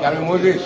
Can we move this?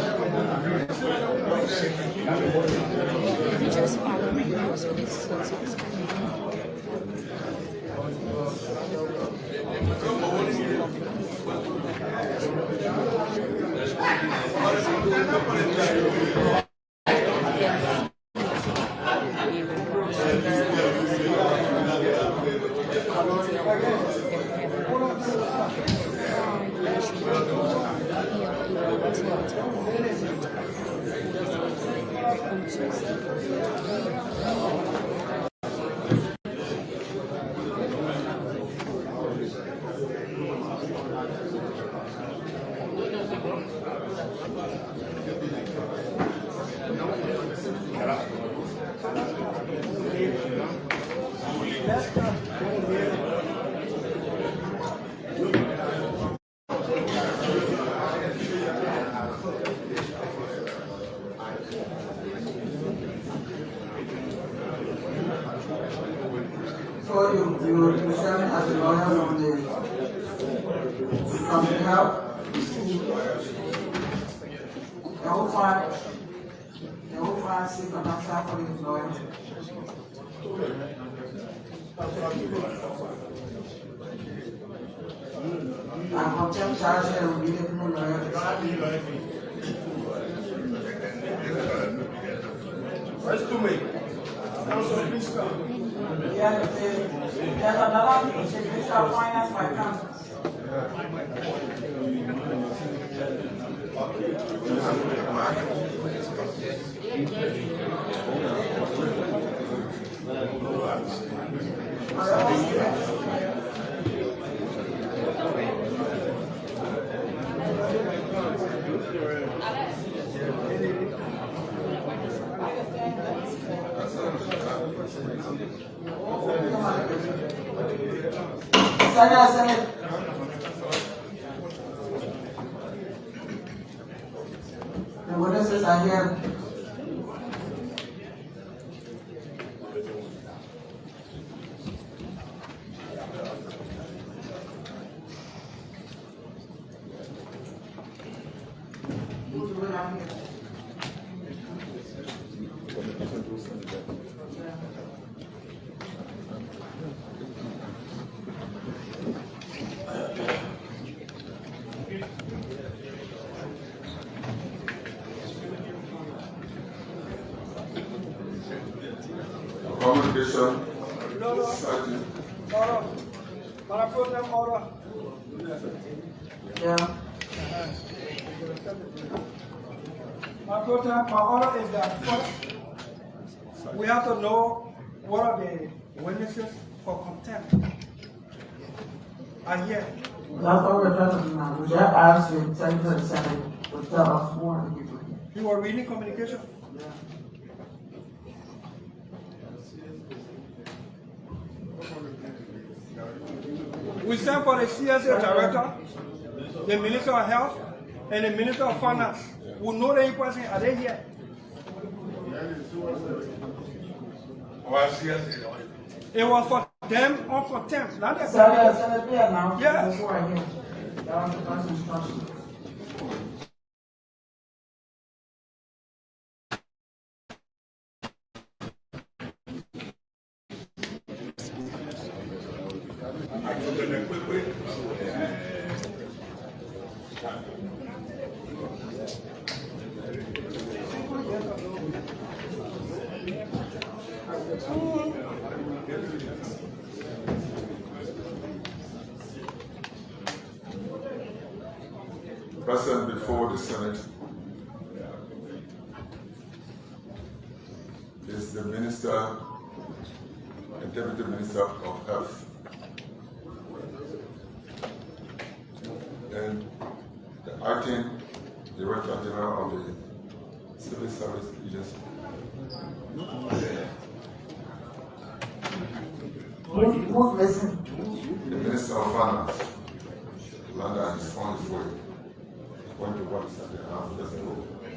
So you serve as a lawyer from the help. The whole file seek an answer for his lawyer. And contempt charge will be given to lawyer. Where's to me? There's another Secretary of Finance by Council. Senate. The witnesses are here. Communication. Yeah. My order is that first, we have to know what are the witnesses for contempt are here. That's what we're trying to do now. We just asked you, Secretary of the Senate, to tell us who are the people here. You were reading communication? We sent for the CSA director, the Minister of Health, and the Minister of Finance. We know the person, are they here? It was for them on contempt, not the Senate, yeah, now. Yes. Who are here. That was the first instruction. Present before the Senate is the Minister and Deputy Minister of Health and the Acting Director General of the Civil Service Agency. Who's missing? The Minister of Finance, Landa, is on his way. Going to what is at the house, let's go.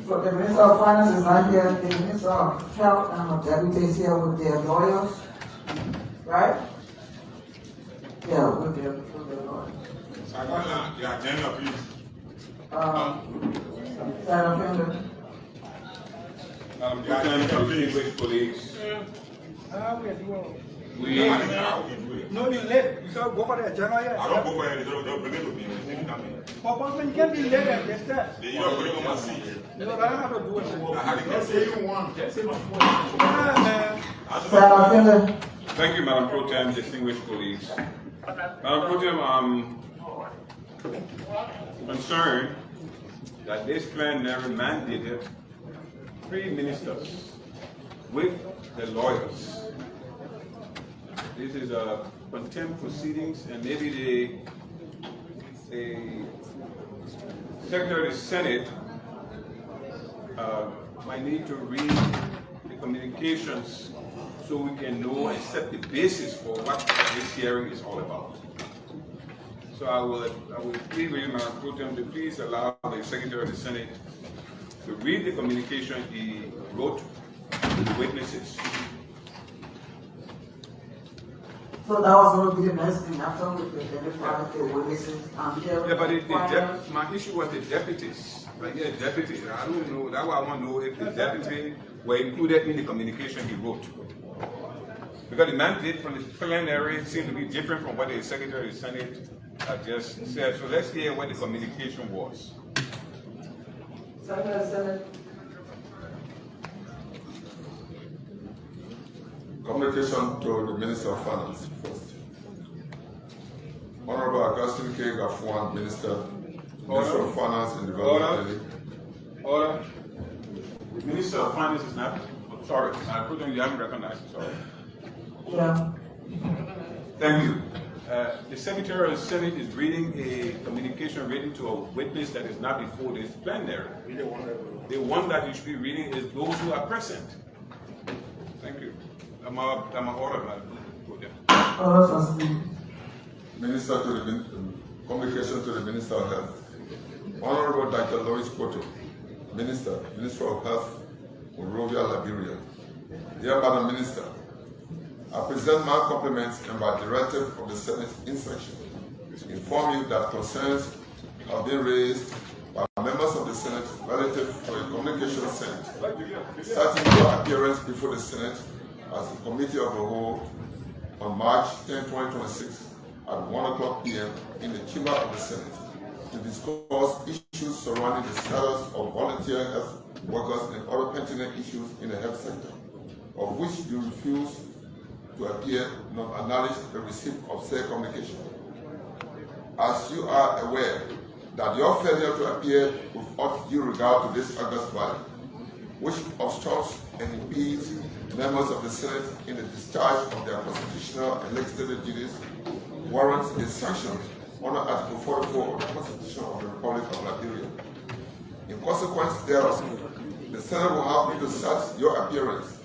So the Minister of Finance is not here, the Minister of Health and the Deputy is here with their lawyers, right? Yeah, with their lawyers. I got the agenda, please. Senator Finley. Distinguished colleagues, We are doing. we, No, you late. You said go for the agenda yet. I don't go for it, don't bring it to me. Papa, you can't be late and just that. You don't bring it on my seat. You know, I don't have to do it. I had to get say you want. Yeah, man. Senator Finley. thank you, Madam Pro Tem, distinguished colleagues. Madam Pro Tem, I'm concerned that this plenary mandated 3 ministers with the lawyers. This is a contempt proceedings, and maybe the Secretary of the Senate might need to read the communications so we can know and set the basis for what this hearing is all about. So I will plead with you, Madam Pro Tem, to please allow the Secretary of the Senate to read the communication he wrote to the witnesses. So that was going to be the next thing after we identified the witnesses. Yeah, but my issue was the deputies. Like, yeah, deputy. I don't know. That's why I want to know if the deputy were included in the communication he wrote. Because the mandate from the plenary seemed to be different from what the Secretary of the Senate had just said. So let's hear what the communication was. Secretary of the Senate. Communication to the Minister of Finance first. Honorable Augustine K. Gafuan, Minister of Finance and Development. Order. The Minister of Finance is not. Sorry, I put on you haven't recognized. Sorry. Yeah. Thank you. The Secretary of the Senate is reading a communication written to a witness that is not before this plenary. The one that you should be reading is those who are present. Thank you. I'm an order, Madam. Minister to the Communication to the Minister of Health. Honorable Dr. Lois Koto, Minister of Health, Monrovia, Liberia. Dear Madam Minister, I present my compliments and by directive of the Senate in session inform you that concerns have been raised by members of the Senate relative to a communication sent starting your appearance before the Senate as a committee of the whole on March 10, 2026 at 1:00 p.m. in the chamber of the Senate to discuss issues surrounding the status of volunteer health workers and other pertinent issues in the health sector, of which you refuse to appear nor acknowledge the receipt of said communication. As you are aware that your failure to appear with all due regard to this august body, which obstructs and impedes members of the Senate in the discharge of their constitutional and legislative duties, warrants a sanction under Article 44 of the Constitution of the Republic of Liberia. In consequence thereof, the Senate will have you to start your appearance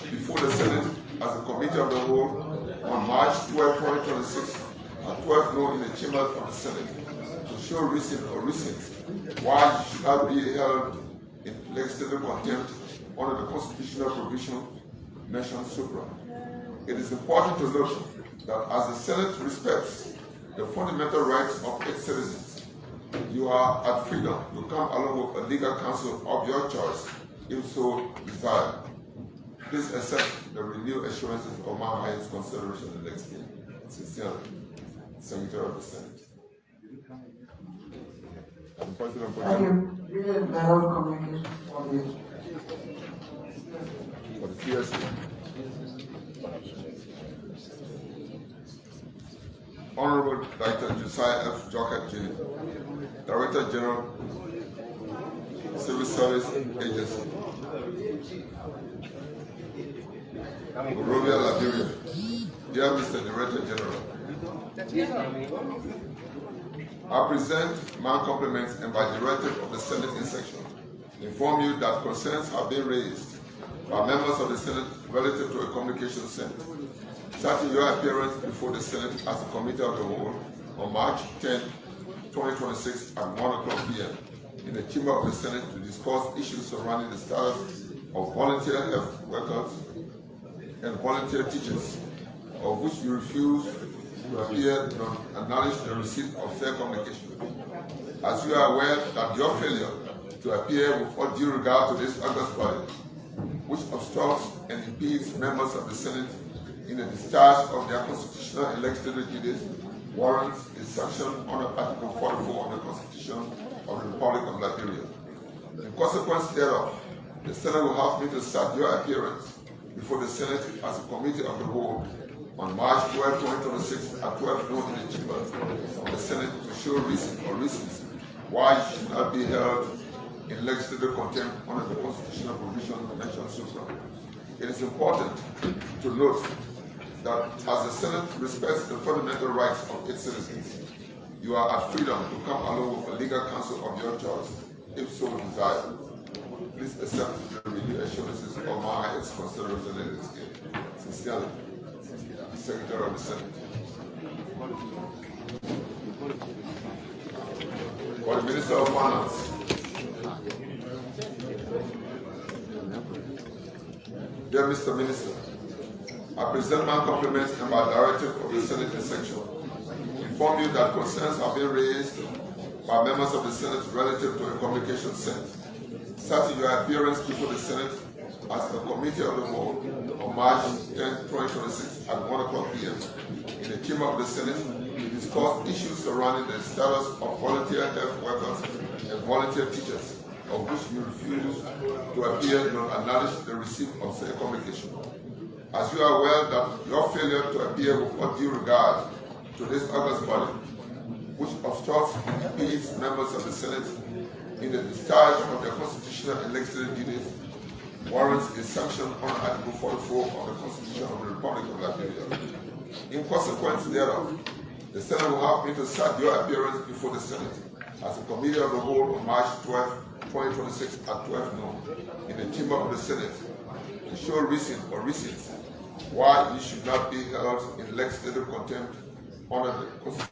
before the Senate as a committee of the whole on March 12, 2026 at 12 noon in the chambers of the Senate to show reason or reasons why you should not be held in legislative contempt under the constitutional provision mentioned supra. It is important to note that as the Senate respects the fundamental rights of its citizens, you are at freedom to come along with a legal counsel of your choice, if so desired. Please accept the renewed assurances of my highest consideration and esteem. Sincerely, Secretary of the Senate. Thank you. You did better communication for the TSC. Honorable Dr. Josiah F. Joker Jr., Director General, Civil Service Agency. Monrovia, Liberia. Dear Mr. Director General, I present my compliments and by directive of the Senate in section, inform you that concerns have been raised by members of the Senate relative to a communication sent, starting your appearance before the Senate as a committee of the whole on March 10, 2026 at 1:00 p.m. in the chamber of the Senate to discuss issues surrounding the status of volunteer health workers and volunteer teachers, of which you refuse to appear to acknowledge the receipt of said communication. As you are aware that your failure to appear with all due regard to this august body, which obstructs and impedes members of the Senate in the discharge of their constitutional and legislative duties, warrants a sanction under Article 44 of the Constitution of the Republic of Liberia. In consequence thereof, the Senate will have me to start your appearance before the Senate as a committee of the whole on March 12, 2026 at 12 noon in the chamber of the Senate to show reasons why it should not be held in legislative contempt under the constitutional provision mentioned supra. It is important to note that as the Senate respects the fundamental rights of its citizens, you are at freedom to come along with a legal counsel of your choice, if so desired. Please accept the renewed assurances of my highest consideration in this case. Sincerely, Secretary of the Senate. For the Minister of Finance. Dear Mr. Minister, I present my compliments and my directive of the Senate in section. Inform you that concerns have been raised by members of the Senate relative to a communication sent, starting your appearance before the Senate as a committee of the whole on March 10, 2026 at 1:00 p.m. in the chamber of the Senate to discuss issues surrounding the status of volunteer health workers and volunteer teachers, of which you refuse to appear to acknowledge the receipt of said communication. As you are aware that your failure to appear with all due regard to this august body, which obstructs and impedes members of the Senate in the discharge of their constitutional and legislative duties, warrants a sanction under Article 44 of the Constitution of the Republic of Liberia. In consequence thereof, the Senate will have me to start your appearance before the Senate as a committee of the whole on March 12, 2026 at 12 noon in the chamber of the Senate to show reasons why you should not be held in legislative contempt under the Constitution.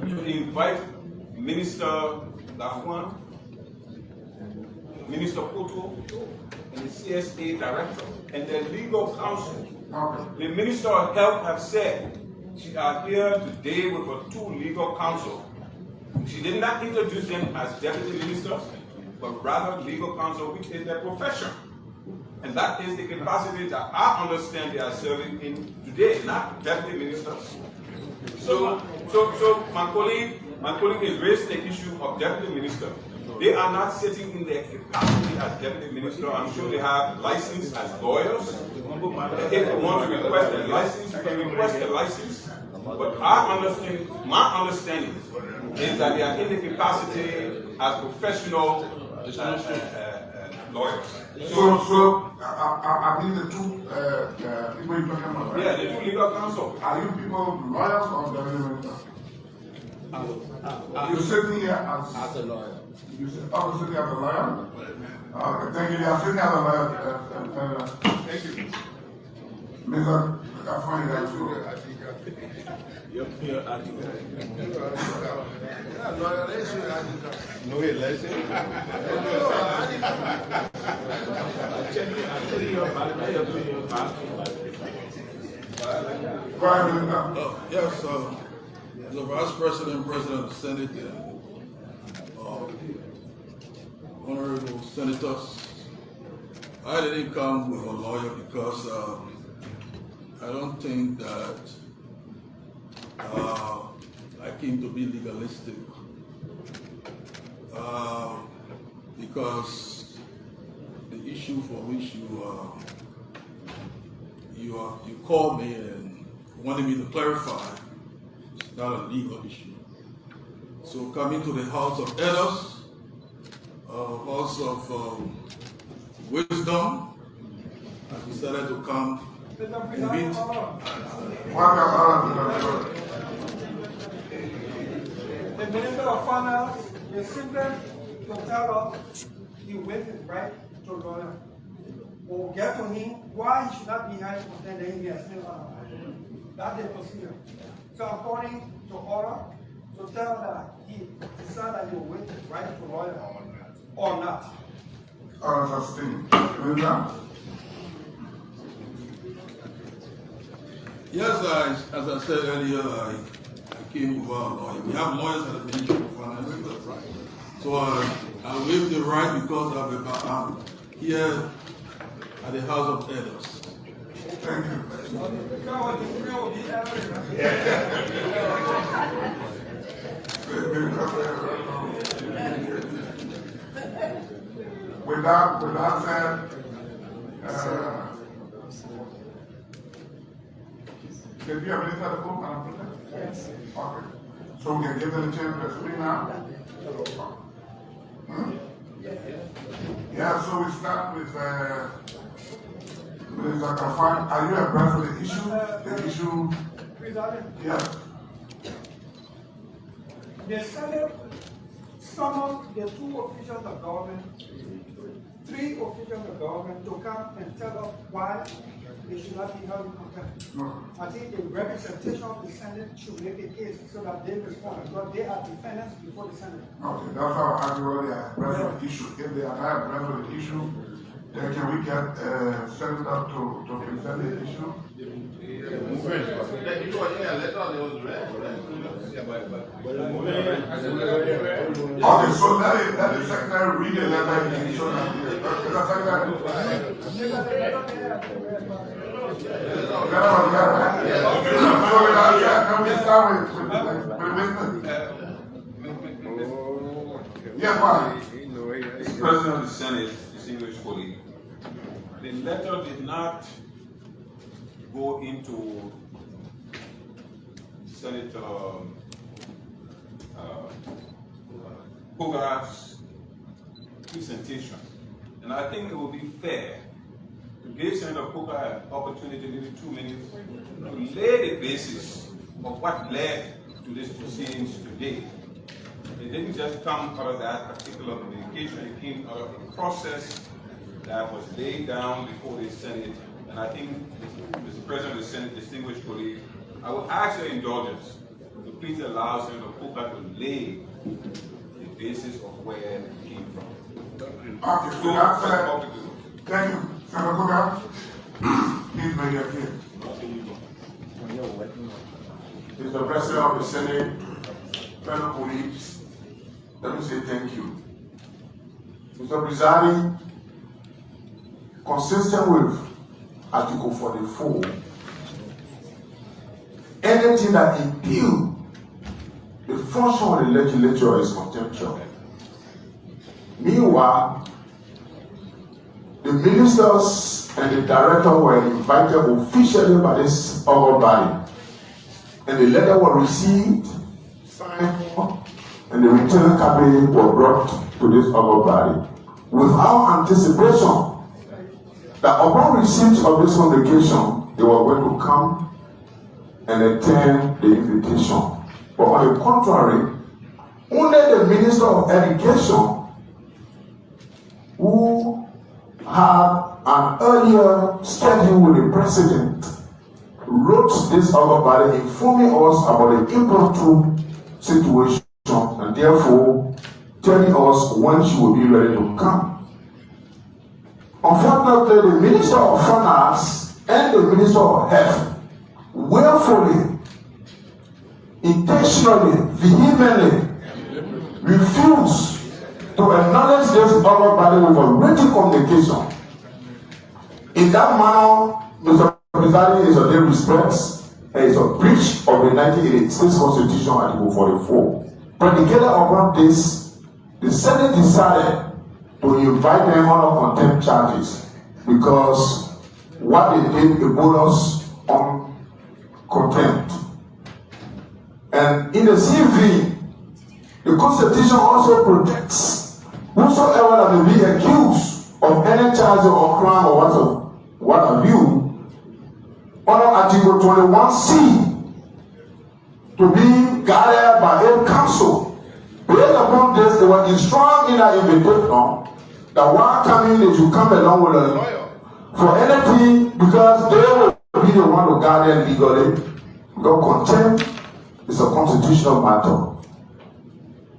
To invite Minister Lafouin, Minister Poto, and the CSA Director, and the legal counsel. The Minister of Health has said she are here today with her two legal counsel. She did not introduce them as deputy ministers, but rather legal counsel, which is their profession. And that is the capacity that I understand they are serving in today, not deputy ministers. So my colleague has raised the issue of deputy minister. They are not sitting in their capacity as deputy minister. I'm sure they have license as lawyers. If they want to request a license, you can request a license. But my understanding is that they are in the capacity as professional lawyers. So I think the two people you're talking about, right? Yeah, the two legal counsel. Are you people lawyers or deputy minister? You're sitting here as a lawyer. You sit, sitting as a lawyer? Thank you. You are sitting as a lawyer. Thank you. Mr. Afani, that's true. No election. Yes, the Vice President, President of the Senate, and honorable senators, I didn't come with a lawyer because I don't think that I came to be legalistic. Because the issue for which you called me and wanted me to clarify is not a legal issue. So coming to the House of Elders, House of Wisdom, I decided to come and meet. The Minister of Finance is simply to tell us he waived his right to lawyer. We'll get to him why he should not be held for 10 days. He has still that's the procedure. So according to order, to tell that he decided that he will waive his right to lawyer or not. Yes, as I said earlier, I came without a lawyer. We have lawyers at the Ministry of Finance. So I waive the right because I'm here at the House of Elders. Thank you. With that said, did you have any other book, Madam President? Yes. Okay. So we can give them a chance to speak now? Yeah, so we start with Mr. Kafan. Are you abreast of the issue? The issue? Yes. The Senate summoned the two officials of government, three officials of government to come and tell us why they should not be held in contempt. No. I think the representation of the Senate should make a case so that they respond, because they are defendants before the Senate. Okay, that's how I really abreast of the issue. If they are not abreast of the issue, then can we get Senator to present the issue? Okay, so let the secretary read the letter he so that the secretary. Can we start with yeah, why? The President of the Senate, distinguished colleague, the letter did not go into Senator Pogar's presentation. And I think it would be fair to give Senator Pogar an opportunity, maybe 2 minutes, to lay the basis of what led to these proceedings today. It didn't just come out of that particular communication, it came out of a process that was laid down before the Senate. And I think, Mr. President of the Senate, distinguished colleague, I will ask your indulgence to please allow Senator Pogar to lay the basis of where it came from. Okay, so that's thank you, Senator Pogar. Please make your case. Mr. President of the Senate, fellow colleagues, let me say thank you. Mr. Brizani, consistent with Article 44, anything that impedes the function of the legislature is contemptuous. Meanwhile, the ministers and the director were invited officially by this other body, and the letter was received, signed for, and the return copy was brought to this other body without anticipation that upon receipt of this communication, they were going to come and attend the invitation. But on the contrary, only the Minister of Education, who had an earlier schedule with the President, wrote this other body informing us about the impromptu situation and therefore telling us when she will be ready to come. Unfortunately, the Minister of Finance and the Minister of Health willfully, intentionally, vehemently refused to acknowledge this other body with a written communication. In that manner, Mr. President, is a disrespect and is a breach of the 1986 Constitution, Article 44. Predicated upon this, the Senate decided to invite them under contempt charges because what they did, they put us on contempt. And in the CV, the Constitution also protects whosoever that may be accused of any charge or crime or what have you, under Article 21C, to be guarded by a council. Based upon this, they were instructed in that invitation that while coming, they should come along with a lawyer for anything because they will be the one to guard them legally. Because contempt is a constitutional matter.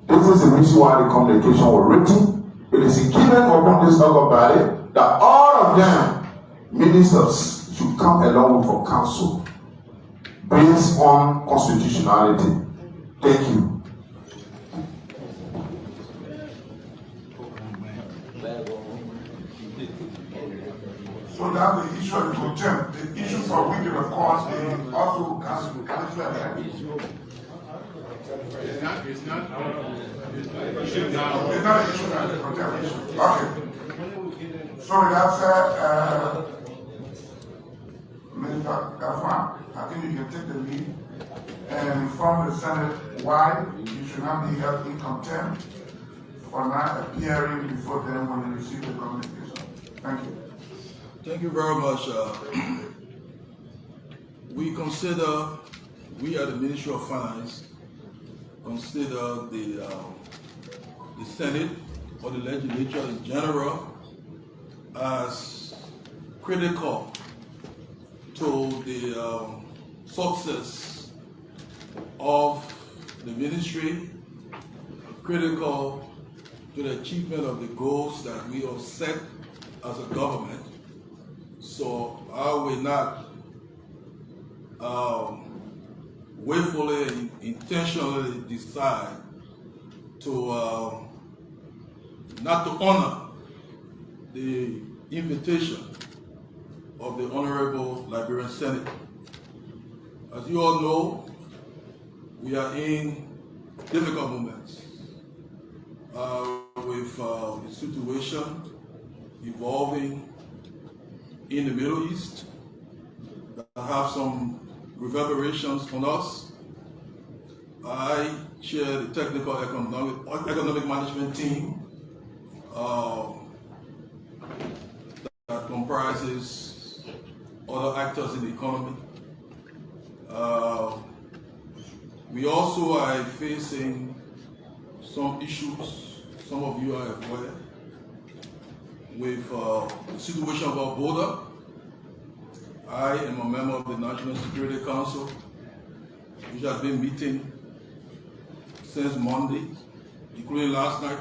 This is the reason why the communication was written. It is incumbent upon this other body that all of them, ministers, should come along with a council based on constitutionality. Thank you. So that the issue of contempt, the issue for which the court is also cancelled. It's not an issue It's not an issue, contempt issue. Okay. So with that said, Mr. Gafan, I think you can take the lead and inform the Senate why you should not be held in contempt for not appearing before them when they receive the communication. Thank you. Thank you very much. We at the Ministry of Finance consider the Senate or the legislature in general as critical to the success of the ministry, critical to the achievement of the goals that we have set as a government. So I will not willfully and intentionally decide to not to honor the invitation of the Honorable Liberian Senate. As you all know, we are in difficult moments with the situation evolving in the Middle East that have some reverberations on us. I chair the technical economic management team that comprises other actors in the economy. We also are facing some issues, some of you are aware, with the situation of our border. I am a member of the National Security Council, which has been meeting since Monday, including last night.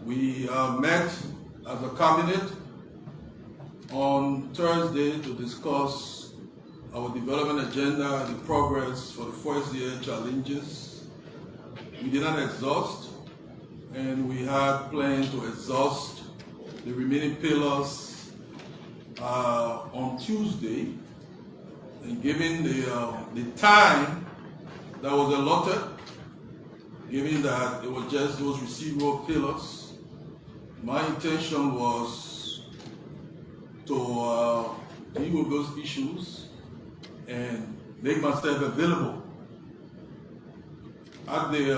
We met as a cabinet on Thursday to discuss our development agenda and the progress for the first year challenges. We did not exhaust, and we had plans to exhaust the remaining pillars on Tuesday, and given the time that was allotted, given that it was just those receivable pillars, my intention was to deal with those issues and make myself available at the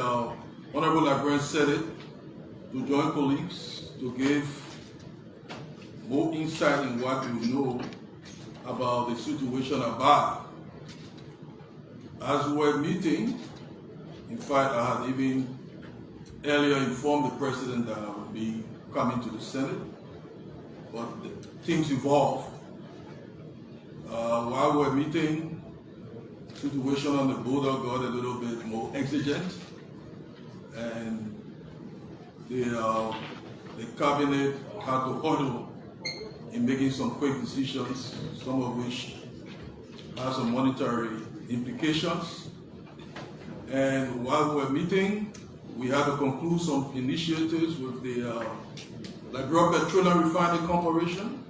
Honorable Librarian Senate to join colleagues to give more insight in what we know about the situation above. As we were meeting, in fact, I had even earlier informed the President that I would be coming to the Senate, but things evolved. While we were meeting, the situation on the border got a little bit more exigent, and the cabinet had to huddle in making some quick decisions, some of which have some monetary implications. And while we were meeting, we had to conclude some initiatives with the Liberia Petroleum Refining Corporation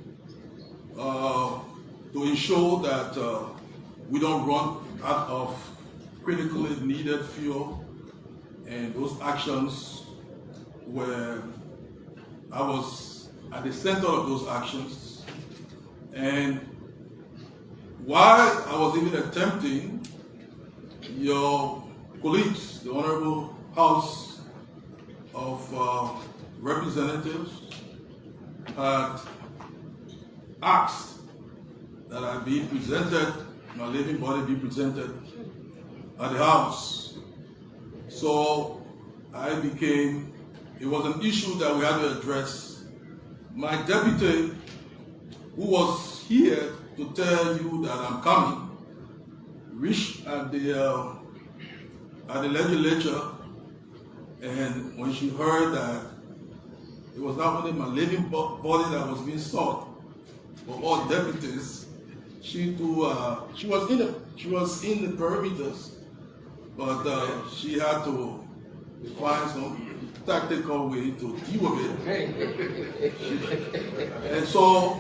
to ensure that we don't run out of critically needed fuel. And those actions were, I was at the center of those actions. And while I was even attempting, your colleagues, the Honorable House of Representatives, had asked that I be presented, my living body be presented at the House. So it was an issue that we had to address. My deputy, who was here to tell you that I'm coming, reached at the legislature, and when she heard that it was not only my living body that was being sought, but all deputies, she too, she was in the perimeters, but she had to find some tactical way to deal with it. And so,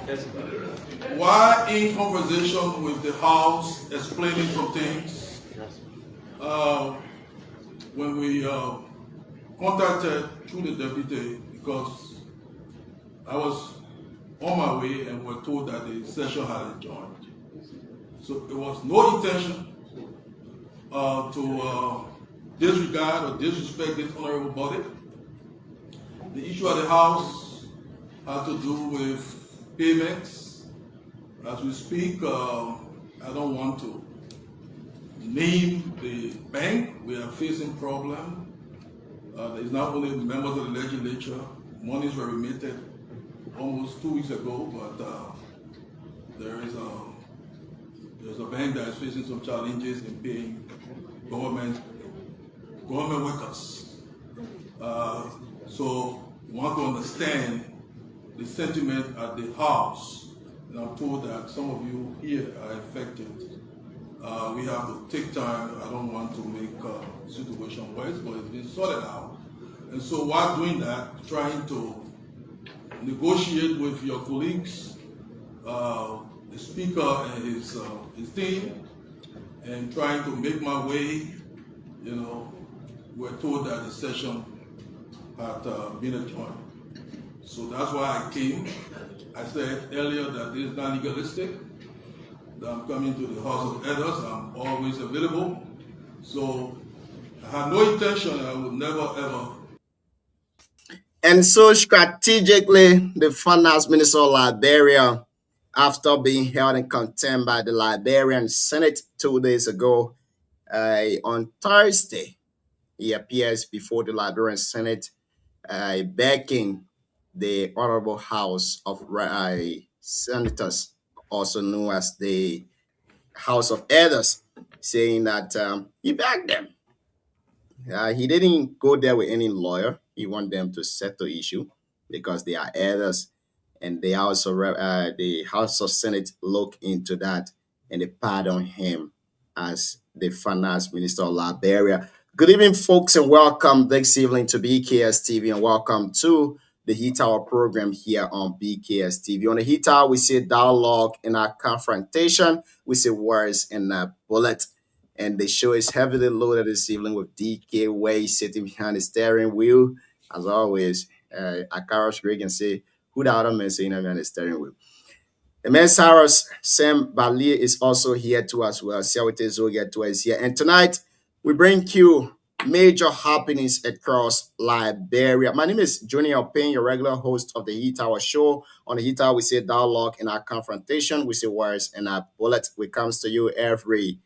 while in conversation with the House, explaining some things, when we contacted through the deputy, because I was on my way and were told that the session had adjourned. So there was no intention to disregard or disrespect this honorable body. The issue at the House had to do with payments. As we speak, I don't want to name the bank. We are facing problem. There's not only members of the legislature. Monies were remitted almost 2 weeks ago, but there's a bank that is facing some challenges in paying government workers. So we want to understand the sentiment at the House. And I'm told that some of you here are affected. We have to take time. I don't want to make the situation worse, but it's been sorted out. And so while doing that, trying to negotiate with your colleagues, the Speaker and his team, and trying to make my way, we're told that the session had been adjourned. So that's why I came. I said earlier that this is not legalistic, that I'm coming to the House of Elders. I'm always available. So I had no intention, I would never ever. And so strategically, the Finance Minister of Liberia, after being held in contempt by the Liberian Senate 2 days ago, on Thursday, he appears before the Liberian Senate, backing the Honorable House of Senators, also known as the House of Elders, saying that he backed them. He didn't go there with any lawyer. He wanted them to settle the issue because they are elders, and they also the House of Senate look into that and they pardon him as the Finance Minister of Liberia. Good evening, folks, and welcome this evening to BKS TV, and welcome to the Heat Hour program here on BKS TV. On the Heat Hour, we say dialogue in our confrontation, we say words in a bullet. And the show is heavily loaded this evening with DK Way sitting behind the steering wheel. As always, Akaros Greg can say, who the other man saying behind the steering wheel? The man Cyrus Sam Balia is also here too as well. Siawite Zogia too is here. And tonight, we bring you major happenings across Liberia. My name is Junior Payne, your regular host of the Heat Hour show. On the Heat Hour, we say dialogue in our confrontation. We say words in our bullet. We comes to you every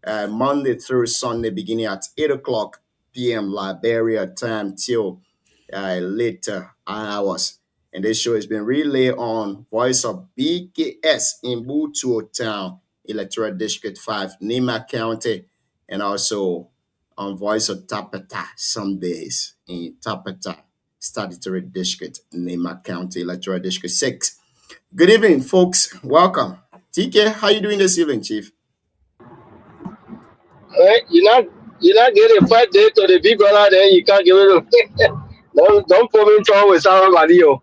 Monday through Sunday, beginning at 8 o'clock p.m. Liberia time till later hours. And this show has been relayed on Voice of BKS in Butuo Town, Electoral District 5, Nima County, and also on Voice of Tapeta some days in Tapeta Statutory District, Nima County, Electoral District 6. Good evening, folks. Welcome. TK, how you doing this evening, Chief? You're not getting a 5 day to the big brother, then you can't give it up. Don't put me in trouble with Sarah Badio.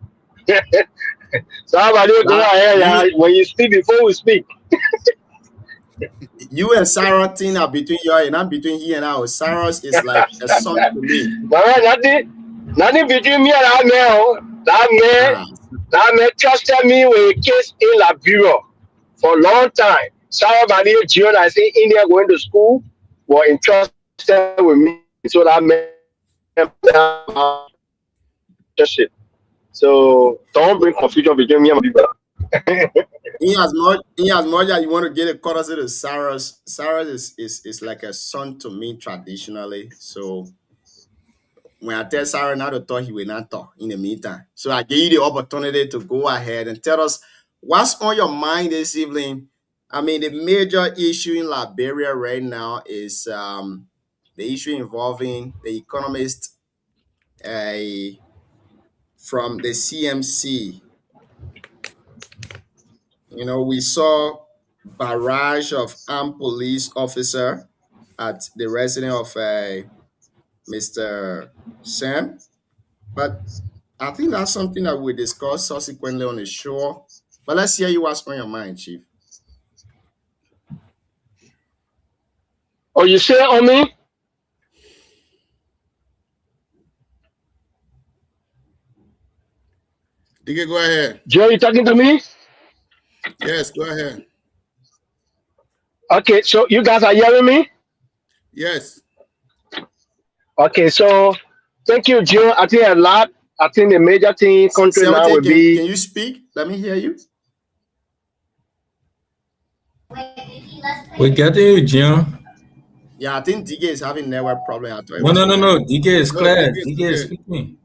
Sarah Badio, go ahead. When you speak, before we speak. You and Sarah thing are between you and I'm between he and I. Sarah's is like a son to me. But nothing between me and that man trusted me with a case in Liberia for a long time. Sarah Badio, June, I say India going to school, were entrusted with me. So that man so don't bring confusion between me and my people. In as much as you want to get a courtesy to Sarah's is like a son to me traditionally. So when I tell Sarah not to talk, he will not talk in the meantime. So I gave you the opportunity to go ahead and tell us what's on your mind this evening. I mean, the major issue in Liberia right now is the issue involving the economist from the CMC. You know, we saw barrage of armed police officer at the residence of Mr. Sam. But I think that's something that we discuss subsequently on the show. But let's hear you what's on your mind, Chief. Oh, you say on me? DK, go ahead. Joe, you talking to me? Yes, go ahead. Okay, so you guys are hearing me? Yes. Okay, so thank you, Joe. I think the major thing country now will be. Can you speak? Let me hear you. We getting you, Jim. Yeah, I think DK is having network problem. No. DK is clear. DK is speaking.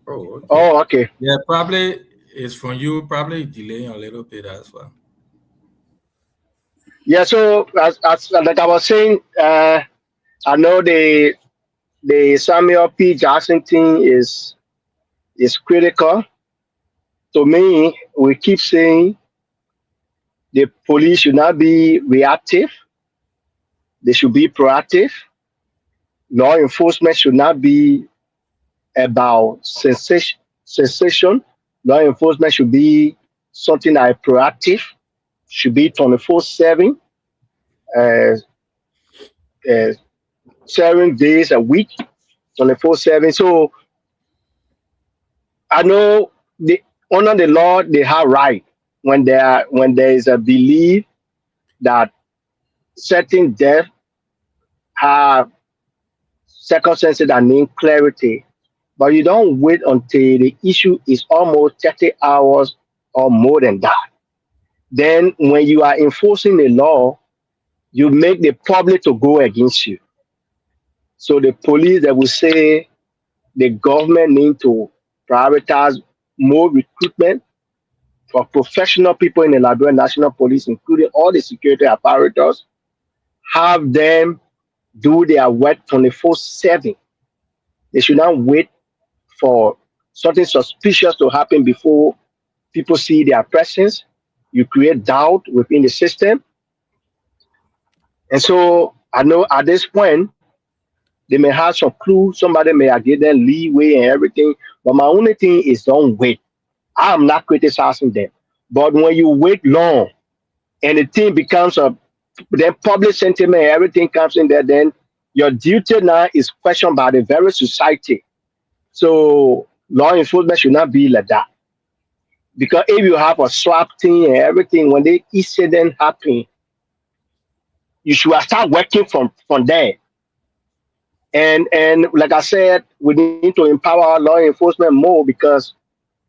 Oh, okay. Oh, okay. Yeah, probably it's from you. Probably delaying a little bit as well. Yeah. So as like I was saying, I know the Samuel P. Jackson thing is critical. To me, we keep saying the police should not be reactive. They should be proactive. Law enforcement should not be about sensation. Law enforcement should be something that is proactive, should be 24/7, 7 days a week, 24/7. So I know under the law they have right when there is a belief that certain deaths have circumstances that need clarity, but you don't wait until the issue is almost 30 hours or more than that. Then when you are enforcing the law, you make the public to go against you. So the police, they will say the government need to prioritize more recruitment for professional people in the Liberian National Police, including all the security apparatus, have them do their work 24/7. They should not wait for something suspicious to happen before people see their presence. You create doubt within the system. And so I know at this point, They may have some clue. Somebody may have given them leeway and everything. But my only thing is don't wait. I'm not criticizing them. But when you wait long and the thing becomes then public sentiment and everything comes in there, then your duty now is questioned by the very society. So law enforcement should not be like that. Because if you have a swap team and everything, when the incident happen, you should start working from there. And like I said, we need to empower our law enforcement more because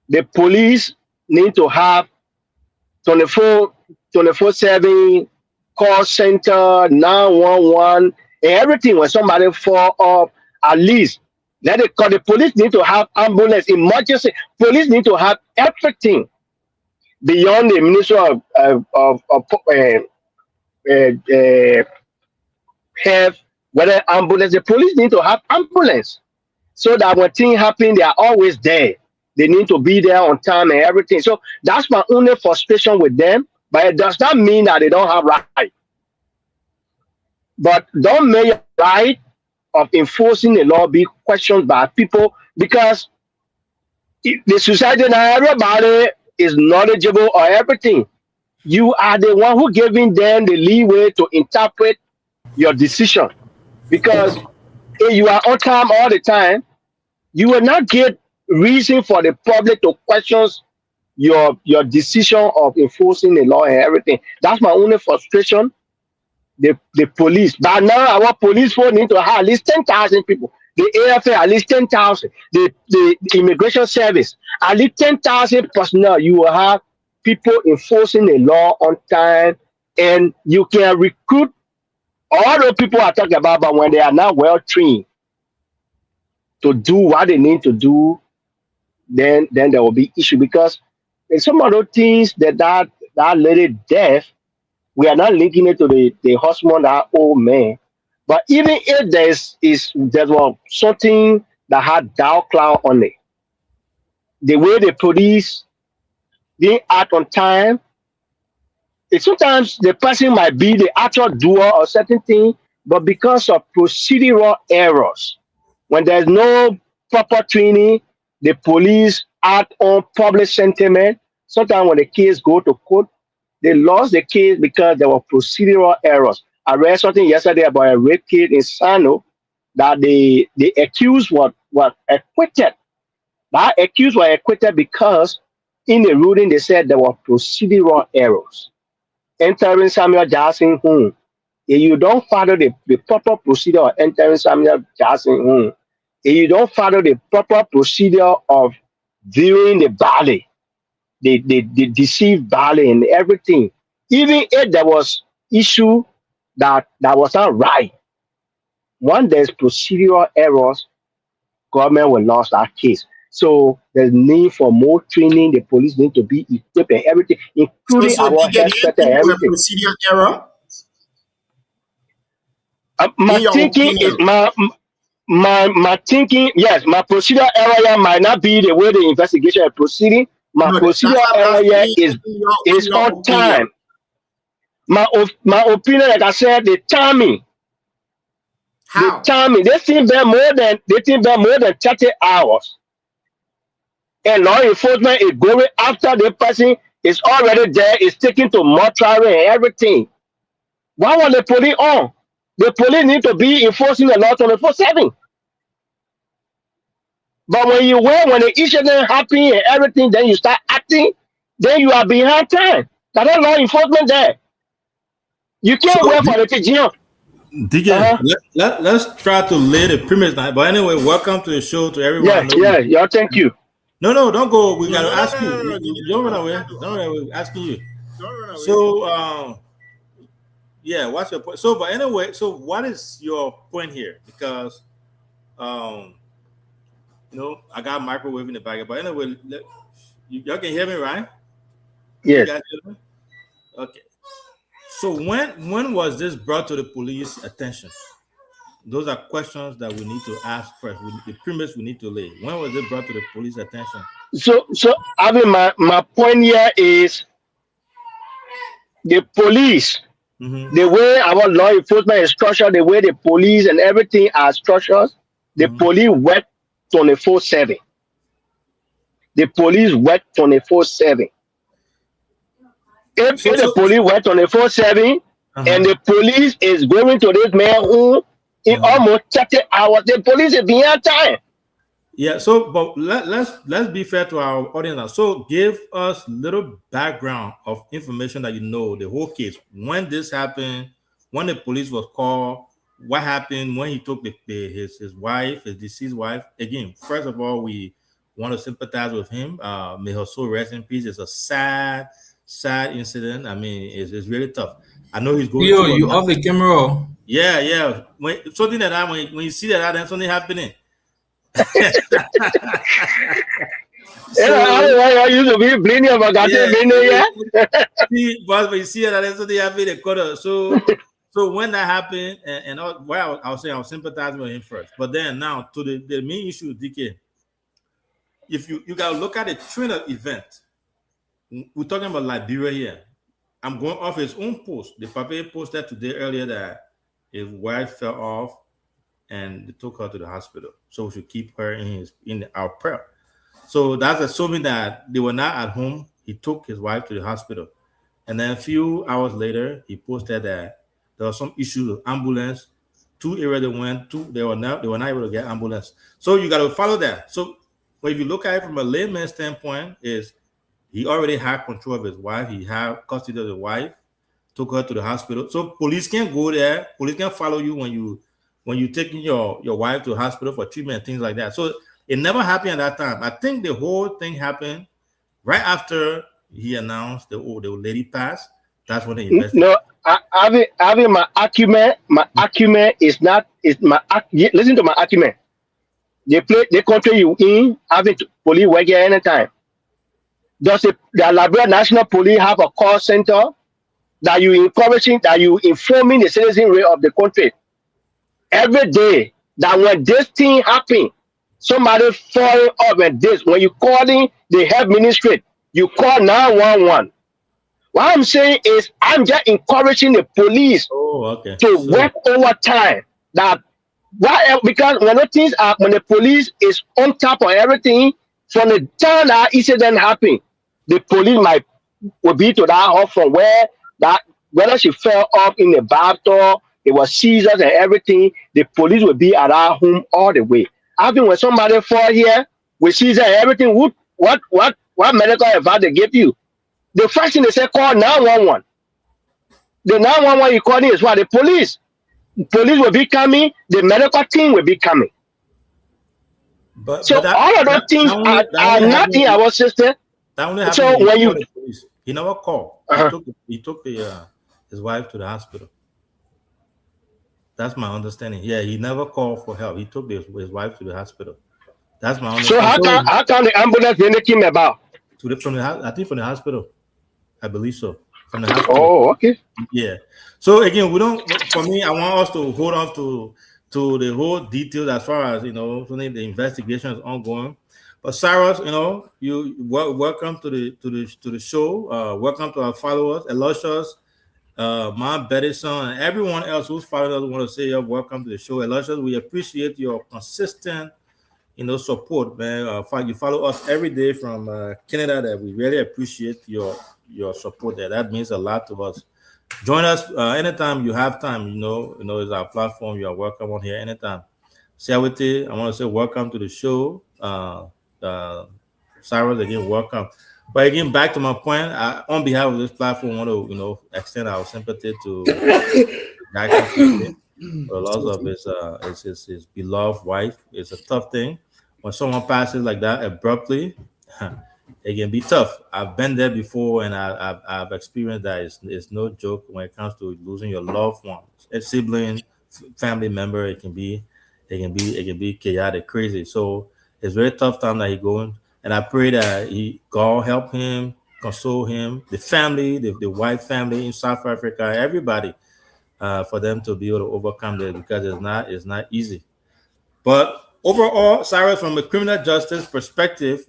the police need to have 24/7 call center, 911, and everything. When somebody fall off, at least let it call. The police need to have ambulance, emergency. Police need to have everything beyond the Ministry of Health. Whether ambulance, the police need to have ambulance so that when things happen, they are always there. They need to be there on time and everything. So that's my only frustration with them. But it does not mean that they don't have right. But don't make the right of enforcing the law be questioned by people because the society now, everybody is knowledgeable or everything. You are the one who giving them the leeway to interpret your decision. Because if you are on time all the time, you will not get reason for the public to question your decision of enforcing the law and everything. That's my only frustration. The police. By now, our police force need to have at least 10,000 people. The AFA at least 10,000. The immigration service at least 10,000 personnel. You will have people enforcing the law on time, and you can recruit all the people I talk about, but when they are not well trained to do what they need to do, then there will be issue because in some of those things that lady death, we are not linking it to the husband, that old man. But even if there was something that had dark cloud on it, the way the police didn't act on time, sometimes the person might be the actual doer or certain thing, but because of procedural errors, when there's no proper training, the police act on public sentiment. Sometimes when the case go to court, they lost the case because there were procedural errors. I read something yesterday about a rape case in Sano that the accused was acquitted. That accused was acquitted because in the ruling they said there were procedural errors. Entering Samuel Jackson home, if you don't follow the proper procedure of entering Samuel Jackson home, if you don't follow the proper procedure of viewing the body, the deceived body and everything, even if there was issue that was not right, when there's procedural errors, government will lose that case. So there's need for more training. The police need to be equipped and everything, including our health and everything. Procedure error? My thinking is my thinking. Yes, my procedure error might not be the way the investigation is proceeding. My procedure error is on time. My opinion, like I said, the timing. How? The timing. They think they're more than 30 hours. And law enforcement is going after the person is already there, is taken to mortuary and everything. Why was the police on? The police need to be enforcing the law 24/7. But when the incident happen and everything, then you start acting, then you are behind time. That is law enforcement there. You can't wait for the TGM. DJ, let's try to lay the premise now. But anyway, welcome to the show to everyone. Yeah, thank you. No, don't go. We gotta ask you. Don't run away. We're asking you. So, what's your point? So, but anyway, so what is your point here? Because, I got microwave in the back. But anyway, y'all can hear me, right? Yes. Okay. So when was this brought to the police attention? Those are questions that we need to ask first. The premise we need to lay. When was it brought to the police attention? So I mean, my point here is the police The way our law enforcement is structured, the way the police and everything are structured, the police work 24/7. The police work 24/7. If the police work 24/7 and the police is going to this man who in almost 30 hours, the police is behind time. Yeah, so but let's be fair to our audience now. So give us little background of information that you know, the whole case. When this happened, when the police was called, what happened when he took his wife, his deceased wife. Again, first of all, we want to sympathize with him. May her soul rest in peace. It's a sad incident. I mean, it's really tough. I know he's going. You off the camera? Yeah. When something that when you see that, then something happening. I used to be bleeding about that. But when you see that, then something happening. So when that happened, and well, I'll say I'll sympathize with him first. But then now to the main issue, DK. If you gotta look at the train of event, we're talking about Liberia here. I'm going off his own post. The paper posted today earlier that his wife fell off and they took her to the hospital. So we should keep her in our prayer. So that's assuming that they were not at home. He took his wife to the hospital. And then a few hours later, he posted that there was some issue with ambulance. 2 areas they went to, they were not able to get ambulance. So you got to follow that. So but if you look at it from a layman's standpoint, is he already had control of his wife. He had custody of the wife, took her to the hospital. So police can't go there. Police can't follow you when you taking your wife to the hospital for treatment and things like that. So it never happened at that time. I think the whole thing happened right after he announced the lady passed. That's when they invested. No, having my argument is not listen to my argument. The country you in, having police work here anytime. Does the Liberia National Police have a call center that you encouraging, that you informing the citizenry of the country every day that when this thing happen, somebody falling off and this, when you calling the health ministry, you call 911. What I'm saying is I'm just encouraging the police to work overtime. That why? Because when the things are, when the police is on top of everything, from the time that incident happened, the police will be to that house from whether she fell off in the bathtub, it was seizures and everything, the police will be at our home all the way. I think when somebody fall here with seizures and everything, what medical advice they give you? The first thing they say, call 911. The 911 you calling is what? The police. The police will be coming, the medical team will be coming. So all of those things are not in our system. That only happened so when he never called. He took his wife to the hospital. That's my understanding. Yeah, he never called for help. He took his wife to the hospital. That's my understanding. So how can the ambulance bring him about? I think from the hospital. I believe so. From the hospital. Oh, okay. Yeah. So again, for me, I want us to hold on to the whole details as far as, the investigation is ongoing. But Cyrus, you welcome to the show. Welcome to our followers, Eloshus, Mom Bettison, and everyone else who's following us. Want to say welcome to the show, Eloshus. We appreciate your consistent, support, man. You follow us every day from Canada. That we really appreciate your support there. That means a lot to us. Join us anytime you have time. It's our platform. You are welcome on here anytime. Siawete, I want to say welcome to the show. Cyrus, again, welcome. But again, back to my point, on behalf of this platform, I want to extend our sympathy to the loss of his beloved wife. It's a tough thing when someone passes like that abruptly. It can be tough. I've been there before, and I've experienced that. It's no joke when it comes to losing your loved one, a sibling, family member. It can be chaotic, crazy. So it's a very tough time that he's going, and I pray that God help him, console him, the family, the white family in South Africa, everybody, for them to be able to overcome this, because it's not easy. But overall, Cyrus, from a criminal justice perspective,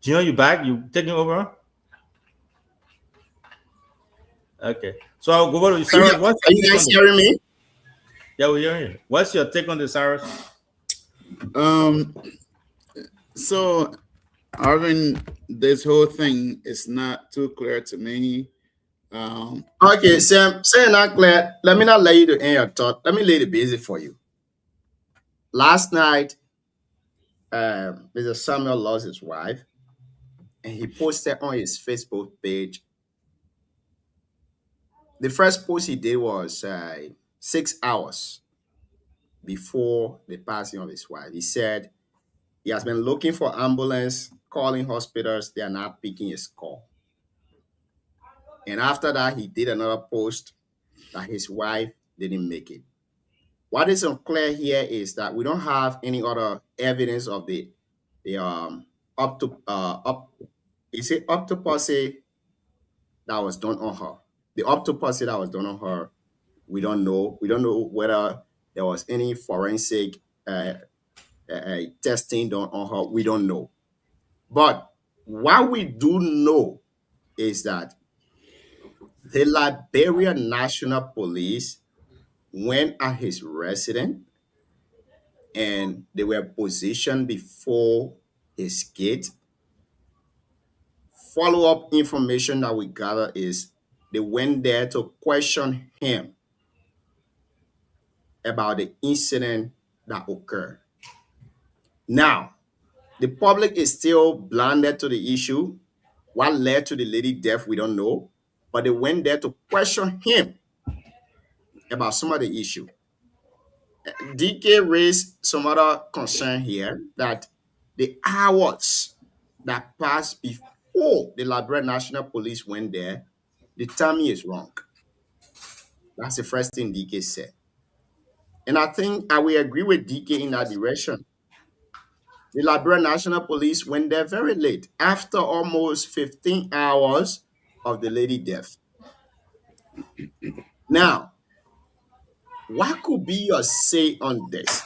Gino, you back? You taking over? Okay. So I'll go over to Are Cyrus. you, What's are your you take guys on this? hearing me? Yeah, we're hearing you. What's your take on this, Cyrus? So, Arvin, this whole thing is not too clear to me. Okay, Sam, saying that clear, let me not let you to end your thought. Let me lay the basic for you. Last night, Mr. Samuel lost his wife, and he posted on his Facebook page. The first post he did was 6 hours before the passing of his wife. He said he has been looking for ambulance, calling hospitals. They are not picking his call. And after that, he did another post that his wife didn't make it. What is unclear here is that we don't have any other evidence of the autopsy that was done on her. The autopsy that was done on her, we don't know. We don't know whether there was any forensic testing done on her. We don't know. But what we do know is that the Liberia National Police went at his residence and they were positioned before his gate. Follow-up information that we gather is they went there to question him about the incident that occurred. Now, the public is still blinded to the issue. What led to the lady death, we don't know. But they went there to question him about some of the issue. DK raised some other concern here that the hours that passed before the Liberia National Police went there, the timing is wrong. That's the first thing DK said. And I think I will agree with DK in that direction. The Liberia National Police went there very late, after almost 15 hours of the lady death. Now, what could be your say on this?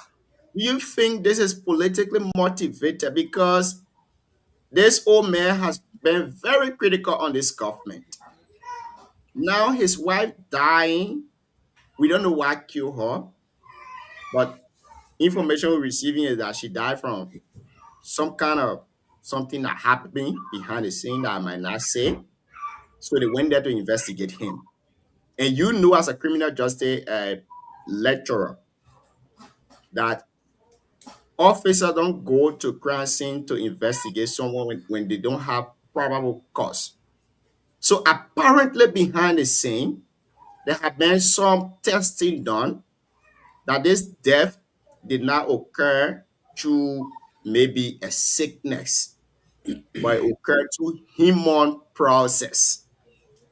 Do you think this is politically motivated? Because this old man has been very critical on this government. Now his wife dying, we don't know what killed her, but information we're receiving is that she died from some kind of something that happened behind the scene that I might not say. So they went there to investigate him. And you know, as a criminal justice lecturer, that officers don't go to crime scene to investigate someone when they don't have probable cause. So apparently behind the scene, there have been some testing done that this death did not occur through maybe a sickness, but it occurred through human process.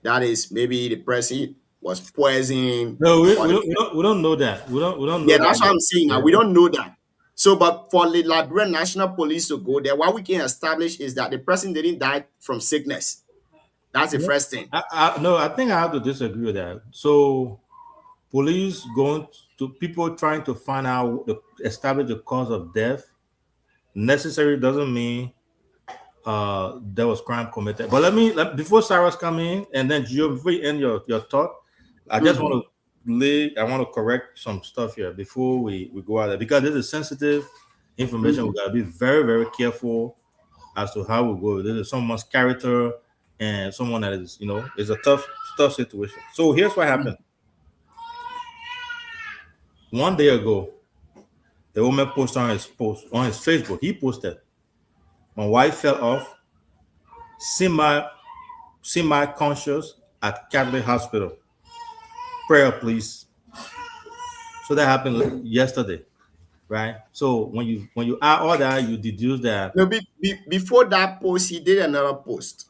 That is, maybe the person was poisoned. No, we don't know that. We don't know. Yeah, that's what I'm saying. Now we don't know that. So, but for the Liberian National Police to go there, what we can establish is that the person didn't die from sickness. That's the first thing. No, I think I have to disagree with that. So, police going to people trying to find out, establish the cause of death, necessarily doesn't mean there was crime committed. But before Cyrus come in, and then Gio, before you end your thought, I just want to correct some stuff here before we go out there, because this is sensitive information. We gotta be very, very careful as to how we go. This is someone's character and someone that is, is a tough situation. So here's what happened. One day ago, the woman posted on his Facebook. He posted, "My wife fell off, semi-conscious at Catholic Hospital. Prayer, please." So that happened yesterday, right? So when you add all that, you deduce that. No, before that post, he did another post.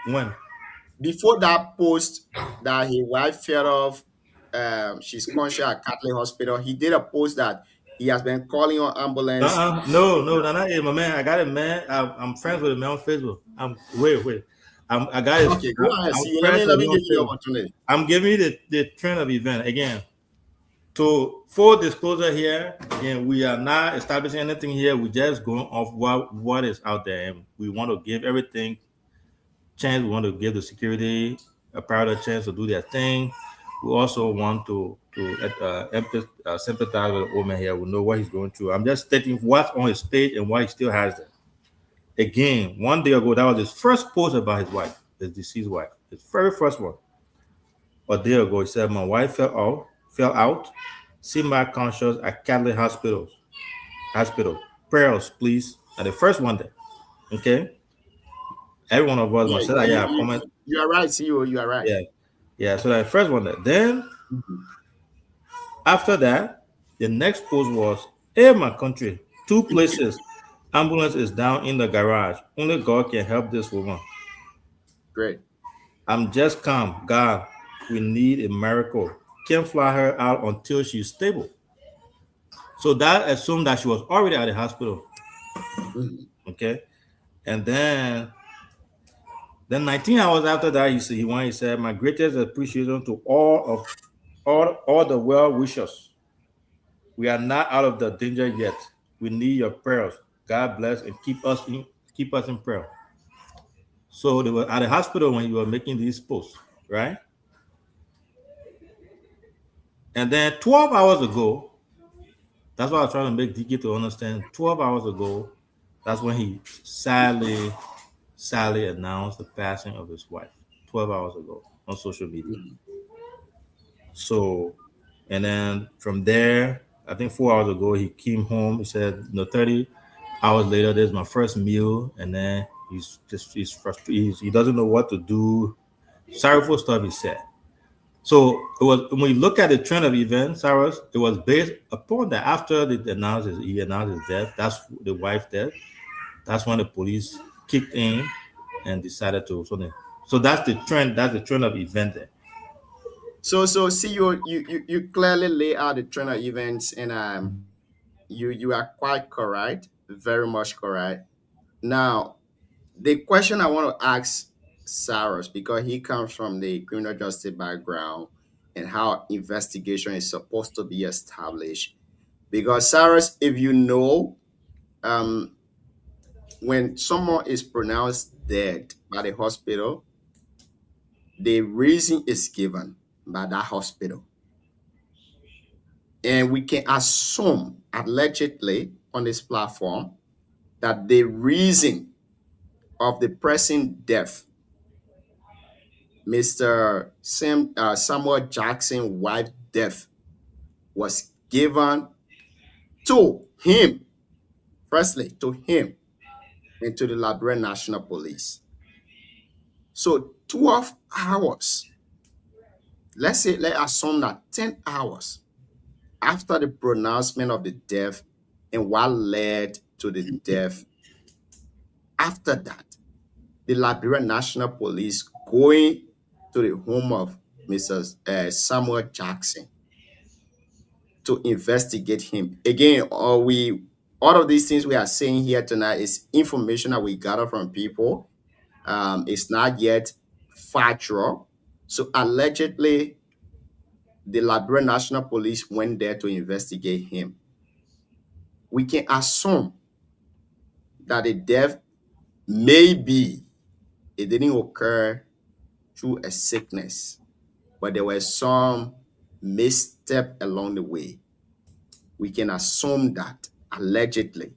When? Before that post that his wife fell off, she's conscious at Catholic Hospital, he did a post that he has been calling on ambulance. No, not yet, my man. I got it, man. I'm friends with him on Facebook. Wait. I got it. Okay, go ahead. Let me give you the opportunity. I'm giving you the trend of event again. To full disclosure here, again, we are not establishing anything here. We're just going off what is out there, and we want to give everything chance. We want to give the security a parallel chance to do their thing. We also want to sympathize with the old man here. We know what he's going through. I'm just stating what's on his page and why he still has them. Again, 1 day ago, that was his first post about his wife, his deceased wife, his very first one. A day ago, he said, "My wife fell out, semi-conscious at Catholic hospital. Prayers, please." And the first one there, okay? Every one of us must say that, yeah, comment. You are right, CEO, you are right. Yeah, so that first one there. Then, after that, the next post was, "Hey, my country, 2 places. Ambulance is down in the garage. Only God can help this woman. Great. I'm just calm. God, we need a miracle. Can't fly her out until she's stable." So that assumed that she was already at the hospital. Okay. And then 19 hours after that, he said, "My greatest appreciation to all the well wishers. We are not out of the danger yet. We need your prayers. God bless and keep us in prayer." So they were at the hospital when you were making these posts, right? And then 12 hours ago, that's what I was trying to make DK to understand. 12 hours ago, that's when he sadly announced the passing of his wife. 12 hours ago on social media. So, and then from there, I think 4 hours ago, he came home. He said, 30 hours later, there's my first meal. And then he's frustrated. He doesn't know what to do. Sorrowful stuff, he said. So it was, when we look at the trend of events, Cyrus, it was based upon that. After he announced his death, that's the wife's death. That's when the police kicked in and decided to. So that's the trend. That's the trend of event there. So see, you clearly lay out the trend of events, and you are quite correct, very much correct. Now, the question I want to ask Cyrus, because he comes from the criminal justice background and how investigation is supposed to be established. Because Cyrus, if you know, when someone is pronounced dead by the hospital, the reason is given by that hospital. And we can assume, allegedly, on this platform, that the reason of the present death, Mr. Samuel Jackson wife death, was given to him, firstly to him, and to the Liberia National Police. So 12 hours, let's assume that 10 hours after the pronouncement of the death and what led to the death, after that, the Liberia National Police going to the home of Mr. Samuel Jackson to investigate him. Again, all of these things we are saying here tonight is information that we gather from people. It's not yet factual. So allegedly, the Liberia National Police went there to investigate him. We can assume that the death maybe it didn't occur through a sickness, but there were some misstep along the way. We can assume that, allegedly.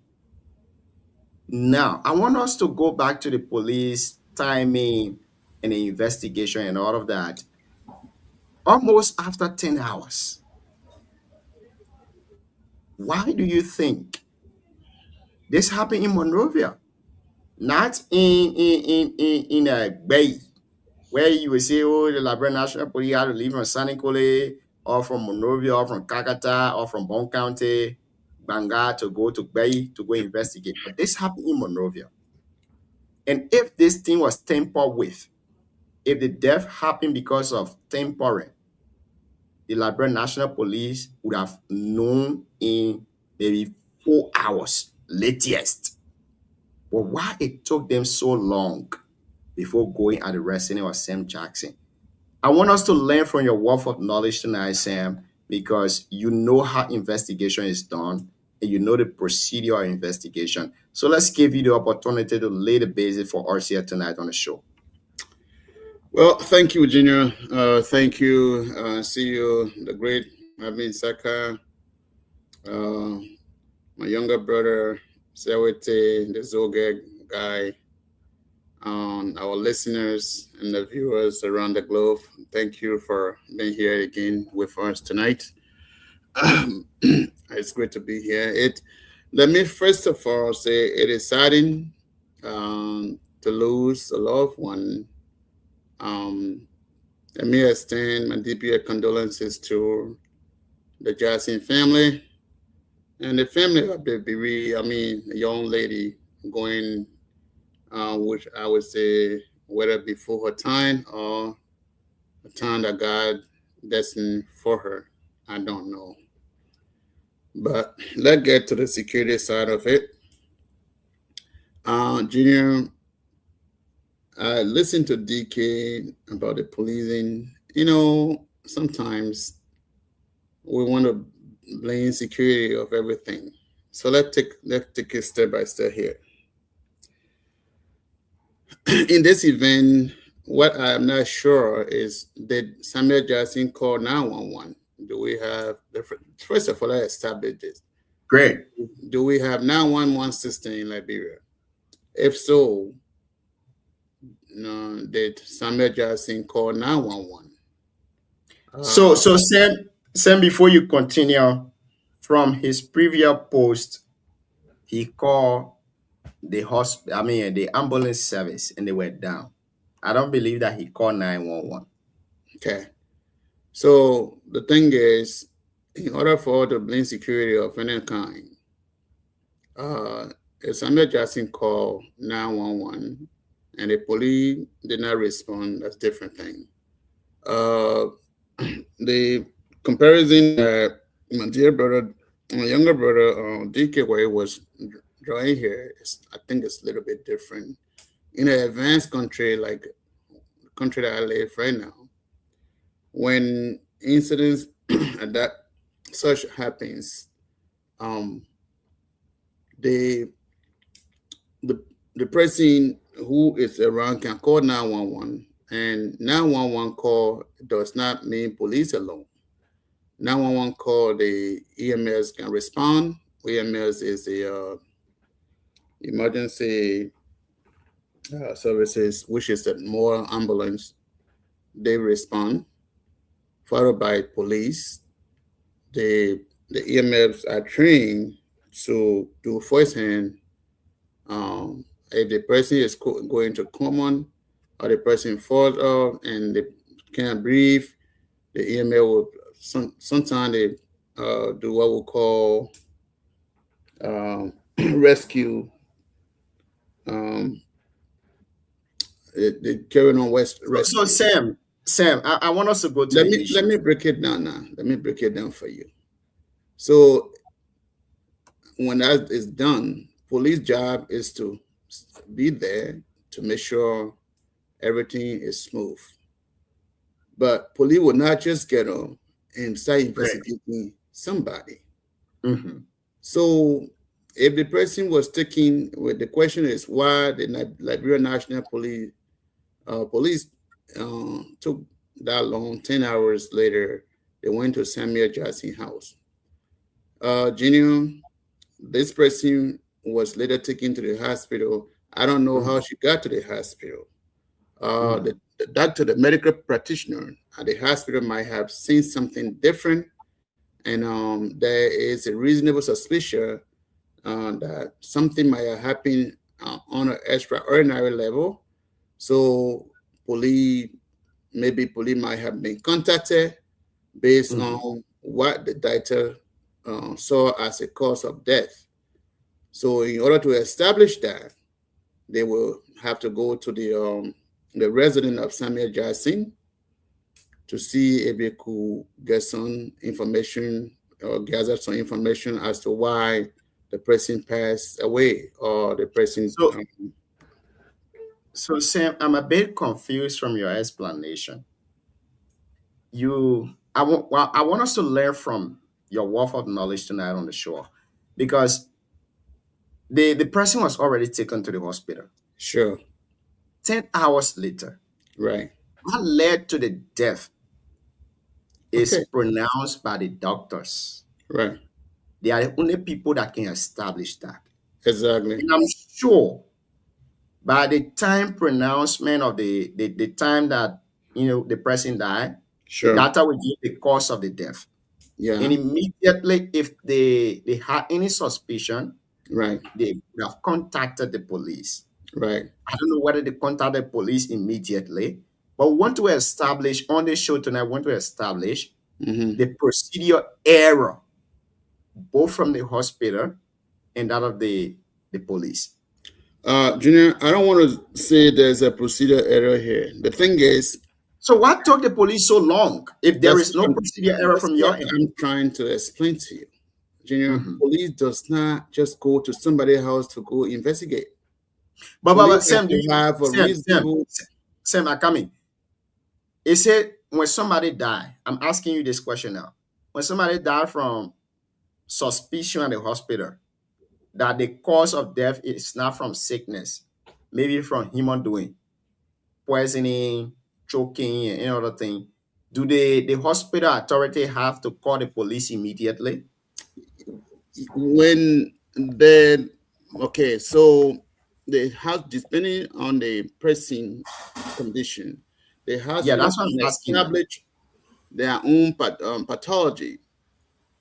Now, I want us to go back to the police timing and the investigation and all of that. Almost after 10 hours. Why do you think this happened in Monrovia? Not in a bay where you will say, oh, the Liberia National Police had to leave from Sanikole or from Monrovia or from Kakata or from Bon County, Banga, to go to Bay to go investigate. But this happened in Monrovia. And if this thing was tampered with, if the death happened because of tampering, the Liberia National Police would have known in maybe 4 hours latest. But why it took them so long before going and arresting of Sam Jackson? I want us to learn from your wealth of knowledge tonight, Sam, because you know how investigation is done and you know the procedure of investigation. So let's give you the opportunity to lay the basis for us here tonight on the show. Well, thank you, Junior. Thank you, CEO, the great Marvin Saka, uh, my younger brother, Sewete, the Zogeg guy, our listeners and the viewers around the globe. Thank you for being here again with us tonight. It's great to be here. Let me first of all say it is saddening to lose a loved one. Um, Let me extend my deepest condolences to the Jackson family and the family of the bereaved. I mean, a young lady going, which I would say, whether before her time or a time that God destined for her. I don't know. But let's get to the security side of it. Junior, I listened to DK about the policing. Sometimes we want to blame security of everything. So let's take it step by step here. In this event, what I'm not sure is, did Samuel Jackson call 911? Do we have first of all, let's establish this. Great. Do we have 911 system in Liberia? If so, did Samuel Jackson call 911? So Sam, before you continue, from his previous post, he called the ambulance service, and they were down. I don't believe that he called 911. Okay. So the thing is, in order for to blame security of any kind, if Samuel Jackson called 911 and the police did not respond, that's a different thing. The comparison that my dear brother, my younger brother, DK was drawing here, I think it's a little bit different. In an advanced country like the country that I live right now, when incidents that such happens, the person who is around can call 911, and 911 call does not mean police alone. 911 call, the EMS can respond. EMS is the emergency services, which is the more ambulance. They respond, followed by police. The EMS are trained to do firsthand. If the person is going to common, or the person falls off and they can't breathe, the EMS will sometimes they do what we call rescue. They carry on rescue. So Sam, I want us to go to Let me break it down now. Let me break it down for you. So when that is done, police job is to be there to make sure everything is smooth. But police will not just get on and start investigating somebody. Mm-hmm. So if the person was taken, well, the question is why the Liberia National Police took that long. 10 hours later, they went to Samuel Jackson house. Junior, this person was later taken to the hospital. I don't know how she got to the hospital. The doctor, the medical practitioner at the hospital might have seen something different, and there is a reasonable suspicion that something might have happened on an extraordinary level. So police might have been contacted based on what the doctor saw as a cause of death. So in order to establish that, they will have to go to the resident of Samuel Jackson to see if they could get some information or gather some information as to why the person passed away or the person. So Sam, I'm a bit confused from your explanation. I want us to learn from your wealth of knowledge tonight on the show, because the person was already taken to the hospital. Sure. 10 hours later. Right. what led to the death is Okay. pronounced by the doctors. Right. They are the only people that can establish that. Exactly. And I'm sure by the time pronouncement of the time that the person died, the Sure. doctor will give the cause of the death. Yeah. And immediately, if they had any suspicion, Right. they would have contacted the police. Right. I don't know whether they contacted the police immediately, but we want to establish on the show tonight, we want to establish Mm-hmm. the procedure error, both from the hospital and that of the police. Junior, I don't want to say there's a procedure error here. The thing is, So what took the police so long if there that's is no what procedure error from your what end? I'm trying to explain to you. Junior, Mhm. police does not just go to somebody's house to go investigate. But Police Sam, have do to you, have a reasonable. Sam, I come in. It said when somebody die, I'm asking you this question now. When somebody died from suspicion at the hospital, that the cause of death is not from sickness, maybe from human doing, poisoning, choking, and any other thing, do the hospital authority have to call the police immediately? When the okay, so the house, depending on the pressing condition, the Yeah, hospital that's what can I'm asking. establish their own pathology.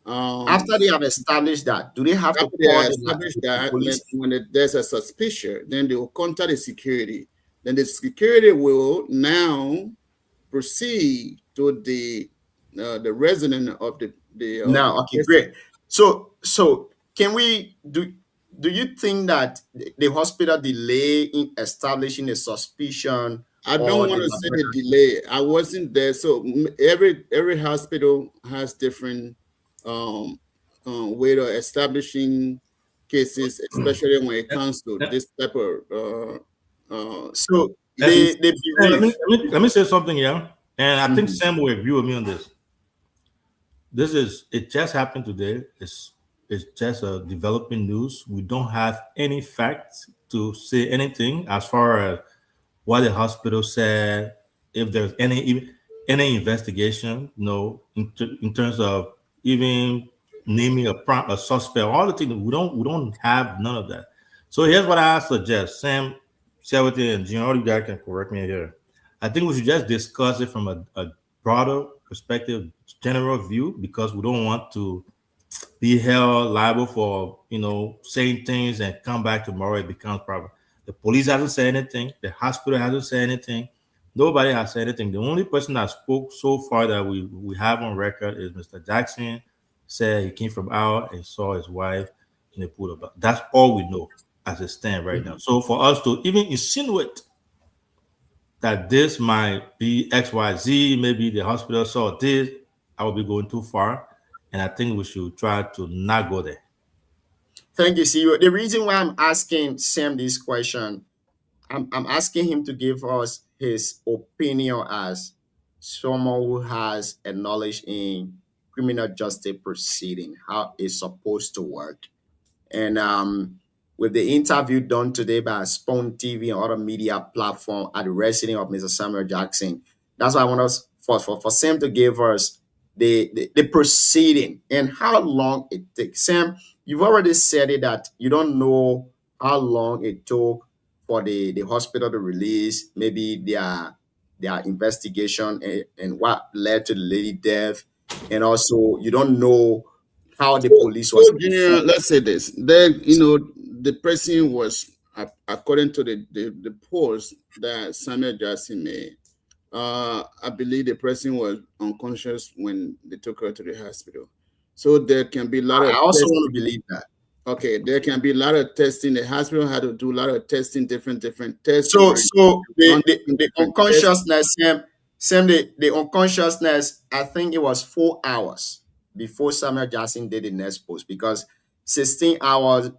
After they have established that, do they have to After they call the establish the that, police? when there's a suspicion, then they will contact the security. Then the security will now proceed to the resident of the Now, okay, person. great. So can we do you think that the hospital delay in establishing a suspicion I or don't the want to say the delay. I wasn't there, so every hospital has different way of establishing cases, especially when it comes to this type of so disease. they believe Let me say something here, and I think Mhm. Sam will agree with me on this. It just happened today. It's just a developing news. We don't have any facts to say anything as far as what the hospital said, if there's any investigation, in terms of even naming a suspect, all the things we don't have none of that. So here's what I suggest, Sam, Charity, and Junior, all you guys can correct me here. I think we should just discuss it from a broader perspective, general view, because we don't want to be held liable for saying things and come back tomorrow it becomes problem. The police hasn't said anything. The hospital hasn't said anything. Nobody has said anything. The only person that spoke so far that we have on record is Mr. Jackson. Said he came from out and saw his wife in the pool. But that's all we know as it stands right now. So for us to even insinuate that this might be XYZ, maybe the hospital saw this, I will be going too far. And I think we should try to not go there. Thank you, CEO. The reason why I'm asking Sam this question, I'm asking him to give us his opinion as someone who has a knowledge in criminal justice proceeding, how it's supposed to work. And with the interview done today by Spawn TV and other media platform at the residence of Mr. Samuel Jackson, that's why I want us for Sam to give us the proceeding and how long it takes. Sam, you've already said it that you don't know how long it took for the hospital to release maybe their investigation and what led to the lady death. And also you don't know how the police was So, Junior, let's say this. Then, the person was, according to the post that Samuel Jackson made, I believe the person was unconscious when they took her to the hospital. So there can be a lot of I also tests. want to believe that. Okay, there can be a lot of testing. The hospital had to do a lot of testing, different tests. So the different tests. unconsciousness, Sam, the unconsciousness, I think it was 4 hours before Samuel Jackson did the next post because 16 hours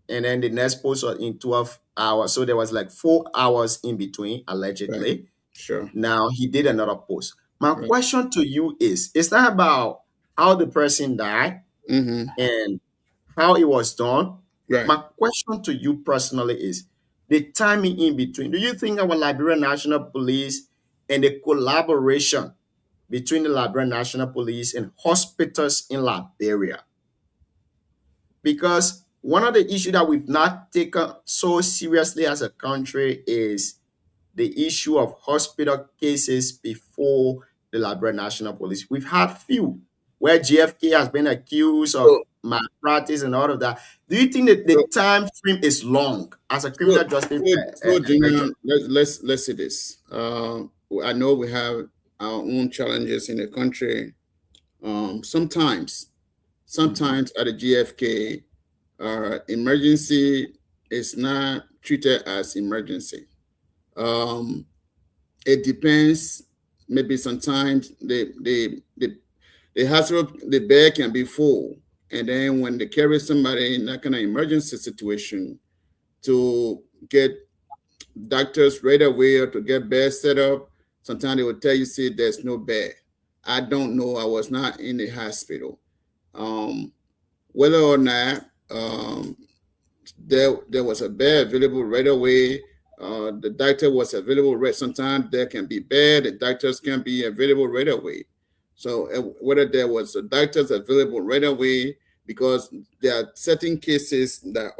and then the next post was in 12 hours. So there was like 4 hours in between, allegedly. Sure. Now he did another post. My Right. question to you is, it's not about how the person died Mm-hmm. and how it was done. Right. My question to you personally is the timing in between. Do you think our Liberian National Police and the collaboration between the Liberian National Police and hospitals in Liberia. Because one of the issues that we've not taken so seriously as a country is the issue of hospital cases before the Liberian National Police. We've had few where GFK has been accused of malpractice and all of that. Do you think that the time frame is long as a criminal justice? Junior, let's say this. I know we have our own challenges in the country. Sometimes at the GFK, emergency is not treated as emergency. It depends. Maybe sometimes the hospital, the bed can be full, and then when they carry somebody in that kind of emergency situation, to get doctors right away or to get bed set up, sometimes they will tell you, see, there's no bed. I don't know. I was not in the hospital. Whether or not there was a bed available right away, the doctor was available right. Sometimes there can be bed, the doctors can be available right away. So whether there was a doctors available right away, because there are certain cases that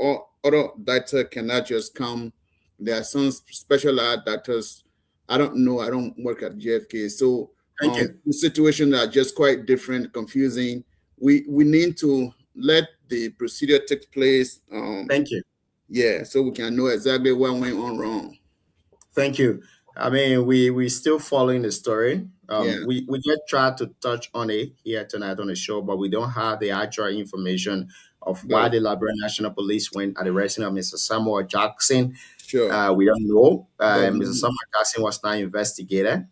other doctor cannot just come. There are some specialized doctors. I don't know. I don't work at GFK. So the situations are just quite different, confusing. We need to let the procedure take place. Thank you. Yeah, so we can know exactly what went on wrong. Thank you. I mean, we still following the story. Yeah. We just tried to touch on it here tonight on the show, but we don't have the actual information of why the Liberian National Police went at the arresting of Mr. Samuel Jackson. Sure. We don't know. Mr. Samuel Jackson was not investigated,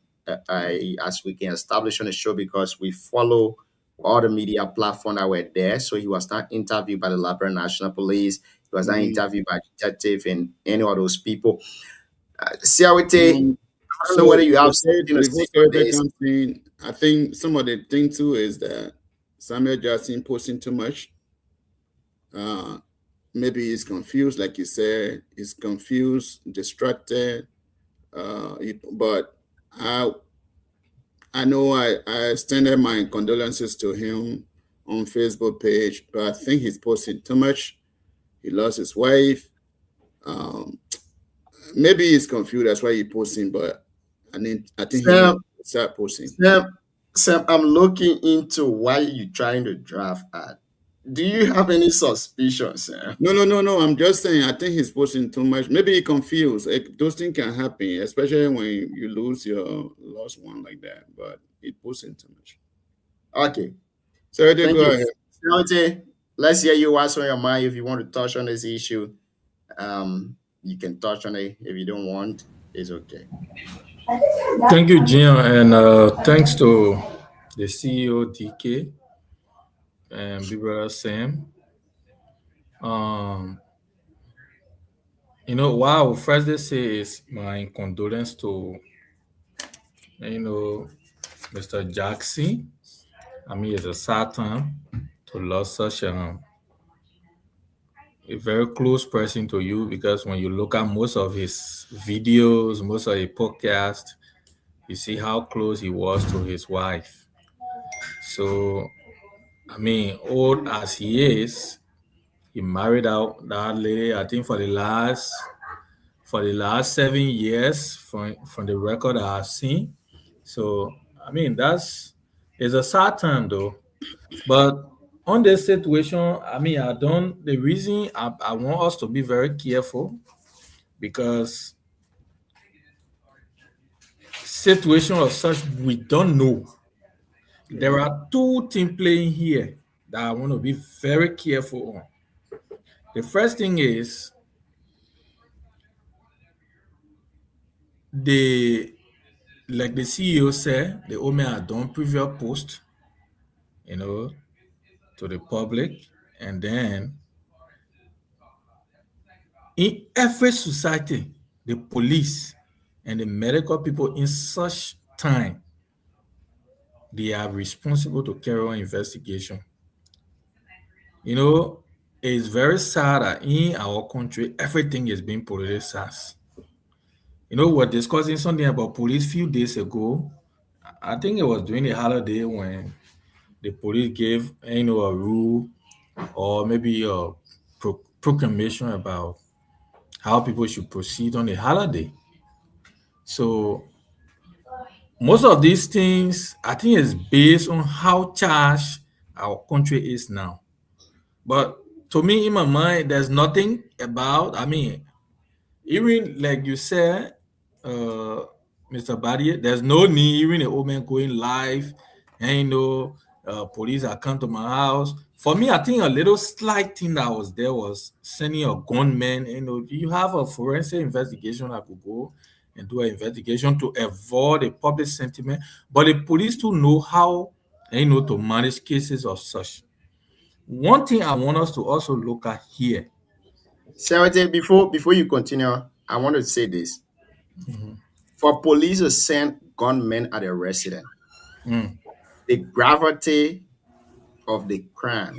as we can establish on the show, because we follow all the media platforms that were there. So he was not interviewed by the Liberian National Police. He was not interviewed by detective and any of those people. Siawete, I don't know whether you have something to say on this. I think some of the thing too is that Samuel Jackson posting too much. Maybe he's confused, like you said. He's confused, distracted. But I know I extended my condolences to him on Facebook page, but I think he's posting too much. He lost his wife. Maybe he's confused. That's why he's posting. But I think he start posting. Sam, I'm looking into why you're trying to draft ad. Do you have any suspicions, Sam? No. I'm just saying. I think he's posting too much. Maybe he's confused. Those things can happen, especially when you lose your lost one like that. But he's posting too much. Okay. So go ahead. Siawete, let's hear you. What's on your mind? If you want to touch on this issue, you can touch on it. If you don't want, it's okay. Thank you, Jim, and thanks to the CEO DK and Big Brother Sam. What I will first say is my condolence to Mr. Jackson. I mean, it's a sad time to lose such a very close person to you, because when you look at most of his videos, most of his podcasts, you see how close he was to his wife. So, I mean, old as he is, he married out that lady, I think for the last 7 years, from the record I've seen. So, I mean, it's a sad time though. But on this situation, I mean, the reason I want us to be very careful, because situation of such, we don't know. There are two things playing here that I want to be very careful on. The first thing is like the CEO said, the women have done previous post, to the public, and then in every society, the police and the medical people in such time, they are responsible to carry on investigation. It's very sad that in our country, everything is being politicized. we're discussing something about police few days ago. I think it was during the holiday when the police gave, a rule or maybe a proclamation about how people should proceed on the holiday. So most of these things, I think, is based on how charged our country is now. But to me, in my mind, there's nothing about, even like you said, Mr. Barrier, there's no need, even a woman going live, and police are come to my house. For me, I think a little slight thing that was there was sending a gunman. You have a forensic investigation that could go and do an investigation to avoid a public sentiment, but the police to know how, to manage cases of such. One thing I want us to also look at here. Sarah, before you continue, I want to say this. For police to send gunmen at a resident, the gravity of the crime.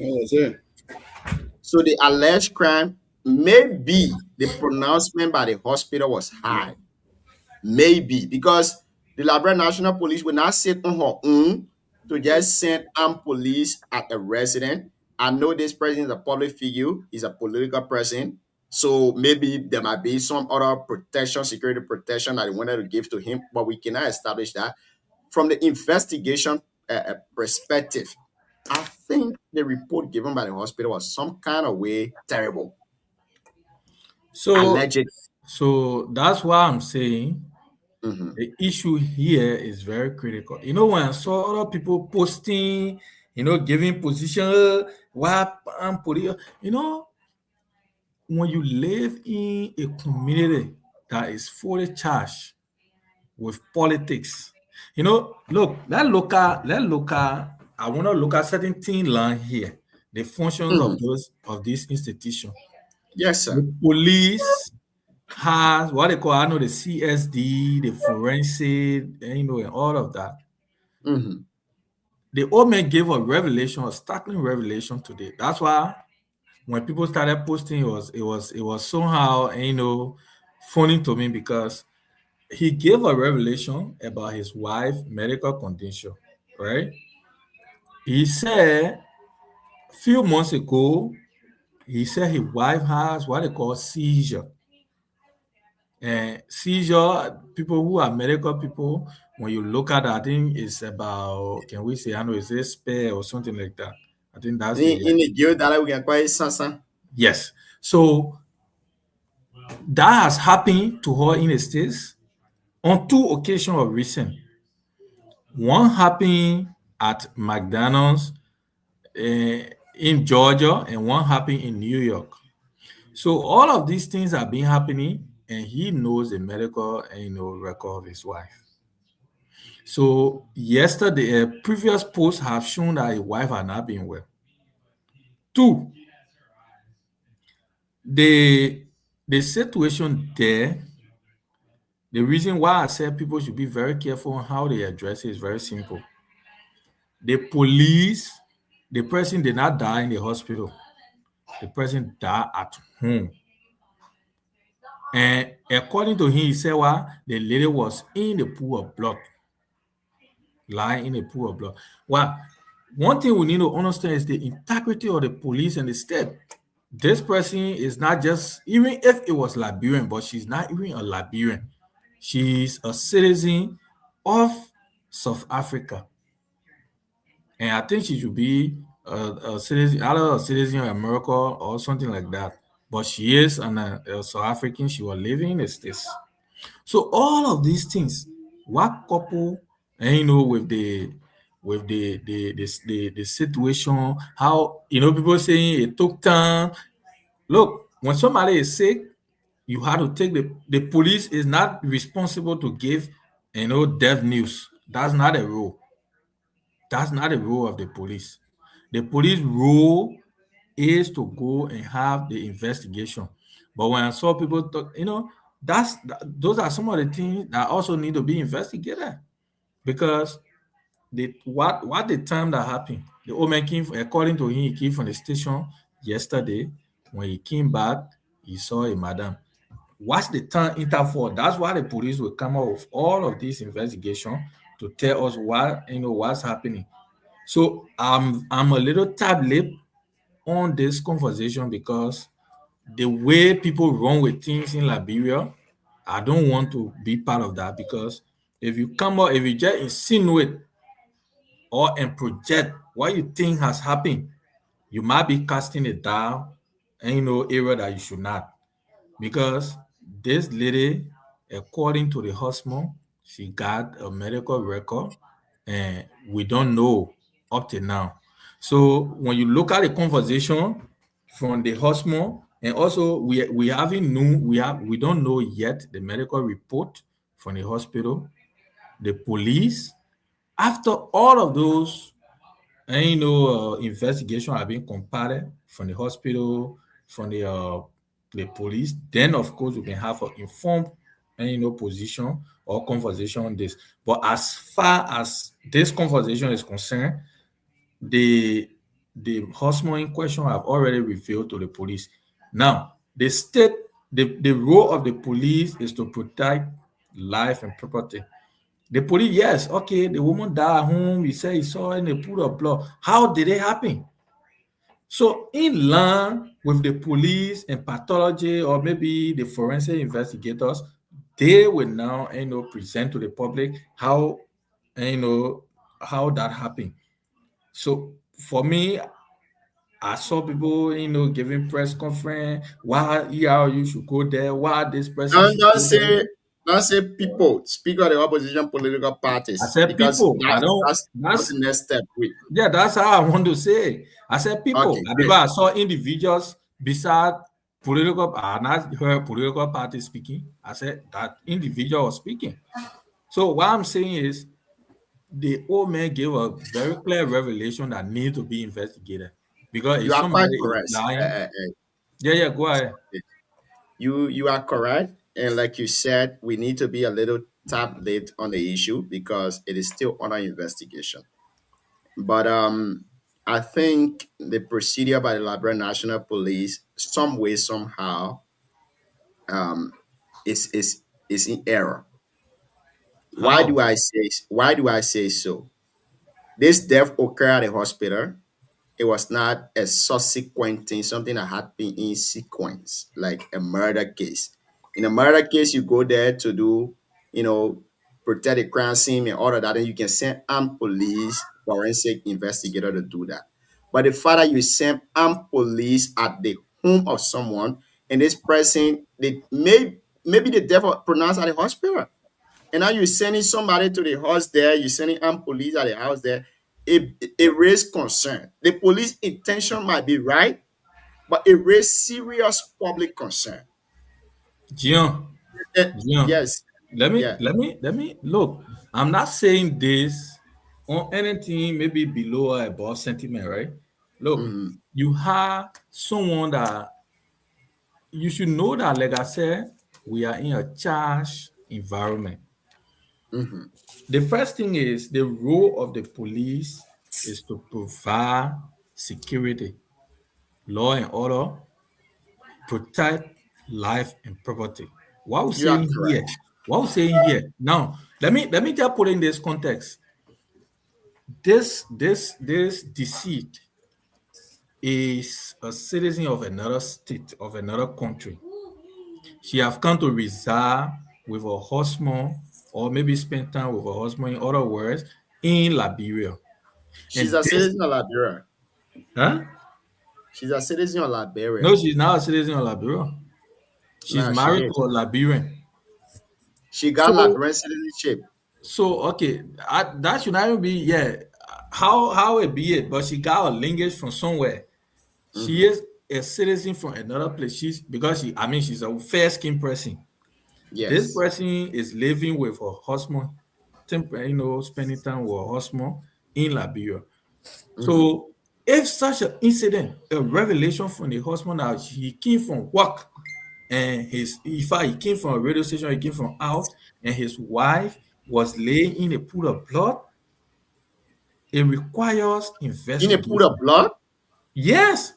So the alleged crime, maybe the pronouncement by the hospital was high. Maybe, because the Liberia National Police will not sit on her own to just send armed police at a resident. I know this person is a public figure, he's a political person, so maybe there might be some other protection, security protection that they wanted to give to him, but we cannot establish that. From the investigation perspective, I think the report given by the hospital was some kind of way terrible. So, alleged. So that's why I'm saying the issue here is very critical. When I saw other people posting, giving position, when you live in a community that is fully charged with politics, look, let look at, I want to look at certain things line here, the functions of this institution. Yes, sir. The police has what they call, the CSD, the forensic, and all of that. The old man gave a startling revelation today. That's why when people started posting, it was somehow, funny to me, because he gave a revelation about his wife's medical condition, right? He said a few months ago, his wife has what they call seizure. And seizure, people who are medical people, when you look at it, I think it's about, can we say, is it spare or something like that? I think that's in the guild that we can call it Sasa. Yes. So that has happened to her in the States on 2 occasions of recent. One happened at McDonald's in Georgia, and one happened in New York. So all of these things have been happening, and he knows the medical record of his wife. So yesterday, previous posts have shown that his wife had not been well. 2, the situation there, the reason why I said people should be very careful on how they address it is very simple. The police, the person did not die in the hospital. The person died at home. And according to him, he said, the lady was in the pool of blood. Lying in a pool of blood. One thing we need to understand is the integrity of the police and the state. This person is not just, even if it was Liberian, but she's not even a Liberian. She's a citizen of South Africa. And I think she should be a citizen, either a citizen of America or something like that. But she is a South African. She was living in the States. So all of these things, what couple, with the situation, how people saying it took time. Look, when somebody is sick, you have to take the police is not responsible to give death news. That's not a rule. That's not a role of the police. The police role is to go and have the investigation. But when I saw people talk, those are some of the things that also need to be investigated. Because what the time that happened, the old man came, according to him, he came from the station yesterday. When he came back, he saw a madam. what's the time interval? That's why the police will come up with all of this investigation to tell us what's happening. So I'm a little tight-lipped on this conversation because the way people run with things in Liberia, I don't want to be part of that, because if you just insinuate and project what you think has happened, you might be casting it down and area that you should not. Because this lady, according to the husband, she got a medical record and we don't know up to now. So when you look at the conversation from the husband, and also we don't know yet the medical report from the hospital, the police. After all of those, investigation have been completed from the hospital, from the police. Then, of course, we can have an informed, position or conversation on this. But as far as this conversation is concerned, the husband in question have already revealed to the police. Now, the role of the police is to protect life and property. The police, yes, okay, the woman died at home. He said he saw in a pool of blood. How did it happen? So, in line with the police and pathology, or maybe the forensic investigators, they will now, present to the public how that happened. So, for me, I saw people, giving press conference. Why you should go there? Why this person? Don't say people. Speak of the opposition political parties. I said people. That's the next step. Yeah, that's how I want to say. I said people. Okay, Because I saw individuals beside political. I not heard political parties speaking. I said that individual was speaking. So what I'm saying is, the old man gave a very clear revelation that needs to be investigated. Because you if are quite somebody correct. is lying, yeah, go ahead. You are correct, and like you said, we need to be a little tap-late on the issue because it is still under investigation. But I think the procedure by the Liberia National Police, some way somehow, is in error. Why do I say so? This death occurred at the hospital. It was not a subsequent thing, something that happened in sequence, like a murder case. In a murder case, you go there to do, protect the crime scene and all of that, and you can send armed police, forensic investigator to do that. But the fact that you send armed police at the home of someone, and this person, maybe the death was pronounced at the hospital, and now you're sending somebody to the house there, you're sending armed police at the house there. It raised concern. The police intention might be right, but it raised serious public concern. Gian, Yes. let me look. I'm not saying this on anything maybe below or above sentiment, right? Look, you have someone that you should know that, like I said, we are in a charged environment. The first thing is the role of the police is to provide security, law and order, protect life and property. What we're saying here. Now, let me just put in this context. This deceased is a citizen of another state, of another country. She have come to reside with her husband, or maybe spend time with her husband, in other words, in Liberia. She's a citizen of Liberia. Huh? She's a citizen of Liberia. No, she's not a citizen of Liberia. She's married to a Liberian. She got Liberian citizenship. So, okay, that should not even be, how it be it, but she got a lineage from somewhere. She is a citizen from another place. She's a fair-skinned person. Yes. This person is living with her husband, spending time with her husband in Liberia. So, if such an incident, a revelation from the husband that he came from work, and he came from a radio station, he came from out, and his wife was laying in a pool of blood, it requires investigation. In a pool of blood? Yes.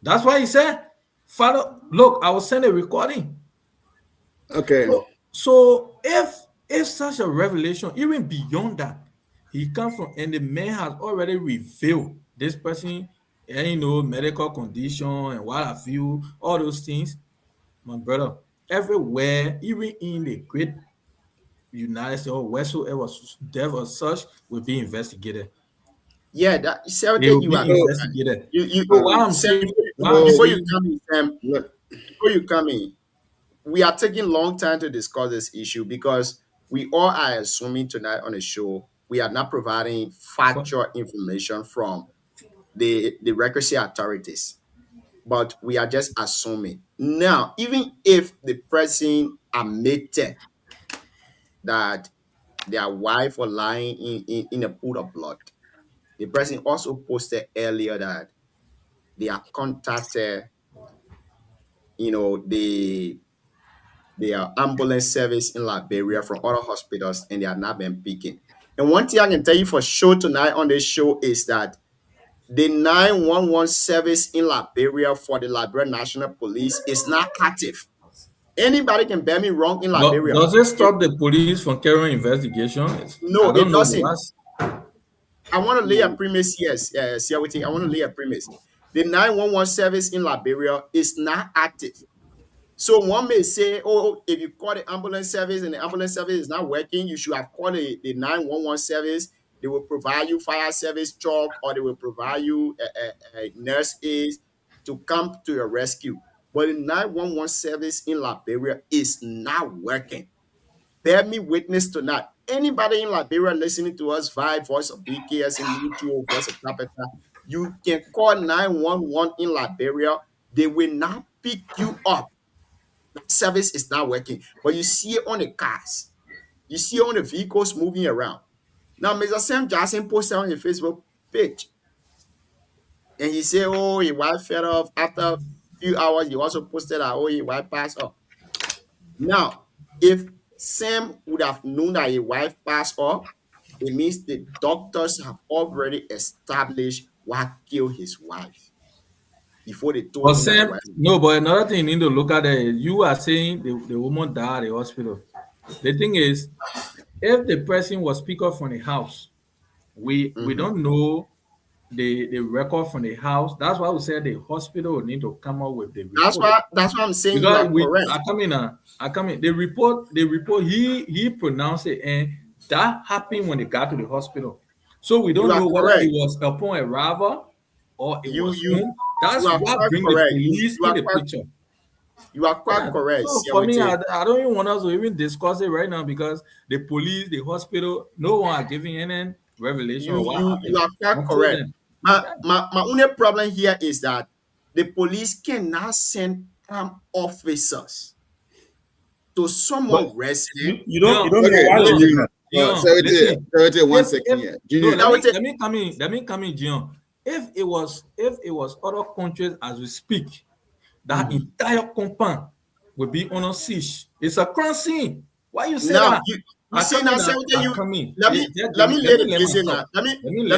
That's why he said, Father, look, I will send a recording. Okay. So if such a revelation, even beyond that, he comes from, and the man has already revealed this person, and medical condition and what have you, all those things, my brother, everywhere, even in the great United States or wheresoever, death or such will be investigated. Yeah, that They will you are be correct. investigated. You So what I'm Sam, saying, what I'm before you saying, come in, Sam, Look, before you come in, we are taking long time to discuss this issue because we all are assuming tonight on the show we are not providing factual information from the requisite authorities, but we are just assuming. Now, even if the person admitted that their wife was lying in a pool of blood, the person also posted earlier that they have contacted, the their ambulance service in Liberia from other hospitals, and they have not been picking. And one thing I can tell you for sure tonight on this show is that the 911 service in Liberia for the Liberian National Police is not active. Anybody can bear me wrong in Liberia. does it stop the police from carrying investigation? No, I it don't know. doesn't. I want to lay a premise here, I want to lay a premise. The 911 service in Liberia is not active. So one may say, oh, if you call the ambulance service and the ambulance service is not working, you should have called the 911 service. They will provide you fire service truck, or they will provide you a nurse aides to come to your rescue. But the 911 service in Liberia is not working. Bear me witness tonight. Anybody in Liberia listening to us via Voice of BKS and YouTube, Voice of Capital, you can call 911 in Liberia. They will not pick you up. That service is not working. But you see it on the cars. You see it on the vehicles moving around. Now, Mr. Sam Jackson posted on his Facebook page. And he said, oh, his wife fell off. After a few hours, he also posted that, oh, his wife passed off. Now, if Sam would have known that his wife passed off, it means the doctors have already established what killed his wife before they told But him that his Sam, wife. no, but another thing you need to look at is you are saying the woman died at the hospital. The thing is, if the person was picked up from the house, we don't know the record from the house. That's why we said the hospital will need to come up with the report. That's why I'm saying you Because are correct. I come in. The report he pronounced it, and that happened when they got to the hospital. So we don't You are know whether correct. it was upon arrival or it was You home. That's are what quite brings the correct. police You in are the quite- picture. You are quite correct. So for me, Siawete. I don't even want us to even discuss it right now because the police, the hospital, no one are giving any revelation of what happened. You are quite Until correct. then. My only problem here is that the police cannot send armed officers to someone resident. You don't Okay, know why they're doing that. Listen, 1 second here. Junior, let me come in, Gian. If it was other countries as we speak, that entire compound will be on a siege. It's a crime scene. Why you say Now that? you see now, Siawete, Let me let me lay the case now. Let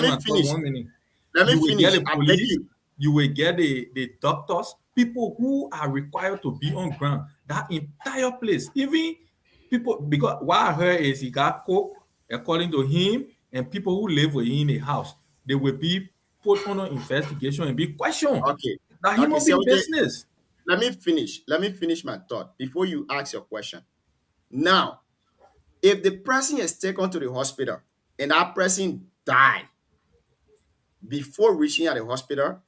me finish. 1 minute. Let me You will finish. get the I beg police, you. you will get the doctors, people who are required to be on ground. That entire place, even people, because what I heard is he got coke, according to him, and people who live with him in the house, they will be put on an investigation and be questioned. Okay. That human Okay, being Siawete, business. Let me finish my thought before you ask your question. Now, if the person is taken to the hospital and that person died before reaching at the hospital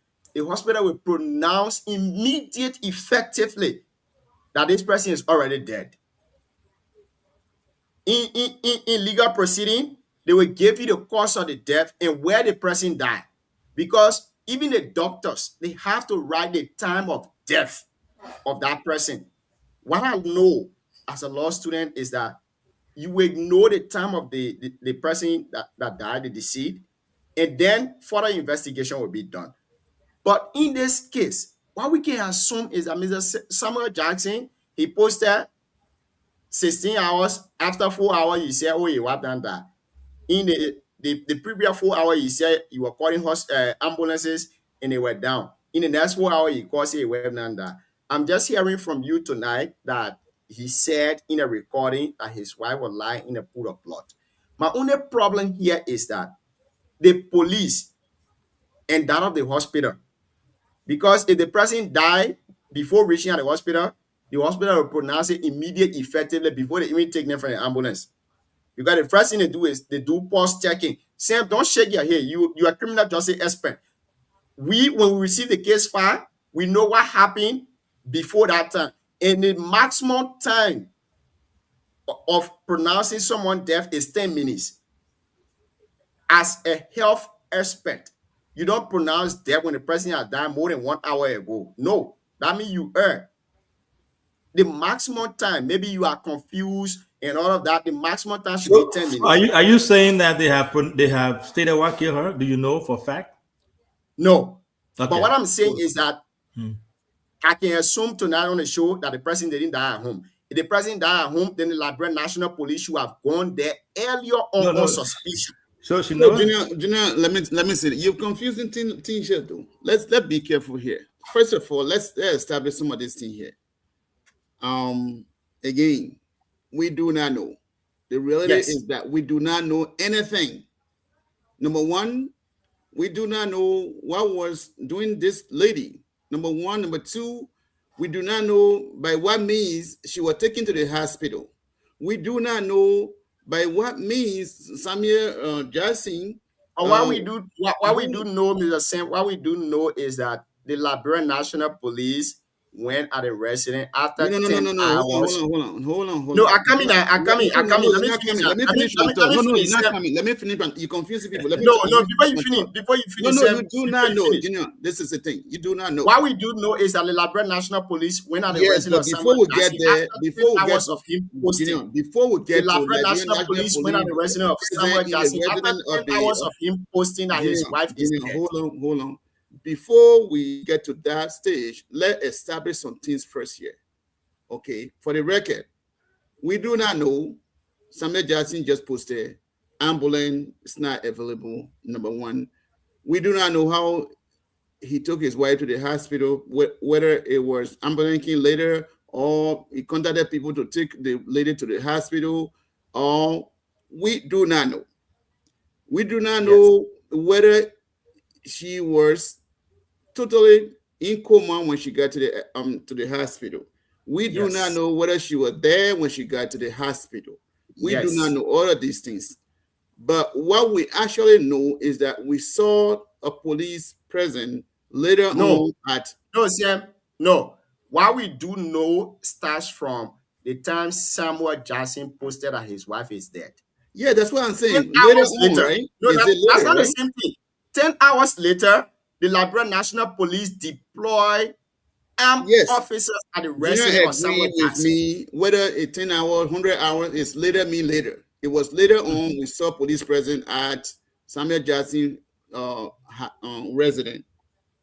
will pronounce immediate effectively that this person is already dead. In legal proceeding, they will give you the cause of the death and where the person died. Because even the doctors, they have to write the time of death of that person. What I know as a law student is that you will know the time of the person that died, the deceased, and then further investigation will be done. But in this case, what we can assume is that Mr. Samuel Jackson, he posted 16 hours. After 4 hours, he said, oh, he was done that. In the previous 4 hours, he said he was calling ambulances and they were down. In the next 4 hours, he called, say he were done that. I'm just hearing from you tonight that the person is already dead. But in this case, what we can assume is that Mr. Samuel Jackson, he posted 16 hours. After 4 hours, he said he was calling ambulances and they were down. In the next 4 hours, he called, say he were done that. I'm just hearing from you tonight that he said in a recording that his wife was lying in a pool of blood. My only problem here is that the police and that of the hospital, because if the person died before reaching at the hospital will pronounce it immediate effectively before they even take them from the ambulance. Because the first thing they do is they do pulse checking. Sam, don't shake your head. You are criminal justice expert. When we receive the case file, we know what happened before that time. And the maximum time of pronouncing someone deaf is 10 minutes. As a health expert, you don't pronounce death when the person has died more than 1 hour ago. No, that means you err. The maximum time, maybe you are confused and all of that, the maximum time should be 10 minutes. Are you saying that they have stated what killed her? Do you know for a fact? No. Okay. But what I'm saying is that I can assume tonight on the show that the person didn't die at home. If the person died at home, then the Liberia National Police should have gone there earlier on suspicion. So she No, knows. Junior, let me say, you're confusing things here, though. Let's be careful here. First of all, let's establish some of this thing here. Again, we do not know. The reality is that we do not know anything. Number one, we do not know what was doing this lady. Number one. Number two, we do not know by what means she was taken to the hospital. We do not know by what means Samuel Jackson. What we do know, Mr. Sam, what we do know is that the Liberia National Police went at the resident after 10 hours. Hold on. No, I'm coming. Let me finish. Let me finish. You confusing people. Before you finish. No, you do not know. You know, this is the thing. You do not know. What we do know is that the Liberia National Police went at the resident. Before we get there, before we get of him posting, the Liberia National Police went at the resident of Samuel Jackson after 10 hours of him posting that his wife is dead. Hold on. Before we get to that stage, let's establish some things first here. Okay, for the record, we do not know. Samuel Jackson just posted ambulance is not available. Number one, we do not know how he took his wife to the hospital, whether it was ambulancing later or he contacted people to take the lady to the hospital, or we do not know. We do not know whether she was totally in coma when she got to the hospital. We do not know whether she was there when she got to the hospital. We do not know all of these things. But what we actually know is that we saw a police present later on at... No, Sam. No. What we do know starts from the time Samuel Jackson posted that his wife is dead. Yeah, that's what I'm saying. 10 hours later, right? No, that's not the same thing. 10 hours later, the Liberia National Police deploy officers at the residence of Samuel Jackson. Me, whether it's 10 hours, 100 hours, it's later me later. It was later on we saw police present at Samuel Jackson resident.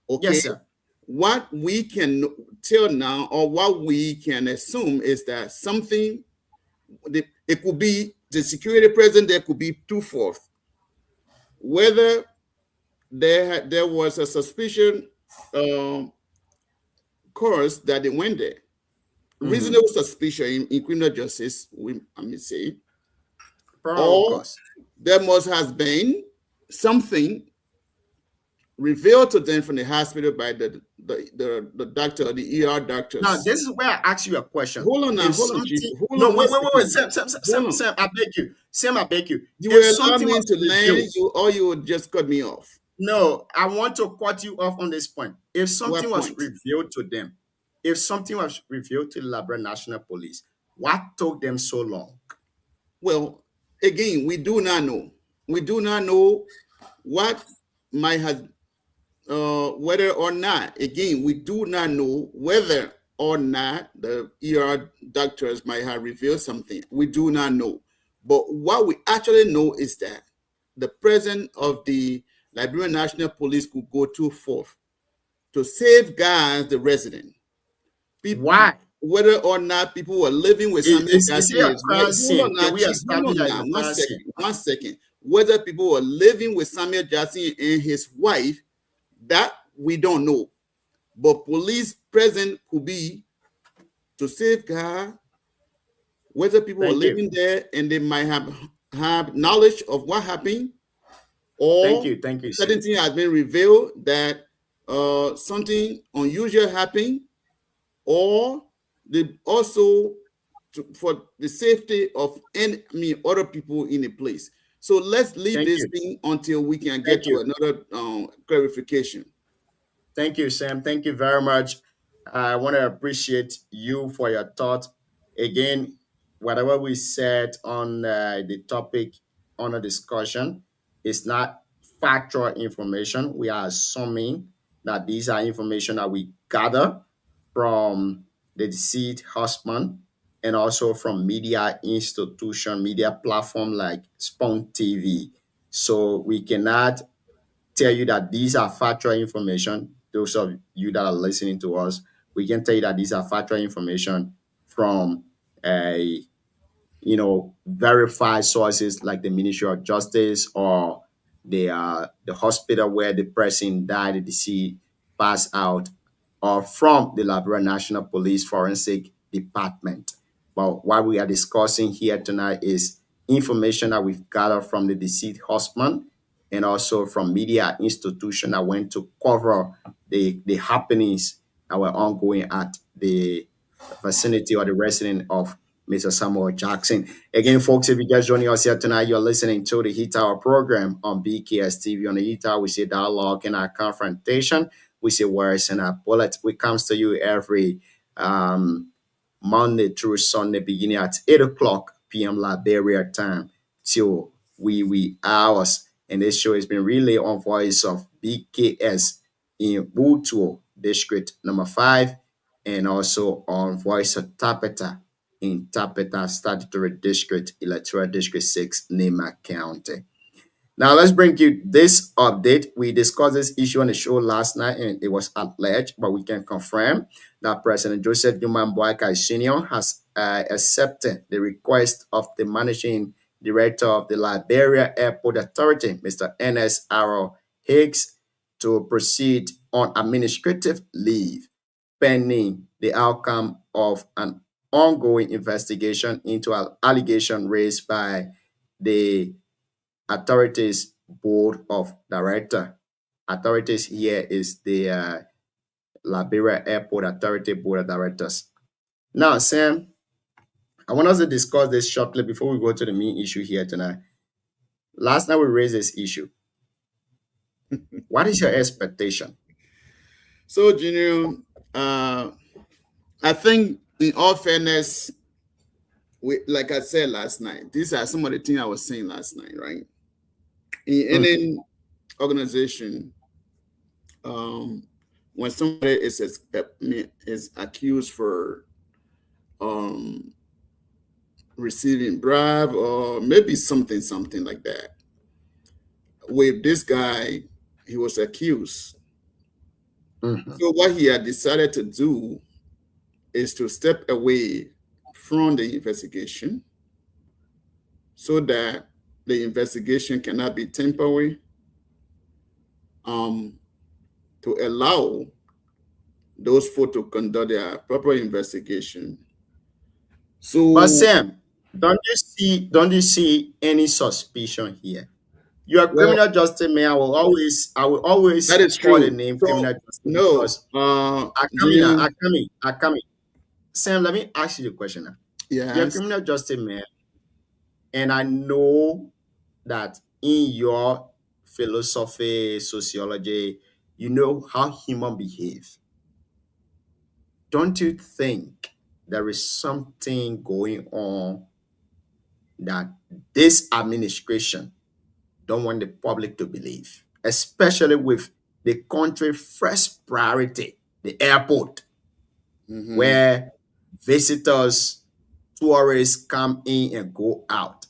Okay. Yes, sir. What we can tell now, or what we can assume, is that something, it could be the security present, there could be two-fourths. Whether there was a suspicion course that they went there. Reasonable suspicion in criminal justice, I may say. Or there must have been something revealed to them from the hospital by the doctor, the ER doctors. Now, this is where I ask you a question. Hold on now. Wait. Sam, I beg you. Sam, I beg you. You were allowing me to land, or you would just cut me off. No, I want to cut you off on this point. If something was revealed to them, if something was revealed to the Liberia National Police, what took them so long? Well, again, we do not know. We do not know what might have, whether or not, again, we do not know whether or not the ER doctors might have revealed something. We do not know. But what we actually know is that the presence of the Liberian National Police could go too far to safeguard the resident. People, why? Whether or not people were living with Samuel Jackson. One second. Whether people were living with Samuel Jackson and his wife, that we don't know. But police present could be to safeguard whether people were Thank you. living there and they might have knowledge of what happened, or Thank you. Thank you, Sam. certain thing has been revealed that something unusual happened, or they also for the safety of other people in the place. So let's leave Thank this you. thing until we can get Thank to you. another clarification. Thank you, Sam. Thank you very much. I want to appreciate you for your thought. Again, whatever we said on the topic on a discussion is not factual information. We are assuming that these are information that we gather from the deceased husband and also from media institution, media platform like Spawn TV. So we cannot tell you that these are factual information. Those of you that are listening to us, we can tell you that these are factual information from a verified sources like the Ministry of Justice or the hospital where the person died, the deceased passed out, or from the Liberia National Police Forensic Department. But what we are discussing here tonight is information that we've gathered from the deceased husband and also from media institution that went to cover the happenings that were ongoing at the vicinity or the residence of Mr. Samuel Jackson. Again, folks, if you just joining us here tonight, you're listening to the Heat Hour program on BKS TV. On the Heat Hour, we see dialogue and our confrontation. We see words and our bullets. We comes to you every Monday through Sunday, beginning at 8 o'clock p.m. Liberia time till we hours. And this show has been relayed on Voice of BKS in Butuo District number 5 and also on Voice of Tapeta in Tapeta Statutory District, Electoral District 6, Nema County. Now, let's bring you this update. We discussed this issue on the show last night, and it was alleged, but we can confirm that President Joseph Newman Boakai Sr. has accepted the request of the managing director of the Liberia Airport Authority, Mr. Ernest Arrow Higgs, to proceed on administrative leave pending the outcome of an ongoing investigation into an allegation raised by the authorities board of director. Authorities here is the Liberia Airport Authority board of directors. Now, Sam, I want us to discuss this shortly before we go to the main issue here tonight. Last night we raised this issue. What is your expectation? So, Junior, I think in all fairness, like I said last night, these are some of the things I was saying last night, right? In any organization, when somebody is accused for receiving bribe or maybe something like that, with this guy, he was accused. So what he had decided to do is to step away from the investigation so that the investigation cannot be temporary, to allow those folks to conduct their proper investigation. So, but Sam, don't you see any suspicion here? You are criminal justice man. I will always that is call true. the name So, criminal justice. no, Akami. Sam, let me ask you a question now. Yes. You're a criminal justice man, and I know that in your philosophy, sociology, you know how humans behave. Don't you think there is something going on that this administration don't want the public to believe, especially with the country's first priority, the airport, where visitors, tourists come in and go out?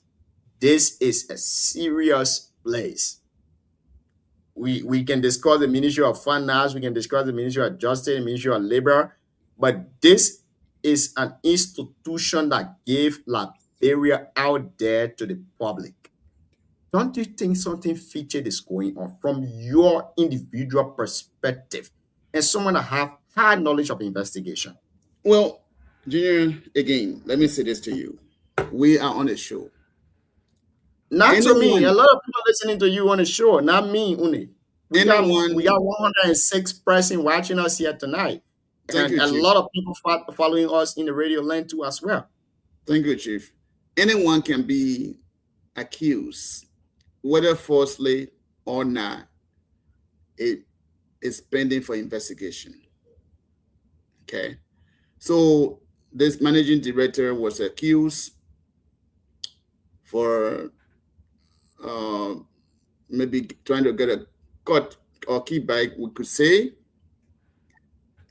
This is a serious place. We can discuss the Ministry of Finance, we can discuss the Ministry of Justice, the Ministry of Labor, but this is an institution that gave Liberia out there to the public. Don't you think something featured is going on from your individual perspective and someone that have high knowledge of investigation? Well, Junior, again, let me say this to you. We are on a show. Not to me. A Anyone, lot of people listening to you on the show. Not me, Uni. We got anyone. 106 person watching us here tonight, Thank and you, a Chief. lot of people following us in the radio land too as well. Thank you, Chief. Anyone can be accused, whether falsely or not. It is pending for investigation. Okay. So this managing director was accused for maybe trying to get a cut or kickback, we could say.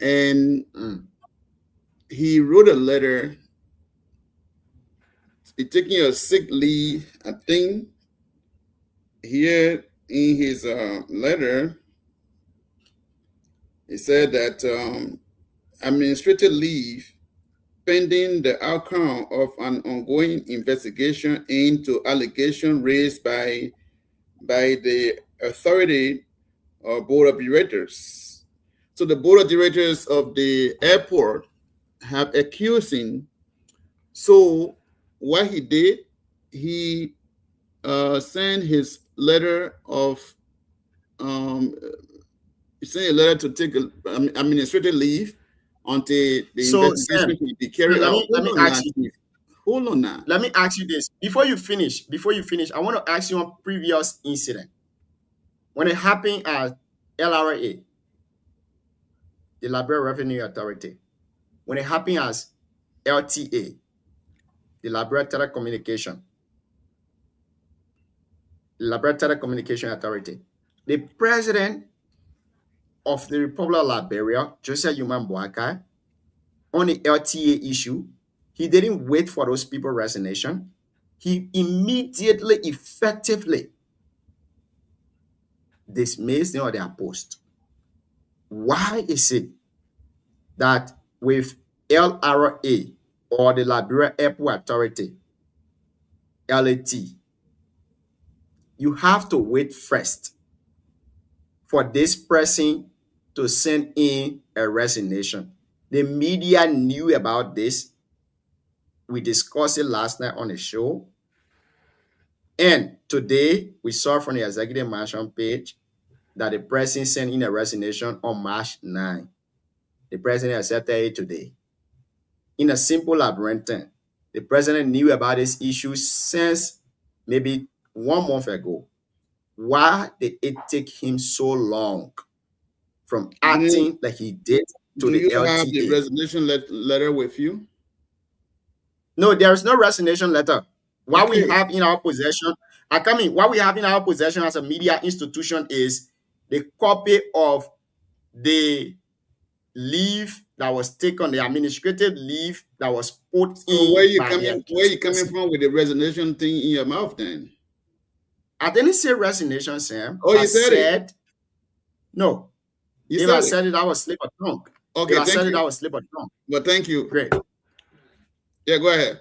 And he wrote a letter. He's taking a sick leave, I think. Here in his letter, he said that administrative leave pending the outcome of an ongoing investigation into allegation raised by the authority or board of directors. So the board of directors of the airport have accused him. So what he did, he sent his letter of sent a letter to take administrative leave until the investigation can be carried out. Let me ask you. Hold on now. Let me ask you this before you finish. I want to ask you on previous incident when it happened at LRA, the Liberia Revenue Authority. When it happened as LTA, the Liberia Telecommunication Authority, the president of the Republic of Liberia, Joseph Yuman Boakai, on the LTA issue, he didn't wait for those people's resignation. He immediately, effectively dismissed them or their post. Why is it that with LRA or the Liberia Airport Authority, LAT, you have to wait first for this person to send in a resignation? The media knew about this. We discussed it last night on the show. And today, we saw from the executive mansion page that the president sent in a resignation on March 9. The president accepted it today. In a simple labyrinth, the president knew about this issue since maybe 1 month ago. Why did it take him so long from acting like he did to Do the you LTA? have the resignation letter with you? No, there is no resignation letter. What we Okay. have in our possession, what we have in our possession as a media institution is the copy of the leave that was taken, the administrative leave that was put So in where you by coming from with the resignation thing in your mouth then? I didn't say resignation, Sam. Oh, you I said it. No. You If said I it. said it, I was slip of tongue. Okay, If I thank said you. it, I was slip of tongue. Well, thank you. Great. Yeah, go ahead.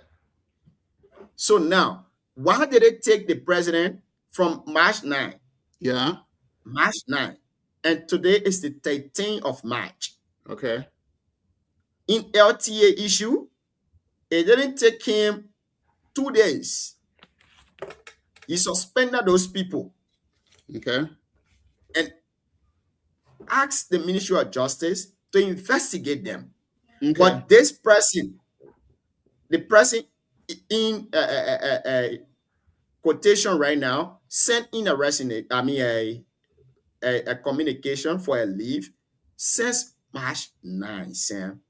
So now, why did it take the president from March 9? Yeah. March 9. And today is the 13th of March. Okay. In LTA issue, it didn't take him 2 days. He suspended those people Okay. and asked the Ministry of Justice to investigate them. Okay. But this person, the person in quotation right now, sent in a communication for a leave since March 9, Sam.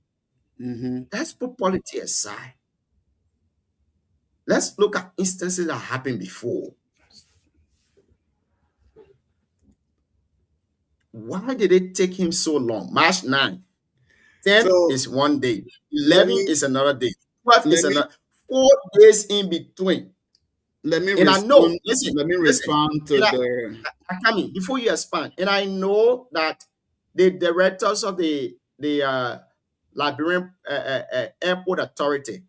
Mm-hmm. Let's put politics aside. Let's look at instances that happened before. Why did it take him so long? March 9. 10 So, is 1 day. 11 me- is another day. 12 is let me- another. 4 days in between. Let me And I respond. know, listen, respond to and the. Akami, before you expand, and I know that the directors of the Liberian Airport Authority,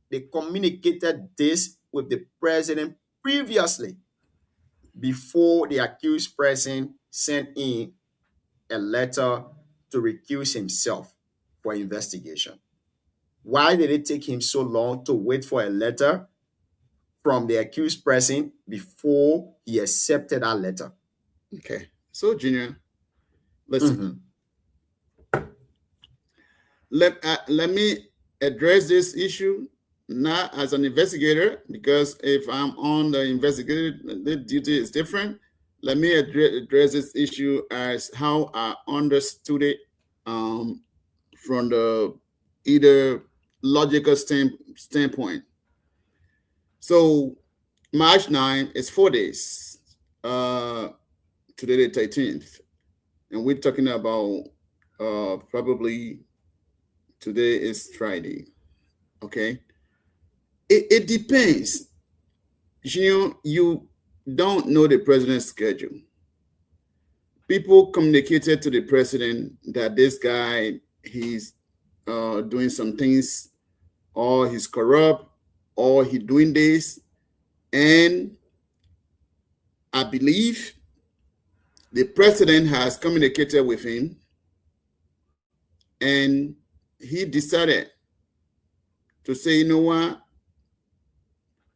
they communicated this with the president previously before the accused person sent in a letter to recuse himself for investigation. Why did it take him so long to wait for a letter from the accused person before he accepted that letter? Okay. So, Junior, listen. Let me address this issue not as an investigator, because if I'm on the investigator, the duty is different. Let me address this issue as how I understood it from the either logical standpoint. So March 9 is 4 days. Today the 13th. And we're talking about probably today is Friday. Okay. It depends. You don't know the president's schedule. People communicated to the president that this guy, he's doing some things, or he's corrupt, or he's doing this. And I believe the president has communicated with him, and he decided to say, you know what?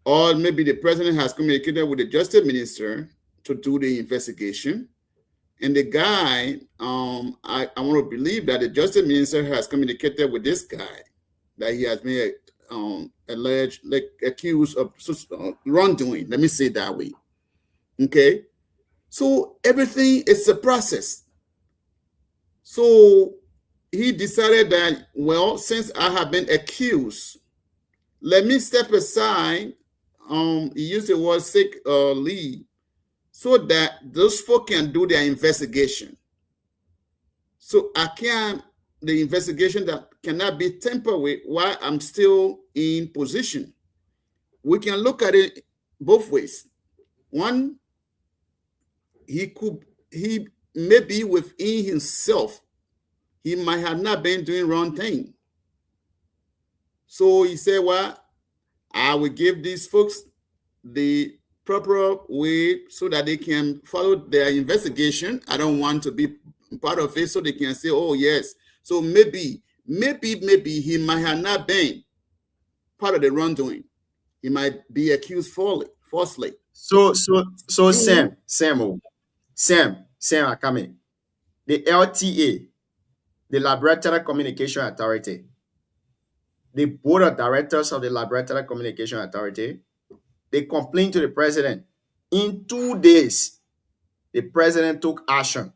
Or maybe the president has communicated with the justice minister to do the investigation. And the guy, I want to believe that the justice minister has communicated with this guy that he has been alleged, like accused of wrongdoing. Let me say it that way. Okay. So everything is a process. So he decided that, well, since I have been accused, let me step aside. He used the word sick leave, so that those folk can do their investigation. So the investigation that cannot be tampered with while I'm still in position. We can look at it both ways. One, he may be within himself. He might have not been doing wrong thing. So he said, well, I will give these folks the proper way so that they can follow their investigation. I don't want to be part of it, so they can say, oh, yes. So maybe he might have not been part of the wrongdoing. He might be accused falsely. So Sam, I come in. The LTA, the Laboratory Communication Authority, the board of directors of the Laboratory Communication Authority, they complained to the president. In 2 days, the president took action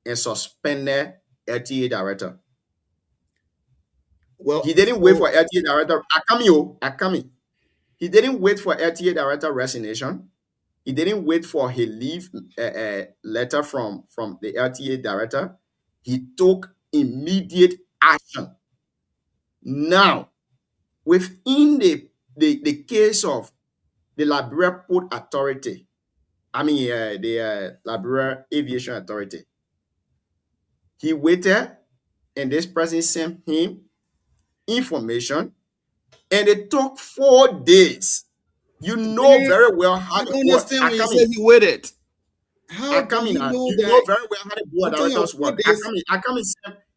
and suspended LTA director. Well, he didn't wait for LTA director. I come in. He didn't wait for LTA director resignation. He didn't wait for a leave letter from the LTA director. He took immediate action. Now, within the case of the Liberia Port Authority, the Liberia Aviation Authority, he waited, and this person sent him information, and it took 4 days. You know very well how I understand when you say he waited. How do you know that? You know very well how the board of directors work. I come in.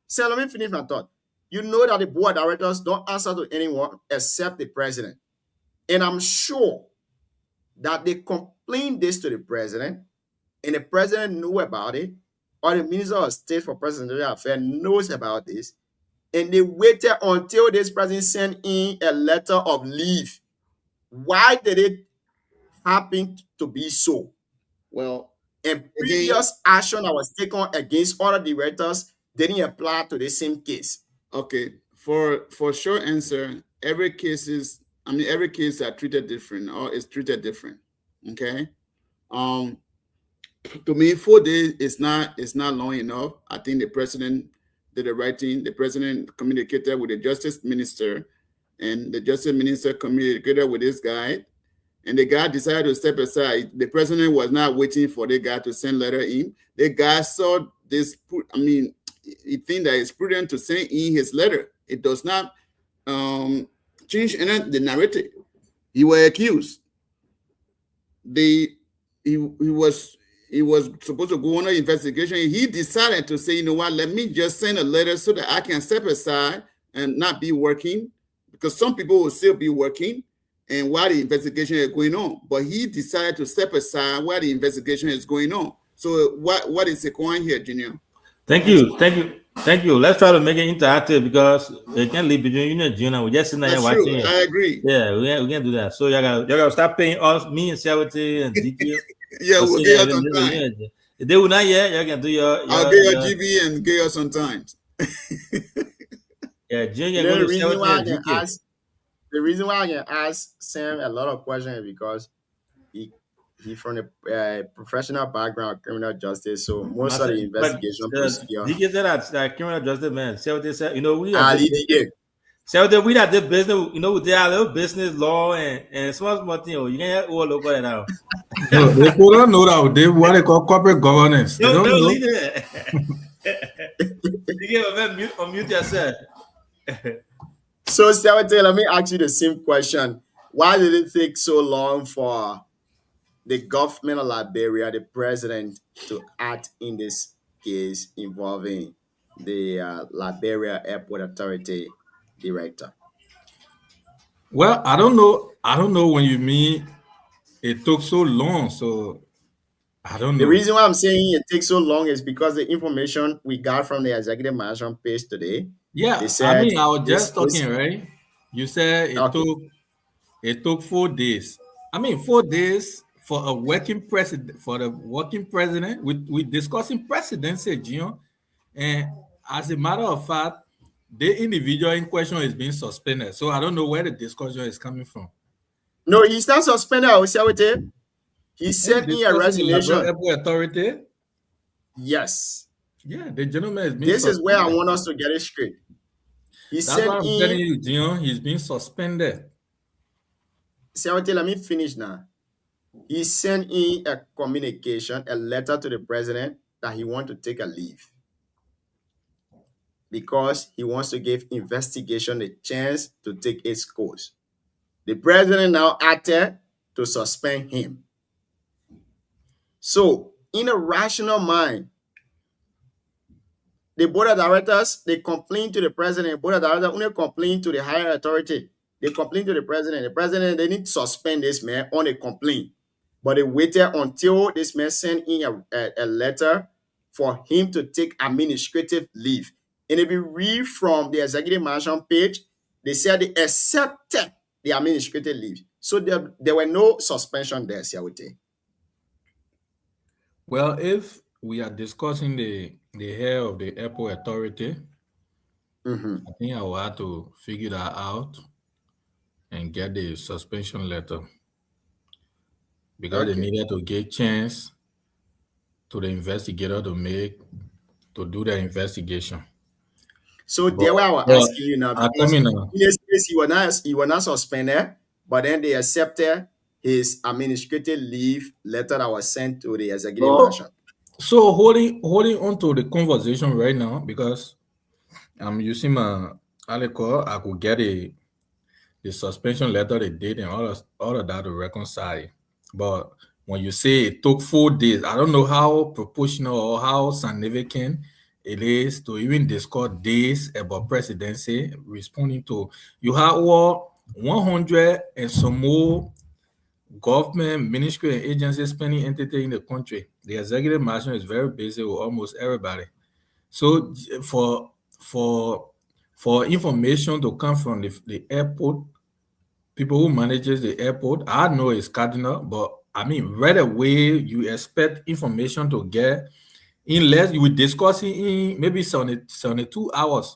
Say, let me finish my thought. You know that the board of directors don't answer to anyone except the president. And I'm sure that they complained this to the president, and the president knew about it, or the Minister of State for Presidential Affairs knows about this, and they waited until this president sent in a letter of leave. Why did it happen to be so? Well, and previous action that was taken against other directors didn't apply to the same case. Okay, for short answer, every case are treated different, or is treated different. Okay, to me, 4 days is not long enough. I think the president did the right thing. The president communicated with the justice minister, and the justice minister communicated with this guy, and the guy decided to step aside. The president was not waiting for the guy to send letter in. The guy saw this. He think that it's prudent to send in his letter. It does not change the narrative. He was accused. He was supposed to go on an investigation. He decided to say, you know what, let me just send a letter so that I can step aside and not be working because some people will still be working and while the investigation is going on. But he decided to step aside while the investigation is going on. So what is the coin here, Junior? Thank you. Let's try to make it interactive because it can't live between you and Junior. We just sitting there watching it. I agree. Yeah, we can't do that. So y'all gotta start paying us, me and Charity and DQ. Yeah, we'll get you some time. If they will not yet, y'all can do your I'll get your GB and get you some time. Yeah, Junior. The reason why I can ask Sam a lot of questions is because he from a professional background of criminal justice, so most of the investigation procedure. DK said that criminal justice man. Charity said, you know, we we that did business, you know, we did our little business law and small thing. You can't all over it now. No, they don't know that they what they call corporate governance. They don't know. You can unmute yourself. So, Charity, let me ask you the same question. Why did it take so long for the government of Liberia, the president, to act in this case involving the Liberia Airport Authority director? Well, I don't know when you mean it took so long. So I don't know. The reason why I'm saying it takes so long is because the information we got from the executive management page today. Yeah, I mean, I was just talking, right? You said it took 4 days. I mean, 4 days for a working president, for the working president. We discussing presidency, Gio, and as a matter of fact, the individual in question is being suspended. So I don't know where the discussion is coming from. No, he's not suspended. He sent in a resignation. Authority. Yes. Yeah, the gentleman is being This suspended. is where I want us to get it straight. That's what I'm telling you, Gio. He's being suspended. Let me finish now. He sent in a communication, a letter to the president that he wants to take a leave because he wants to give investigation a chance to take its course. The president now acted to suspend him. So, in a rational mind, the board of directors, they complain to the president. The board of directors only complain to the higher authority. They complain to the president. The president, they need to suspend this man on a complaint. But they waited until this man sent in a letter for him to take administrative leave. And if you read from the executive management page, they said they accepted the administrative leave. So there were no suspension there, Siawite. Well, if we are discussing the head of the airport authority, I think I will have to figure that out and get the suspension letter because they needed to give chance to the investigator to do the investigation. So there I was asking you now. In this case, he was not suspended, but then they accepted his administrative leave letter that was sent to the executive management. So holding on to the conversation right now, because I'm using my article, I could get the suspension letter, the date, and all of that to reconcile. But when you say it took 4 days, I don't know how proportional or how significant it is to even discuss days about presidency responding to. You have 100 and some more government, ministry, and agency spending entity in the country. The executive management is very busy with almost everybody. So for information to come from the airport, people who manages the airport, I know it's cardinal, but I mean, right away, you expect information to get, unless you will discuss it in maybe 72 hours.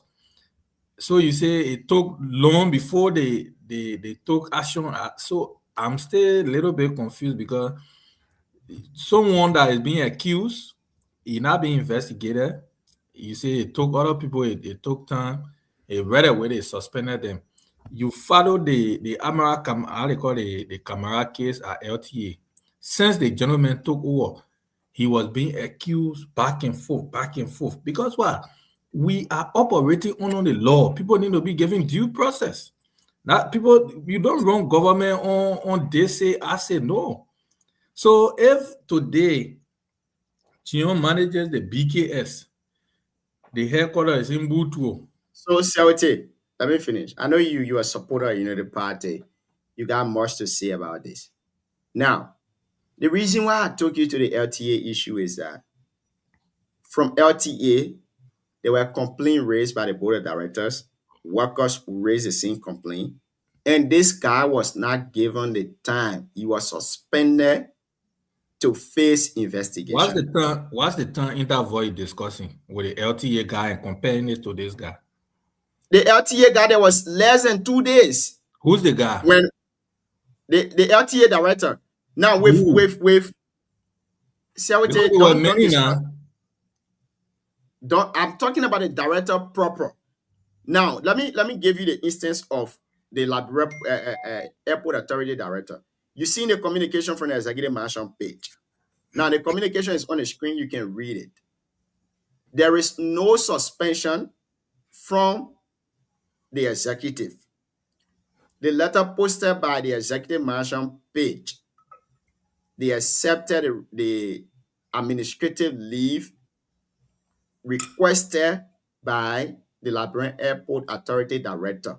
So you say it took long before they took action. So I'm still a little bit confused because someone that is being accused, he's not being investigated. You say it took other people, it took time. Right away, they suspended them. You follow the Amara, how they call the Camara case at LTA. Since the gentleman took over, he was being accused back and forth. Because what? We are operating under the law. People need to be given due process. Now, you don't run government on they say, I say no. So if today, Chion manages the BKS, the headquarters is in Butuo. So, Siawite, let me finish. I know you're a supporter of United Party. You got much to say about this. Now, the reason why I took you to the LTA issue is that from LTA, there were complaints raised by the board of directors. Workers raised the same complaint. And this guy was not given the time. He was suspended to face investigation. What's the time interval you're discussing with the LTA guy and comparing it to this guy? The LTA guy, there was less than 2 days. Who's the guy? When the LTA director. Now with see, I would say, I'm talking about the director proper. Now let me give you the instance of the airport authority director. You see the communication from the executive mansion page. Now the communication is on the screen. You can read it. There is no suspension from the executive. The letter posted by the executive mansion page, they accepted the administrative leave requested by the Liberian Airport Authority Director.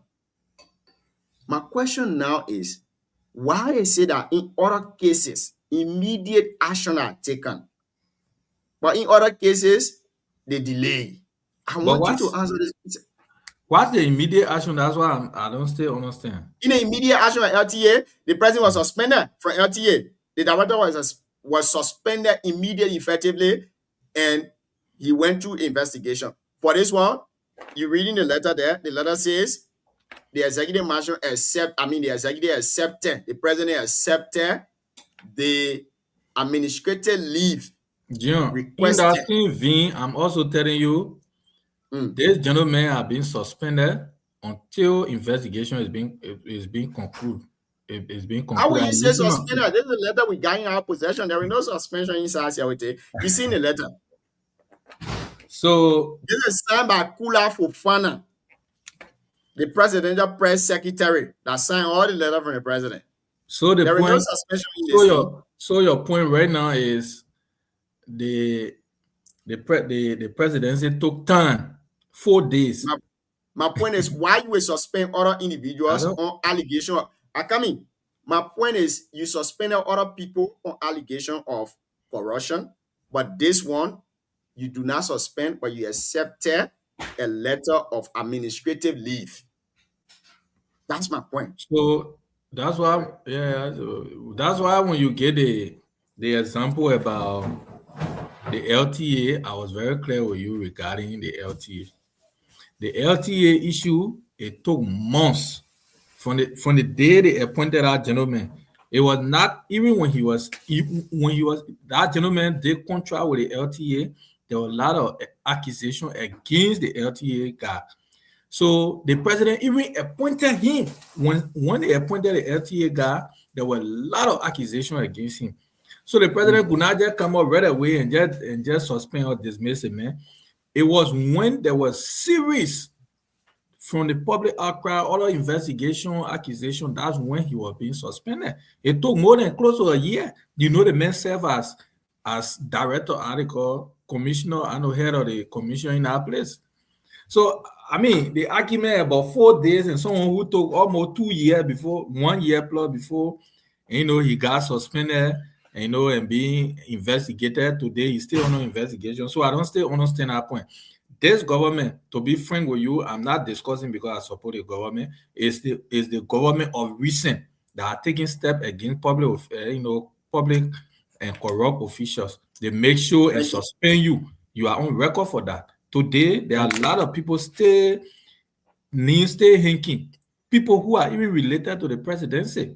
My question now is, why is it that in other cases, immediate action are taken, but in other cases, they delay? I want you to answer this. What's the immediate action? That's why I don't still understand. In the immediate action at LTA, the president was suspended from LTA. The director was suspended immediately, effectively, and he went through investigation. For this one, you're reading the letter there. The letter says the executive mansion the president accepted the administrative leave. John, in that same vein, I'm also telling you, this gentleman have been suspended until investigation is being concluded. How will you say suspended? This is the letter we got in our possession. There is no suspension inside here. You see in the letter. So this is signed by Kula Fofana, the presidential press secretary that signed all the letter from the president. So the there point, is no suspension in so your point right now is the presidency took time, 4 days. My point is, why you will suspend other individuals on allegation? My point is, you suspended other people on allegation of corruption, but this one, you do not suspend, but you accepted a letter of administrative leave. That's my point. So that's why, that's why when you get the example about the LTA, I was very clear with you regarding the LTA. The LTA issue, it took months from the day they appointed that gentleman. It was not even when he was that gentleman did contract with the LTA. There were a lot of accusations against the LTA guy. So the president even appointed him. When they appointed the LTA guy, there were a lot of accusations against him. So the president could not just come up right away and just suspend or dismiss him, man. It was when there was series from the public outcry, other investigation, accusation, that's when he was being suspended. It took more than close to a year. You know, the man served as director, article, commissioner, and the head of the commission in our place. So, I mean, the argument about 4 days and someone who took almost 2 years before, 1 year plus before, you know, he got suspended, you know, and being investigated. Today, he's still under investigation. So I don't still understand that point. This government, to be frank with you, I'm not discussing because I support the government. Is the government of recent that are taking steps against public and corrupt officials. They make sure and suspend you. You are on record for that. Today, there are a lot of people still hinking. People who are even related to the presidency.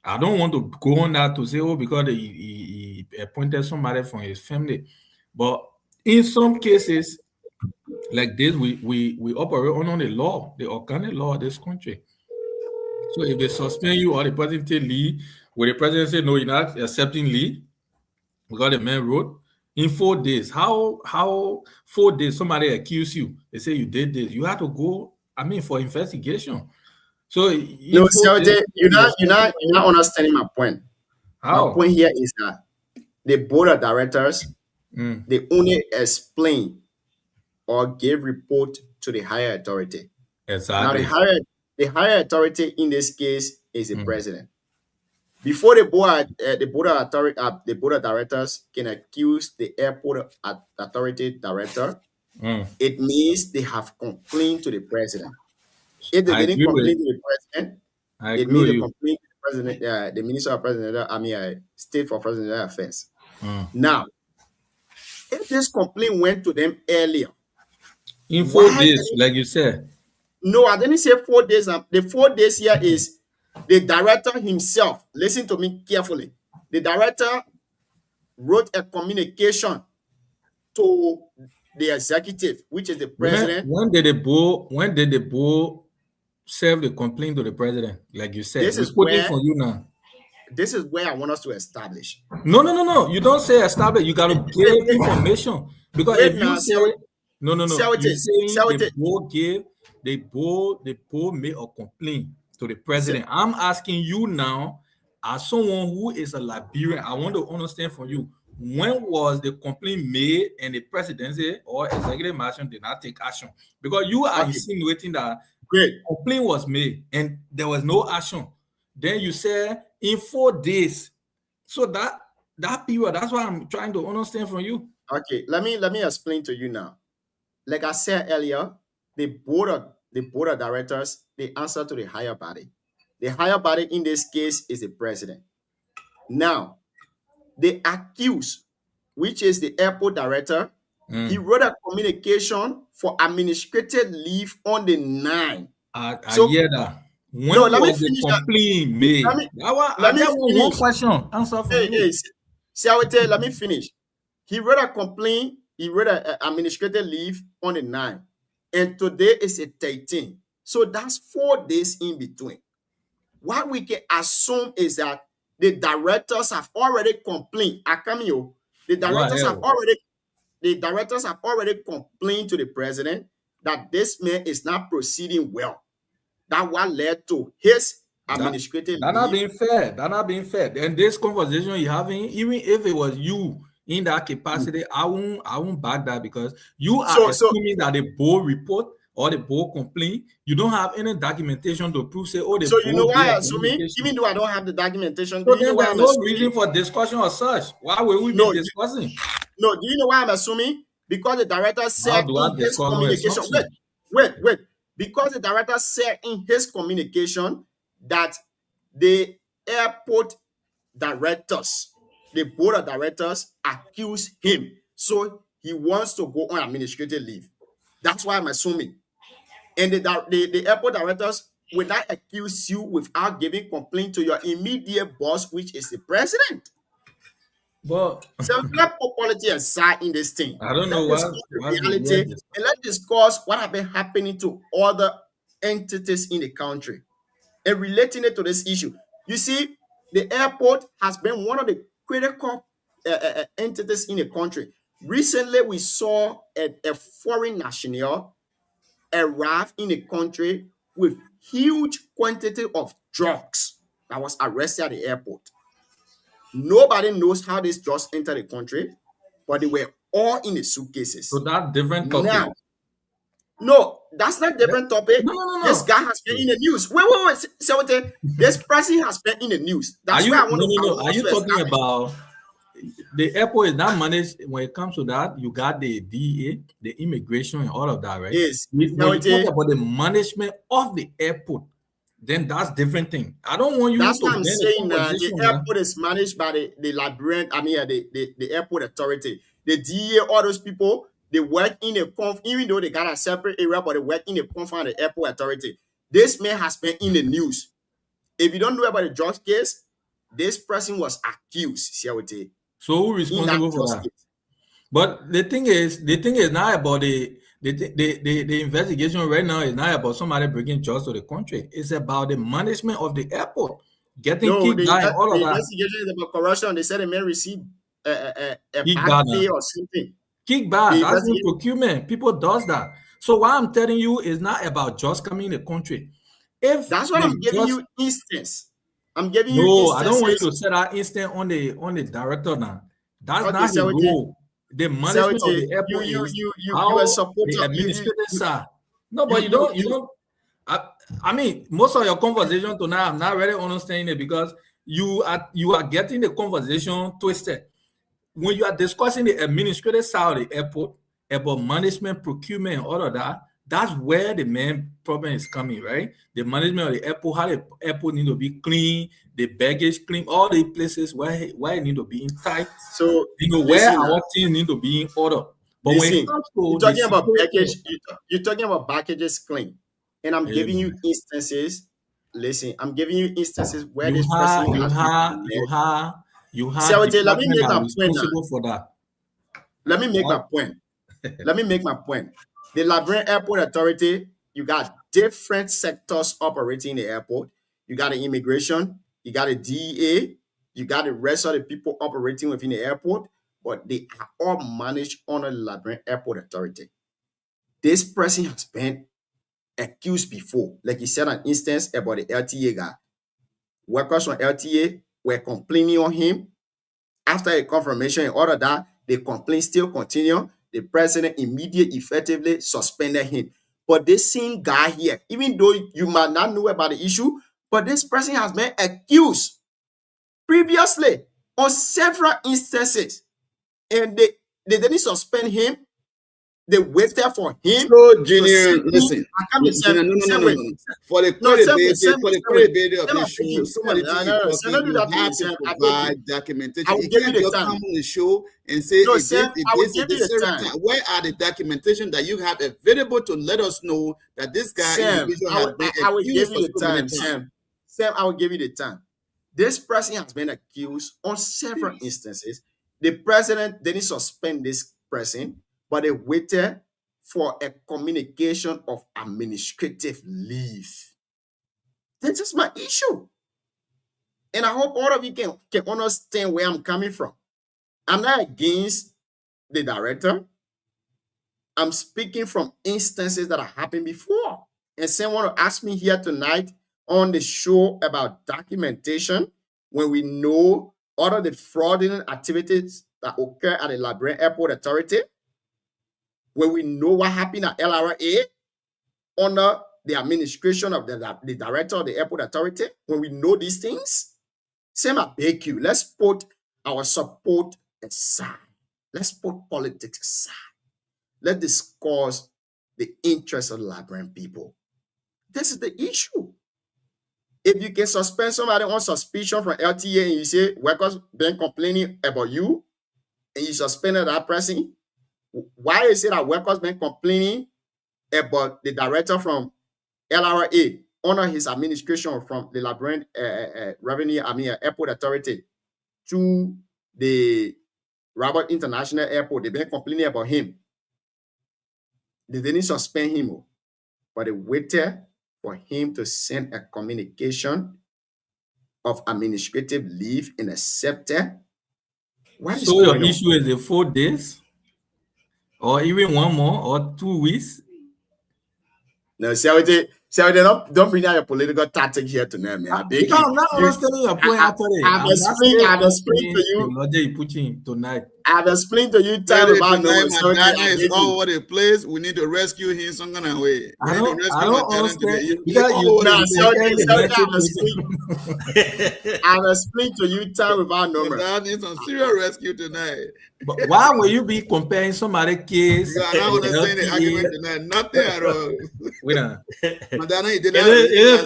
I don't want to go on that to say, oh, because he appointed somebody from his family. But in some cases, like this, we operate under the law, the organic law of this country. So if they suspend you or the president take leave, will the president say, no, you're not accepting leave? Because the man wrote, in 4 days, how 4 days somebody accuse you, they say you did this, you have to go, for investigation. So no, you're not understanding my point. How? My point here is that the board of directors, they only explain or give report to the higher authority. Now, Exactly. the higher authority in this case is the Mm. president. Before the board of directors can accuse the airport authority director, Mm. it means they have complained to the president. If they I didn't agree with complain to the president, I it agree means with they you. complain to the president, the minister of president, state for presidential affairs. Mm. Now, if this complaint went to them earlier, In 4 why days, like you said. no, I didn't say 4 days. The 4 days here is the director himself. Listen to me carefully. The director wrote a communication to the executive, which is the president. When did the board serve the complaint to the president? Like you said, This we're is quoting where for you now. this is where I want us to establish. No. You don't say establish. You got to give information. Because Wait if you now, say no, say you what it- saying say what the it- board made a complaint to the president. I'm asking you now, as someone who is a Liberian, I want to understand from you, when was the complaint made and the presidency or executive mansion did not take action? Because you are Okay. insinuating that Great. complaint was made and there was no action. Then you say in 4 days. So that period, that's what I'm trying to understand from you. Okay, let me explain to you now. Like I said earlier, the board of directors, they answer to the higher body. The higher body in this case is the president. Now, the accused, which is the airport director, he wrote a communication for administrative leave on the 9th. I So- hear that. When No, let me was the finish that. complaint made? Let me- I let me just want one finish. question. Answer for Hey, me. see how it is? Let me finish. He wrote a complaint. He wrote an administrative leave on the 9th. And today is the 13th. So that's 4 days in between. What we can assume is that the directors have already complained. Akamio, the directors have already complained to the president that this man is not proceeding well. That what led to his administrative That not leave. being fair. That not being fair. And this conversation you're having, even if it was you in that capacity, I won't back that because you are assuming that the board report or the board complaint, you don't have any documentation to prove say, oh, the So you know board why did a I'm assuming, communication. even though I don't have the documentation, So do you know then why there's I'm no assuming? reason for discussion or such. Why will we No, be discussing? No, do you know why I'm assuming? Because the director said do I in his discuss no communication, assumption? wait. Because the director said in his communication that the airport directors, the board of directors accuse him. So he wants to go on administrative leave. That's why I'm assuming. And the airport directors will not accuse you without giving complaint to your immediate boss, which is the president. But So let politics aside in this thing. I don't know Let's why- discuss why the we reality hear this. and let's discuss what have been happening to other entities in the country and relating it to this issue. You see, the airport has been one of the critical entities in the country. Recently, we saw a foreign national arrive in the country with huge quantity of drugs that was arrested at the airport. Nobody knows how these drugs entered the country, but they were all in the suitcases. So that different topic. Now, no, that's not different topic. No. This guy has been in the news. Wait. So this person has been in the news. That's why I want to. Are you talking about the airport is not managed when it comes to that? You got the DEA, the immigration, and all of that, right? Yes. When you talk about the management of the airport, then that's different thing. I don't want you That's to. what I'm bend saying. conversation, The man. airport is managed by the Liberian. The airport authority, the DEA. All those people, they work in a even though they got a separate area, but they work in a confined the airport authority. This man has been in the news. If you don't know about the drugs case, this person was accused. See how it is. So who responsible for that? But the thing is not about the investigation right now is not about somebody bringing drugs to the country. It's about the management of the airport, getting kicked out and all of the that. investigation is about corruption. They said the man received a Kickback back now. pay or something. Kickback, The that's in investigation- procurement. People does that. So what I'm telling you is not about just coming in the country. If That's what the I'm giving drugs- you instance. I'm giving you No, instances. I don't want you to set that instant on the director now. That's Okay, not his so role. The management of the airport you is you how are supporter. the administrative side. No, but you- you don't. I mean, most of your conversation tonight, I'm not really understanding it because you are getting the conversation twisted. When you are discussing the administrative side of the airport about management, procurement, and all of that, that's where the main problem is coming, right? The management of the airport, how the airport need to be clean, the baggage clean, all the places where it need to be in tight. So where our things need to be in order. But when it comes to you're talking about package, you're talking about packages clean, and I'm giving you instances. Listen, I'm giving you instances where this person you have let me make my point responsible for that. Let me make my point. Let me make my point. The Liberian Airport Authority, you got different sectors operating in the airport. You got the immigration, you got the DEA, you got the rest of the people operating within the airport, but they are all managed under the Liberian Airport Authority. This person has been accused before, like he said an instance about the LTA guy. Workers from LTA were complaining on him. After a confirmation in order that the complaint still continue, the president immediately effectively suspended him. But this same guy here, even though you might not know about the issue, but this person has been accused previously on several instances, and they didn't suspend him. They waited for him. So, Junior, listen. No. For the credibility of the show, somebody have to provide documentation. You can't just come on the show and say, where are the documentation that you have available to let us know that this guy I will give you the time, Sam, I will give you the time. This person has been accused on several instances. The president didn't suspend this person, but they waited for a communication of administrative leave. This is my issue. And I hope all of you can understand where I'm coming from. I'm not against the director. I'm speaking from instances that have happened before. And someone want to ask me here tonight on the show about documentation when we know all of the fraudulent activities that occur at the Liberian Airport Authority, when we know what happened at LRA under the administration of the director of the airport authority, when we know these things, same I beg you, let's put our support aside. Let's put politics aside. Let's discuss the interests of the Liberian people. This is the issue. If you can suspend somebody on suspicion from LTA and you say workers been complaining about you and you suspended that person, why is it that workers been complaining about the director from LRA under his administration from the Liberian Airport Authority to the Rabat International Airport? They've been complaining about him. They didn't suspend him, but they waited for him to send a communication of administrative leave and accepted. So your issue is the 4 days? Or even 1 more or 2 weeks? No, don't bring out your political tactic here tonight, man. I'm not understanding your point actually. I've explained to you. Tonight. I've explained to you time about Madonna is all over the place. We need to rescue him some kind of way. I don't understand. I've explained to you time without number. Madonna needs some serious rescue tonight. But why will you be comparing somebody's case? You are not understanding the argument tonight. Nothing at all. Madonna, you did not.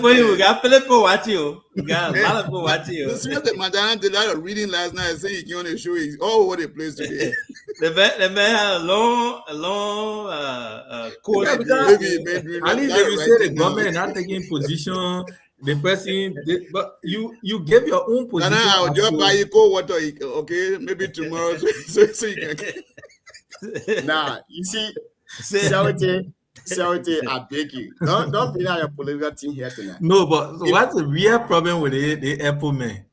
We got people watching you. We got a lot of people watching you. Madonna did a lot of reading last night. Saying he came on the show. He's all over the place today. The man had a long course. At least if you say the government not taking position, the person, but you gave your own position. I'll just buy you cold water, okay? Maybe tomorrow, so you can. Nah, you see, Sauti, I beg you, don't bring out your political thing here tonight. No, but what's the real problem with the airport man?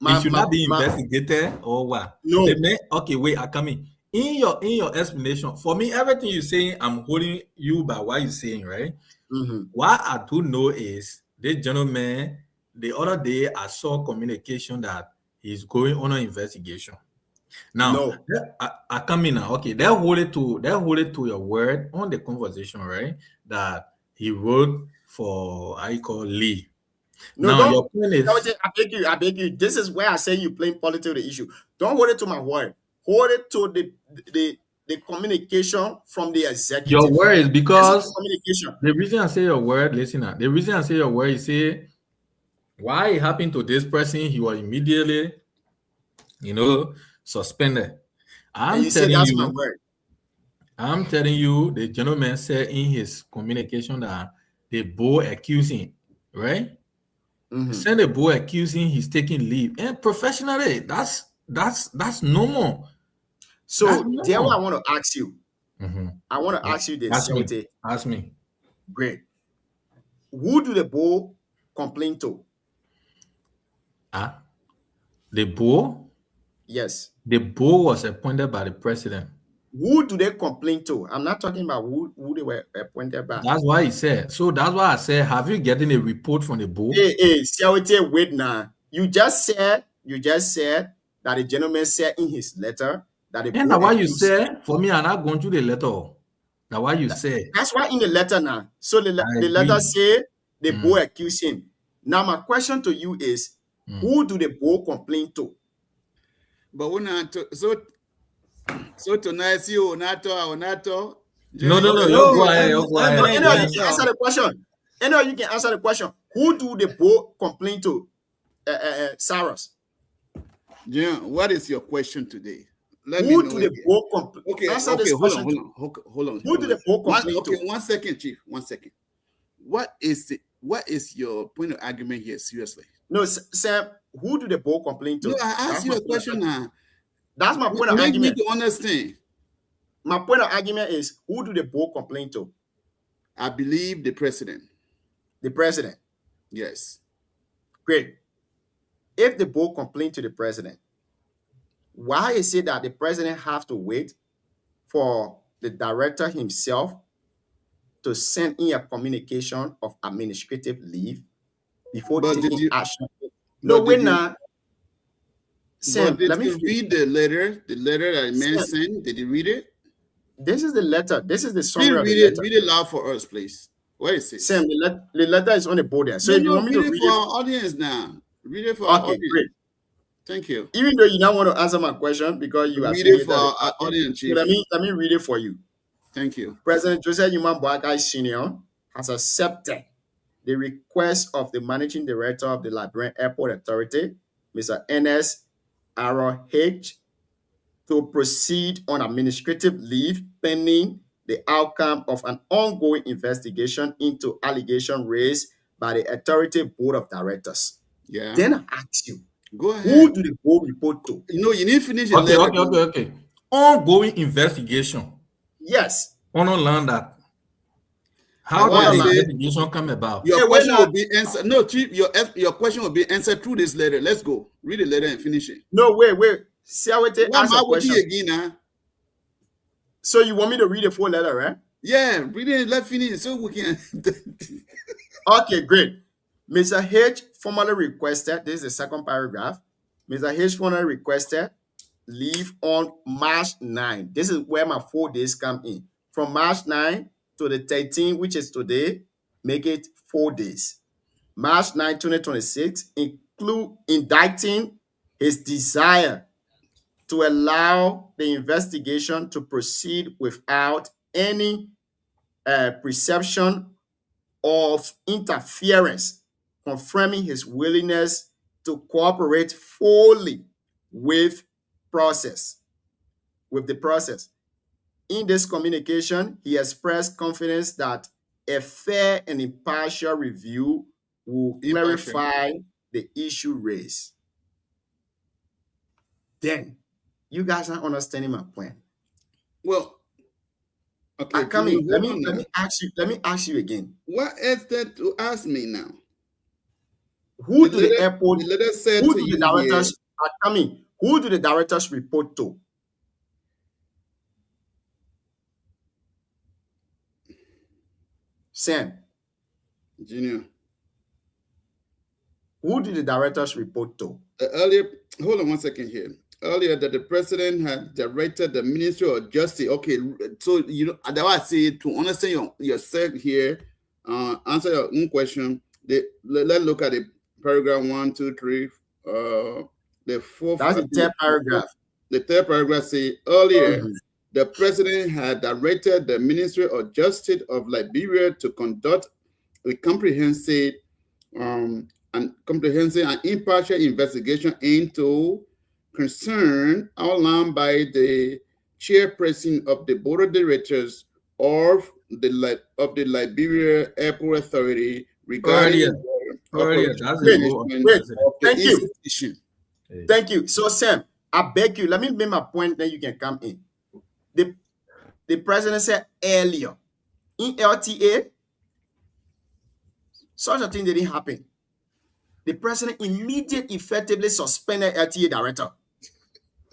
It should not be investigated or what? No. Okay, wait, I come in. In your explanation, for me, everything you're saying, I'm holding you by what you're saying, right? Mm-hmm. What I do know is this gentleman, the other day, I saw communication that he's going on an investigation. Now, I come in now. Okay, they hold it to your word on the conversation, right? That he wrote for how you call leave. No, Now don't. your point is I beg you. This is where I say you playing politics with the issue. Don't hold it to my word. Hold it to the communication from the executive. your word is because communication. the reason I say your word, listen now. The reason I say your word is say why it happened to this person, he was immediately, suspended. And you say that's my word. I'm telling you, the gentleman said in his communication that the boy accusing, right? Mhm. Send the boy accusing he's taking leave. And professionally, that's normal. So That's there what I normal. want to ask you. Mhm. I want to ask you this. Ask me. Sewote. Ask me. Great. Who do the bull complain to? The boy? Yes. The boy was appointed by the president. Who do they complain to? I'm not talking about who they were appointed by. That's why he said. So that's why I said, have you gotten a report from the board? Hey, Sewote, wait now. You just said that the gentleman said in his letter that the And bull that's why you accused- said, for me, I'm not going through the letter. That's why you said. That's why in the letter now. So the I letter agree. say the bull accused him. Now my question to you is, who do the bull complain to? But we're not so tonight you NATO. No. You No, go ahead. You go No, ahead. any of you can answer the question. Any of you can answer the question. Who do the bull complain to? Cyrus. Jim, what is your question today? Let Who me know do the again. bull complain? Okay, Answer okay, this hold question. on. Who do the bull complain to? Okay, 1 second, Chief. 1 second. What is your point of argument here? Seriously. No, Sam, who do the bull complain to? No, I asked you a question now. That's my point of Make argument. me to understand. My point of argument is, who do the bull complain to? I believe the president. The president. Yes. Great. If the bull complain to the president, why is it that the president have to wait for the director himself to send in a communication of administrative leave before taking action? No, wait now. Sam, Did let me you read the letter? The letter that man sent? Did you read it? This is the letter. This is the Please summary of the read it. letter. Read it loud for us, please. What is it? Sam, the letter is on the board there. So if you want me to read it read for it, our audience now. Read it for our okay, audience. great. Thank you. Even though you don't want to answer my question because you are Read it for our audience, Chief. let me read it for you. Thank you. President Joseph Newman Boakai Sr. has accepted the request of the managing director of the Liberian Airport Authority, Mr. Ernest Aaron H., to proceed on administrative leave pending the outcome of an ongoing investigation into allegations raised by the authority board of directors. Yeah. Then I ask you, go ahead. Who do the board report to? No, you need to finish the letter. Okay. Ongoing investigation. Yes. On land that. How did the investigation come about? Your question will be answered. No, Chief, your question will be answered through this letter. Let's go. Read the letter and finish it. No, wait. See how it ask a question. Again, huh? So you want me to read the full letter, right? Yeah, read it. Let's finish so we can. Okay, great. Mr. H formally requested, this is the second paragraph. Mr. H formally requested leave on March 9. This is where my 4 days come in. From March 9 to the 13th, which is today, make it 4 days. March 9, 2026, include indicting his desire to allow the investigation to proceed without any perception of interference, confirming his willingness to cooperate fully with the process. In this communication, he expressed confidence that a fair and impartial review will clarify the issue raised. Then, you guys are understanding my point. Well, okay. Let me ask you again. What is that to ask me now? Who do the directors report to? Sam. Junior. Who did the directors report to? Earlier, hold on 1 second here. Earlier, that the president had directed the Ministry of Justice. Okay, so that's why I say to understand yourself here, answer your own question. Let's look at the paragraph 1, 2, 3. The fourth. That's the third paragraph. The third paragraph says earlier, Mhm. the president had directed the Ministry of Justice of Liberia to conduct a comprehensive and impartial investigation into concern outlined by the chairperson of the board of directors of the Liberia Airport Authority regarding Earlier, that's Wait, a go on the wait. president. Thank you. institution. Thank you. So, Sam, I beg you, let me make my point, then you can come in. The president said earlier, in LTA, such a thing didn't happen. The president immediately effectively suspended LTA director.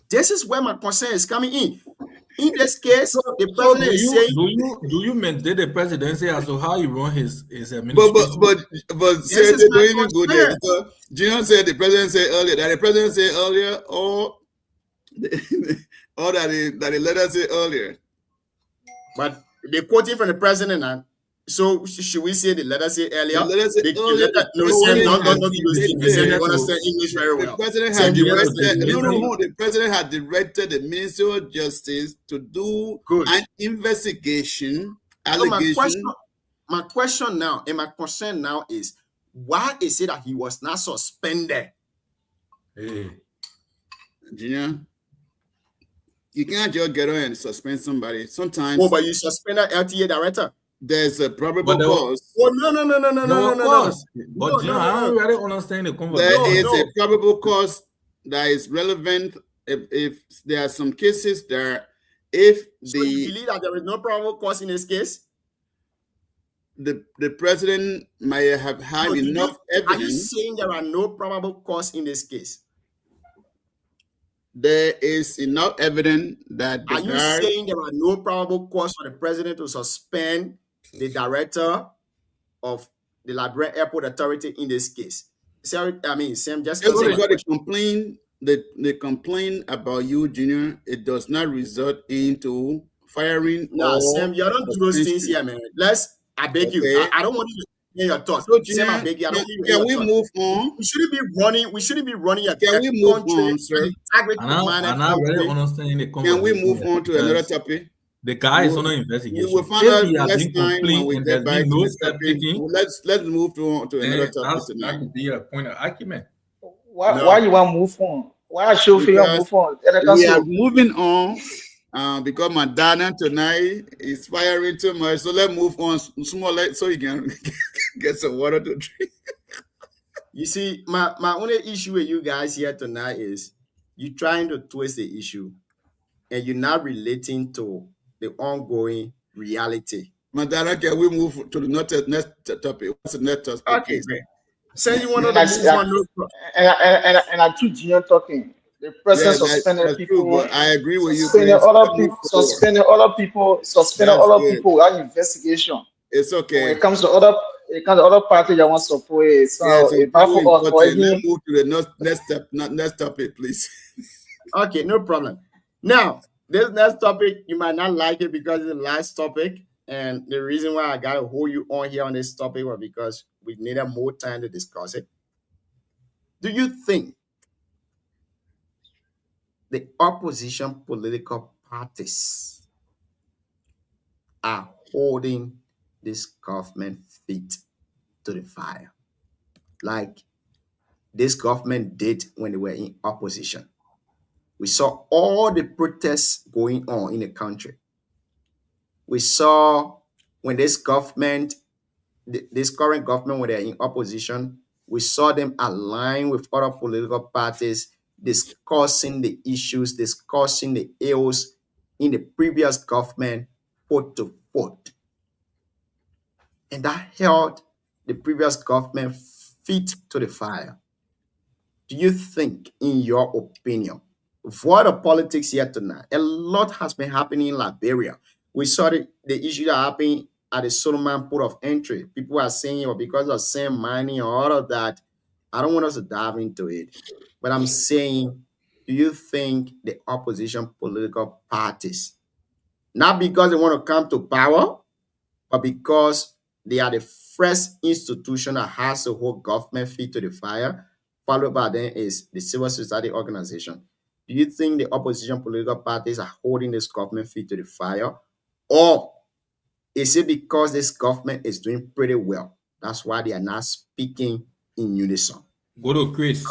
This is where my concern is coming in. In this case, the So president is saying, do you maintain the presidency as to how he run his administration? But This say is they my don't even go there concern. because Junior said the president said earlier that the president said earlier or or that the letter said earlier. but they're quoting from the president now. So should we say the letter say earlier? The letter said The earlier. letter, no, the Sam, president don't had use English. directed- Sam, you understand English very The well. president Sam, had you directed. understand No, English. the president had directed the Ministry of Justice to do Good. an investigation. So Allegation. my question now, and my concern now is, why is it that he was not suspended? Hey, Junior, you can't just get on and suspend somebody. Sometimes Oh, but you suspended LTA director. there's a probable But there was- cause. Oh, no. of course. But No, you know, no, I no. don't really understand the There conversation. is No. a probable cause that is relevant if there are some cases that if So you believe that there is no probable cause in this case? the president might have had No, enough are you evidence. saying there are no probable cause in this case? There is enough evidence that Are the you guy, saying there are no probable cause for the president to suspend the director of the Liberia Airport Authority in this case? Sam, just just answer my because question. the complaint about you, Junior, it does not result into firing Nah, or Sam, you don't do those things suspension. here, man. I beg you. Okay. I don't want you to hear your thoughts. So, Sam, I Junior, beg you. I don't want you to can hear we your move thoughts. on? We shouldn't be running a Can we move country on, sir? an integrity And I'm not really country. understanding the Can conversation. we move on to another because topic? The guy is We under will investigation. find If out he has next been time when complained we and get there's back been to no the step topic. taken, Let's move on to another then topic that tonight. could be a point of argument. Why you want to move on? Why should you Because move on? Let we us are go. moving on because my dana tonight is firing too much. So let's move on small so you can get some water to drink. You see, my only issue with you guys here tonight is you trying to twist the issue and you're not relating to the ongoing reality. Madana, can we move to the next topic? What's the next topic? Okay, great. Say you want to And I move see- on, no problem. And I took Junior talking. The president suspended that's people. true, but I agree with you. Suspending Chris. other Let's move people, forward. suspending That's other good. people without investigation. It's When okay. it comes to other parties that want to support it, so Yes, it's bad for us or important. Let's even move to the next topic, please. Okay, no problem. Now, this next topic, you might not like it because it's the last topic. And the reason why I got to hold you on here on this topic was because we needed more time to discuss it. Do you think the opposition political parties are holding this government feet to the fire like this government did when they were in opposition? We saw all the protests going on in the country. We saw when this government, this current government, when they're in opposition, we saw them align with other political parties, discussing the issues, discussing the ills in the previous government foot to foot. And that held the previous government feet to the fire. Do you think, in your opinion, for the politics here tonight, a lot has been happening in Liberia. We saw the issue that happened at the Solomon port of entry. People are saying, because of sand mining or all of that. I don't want us to dive into it. But I'm saying, do you think the opposition political parties, not because they want to come to power, but because they are the first institution that has to hold government feet to the fire, followed by then is the civil society organization. Do you think the opposition political parties are holding this government feet to the fire? Or is it because this government is doing pretty well? That's why they are not speaking in unison. Go to Chris.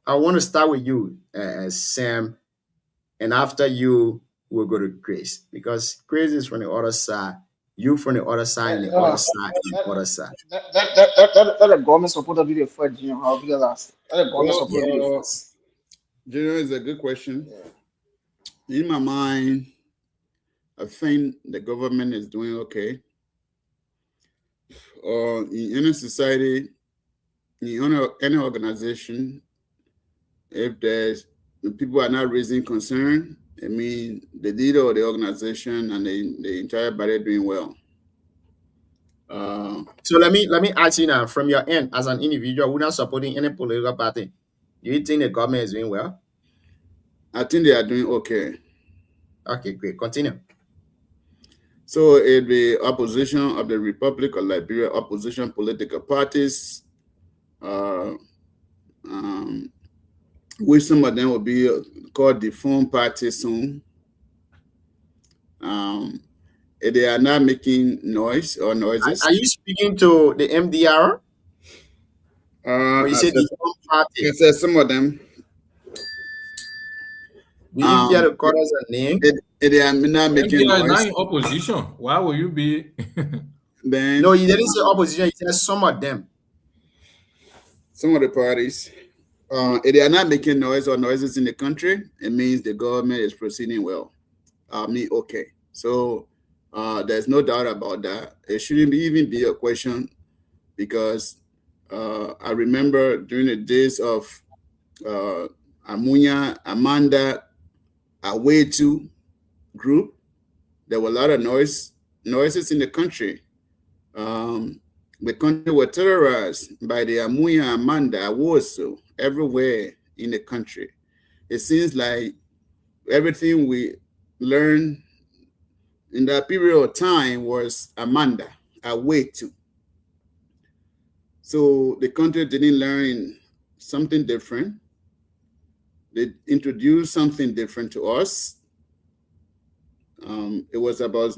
I want to start with you, Sam, and after you, we'll go to Chris, because Chris is from the other side, you from the other side, and the other side, and the other side. That the government supposed to be the first, I'll be the last. That the government supposed to be the first. General, is a good question. In my mind, I think the government is doing okay. In any society, in any organization, if people are not raising concern, I mean, the leader of the organization and the entire body are doing well. So let me ask you now, from your end, as an individual, we're not supporting any political party. Do you think the government is doing well? I think they are doing okay. Okay, great. Continue. So if the opposition of the Republic of Liberia, opposition political parties, which some of them will be called the defunct parties soon, if they are not making noise or noises. Are you speaking to the MDR? Or you say the defunct party? I said some of them. Will you care to call us a name? They are not making noise. Not in opposition. Why will you be? Then no, you didn't say opposition. You said some of them. Some of the parties. If they are not making noise or noises in the country, it means the government is proceeding well. Okay. So there's no doubt about that. It shouldn't even be a question, because I remember during the days of Amunya, Amanda, Awetu group, there were a lot of noises in the country. The country was terrorized by the Amunya, Amanda, Awoso, everywhere in the country. It seems like everything we learned in that period of time was Amanda, Awetu. So the country didn't learn something different. They introduced something different to us. It was about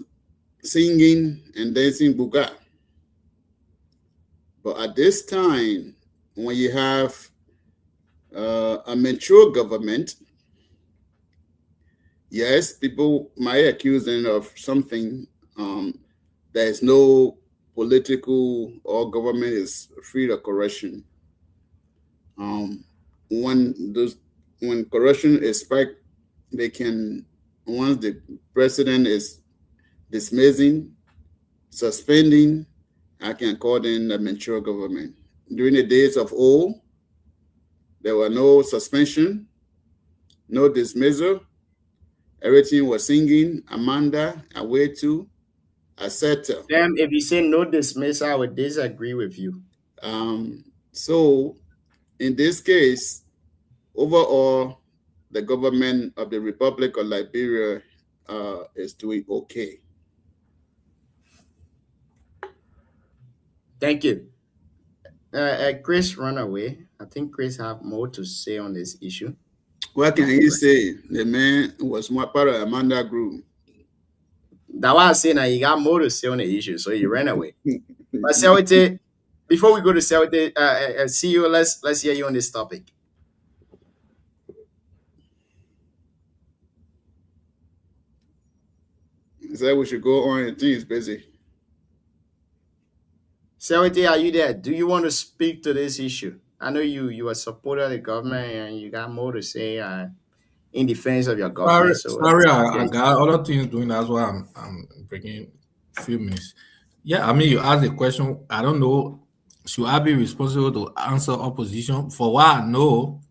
singing and dancing buga. But at this time, when you have a mature government, yes, people might accuse them of something. There is no political or government is free of corruption. When corruption is spiked, they can, once the president is dismissing, suspending, I can call them a mature government. During the days of old, there were no suspension, no dismissal. Everything was singing, Amanda, Awetu, etc. Damn, if you say no dismissal, I would disagree with you. So in this case, overall, the government of the Republic of Liberia is doing okay. Thank you. Chris run away. I think Chris have more to say on this issue. What can he say? The man was more part of Amanda group. That's why I say now he got more to say on the issue, so he ran away. But Sewete, before we go to Sewete, CEO, let's hear you on this topic. He said we should go on, and think he's busy. Sewete, are you there? Do you want to speak to this issue? I know you are supporter of the government and you got more to say in defense of your government. I got other things doing. That's why I'm bringing a few minutes. Yeah, I mean, you asked the question. I don't know. Should I be responsible to answer opposition? For what I know.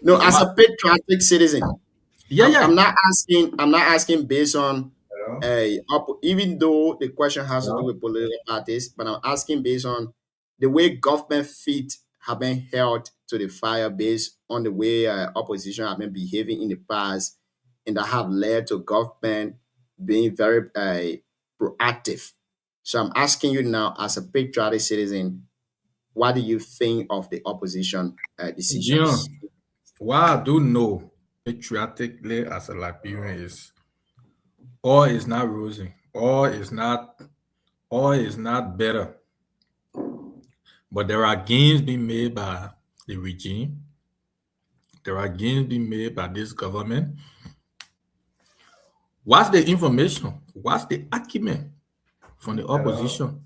No, as a patriotic citizen. Yeah. I'm not asking based on even though the question has to do with political parties, but I'm asking based on the way government feet have been held to the fire based on the way opposition have been behaving in the past, and that have led to government being very proactive So I'm asking you now, as a patriotic citizen, what do you think of the opposition decisions? Jim, what I do know patriotically as a Liberian is all is not rosy, all is not better. But there are gains being made by the regime. There are gains being made by this government. What's the information? What's the argument from the opposition?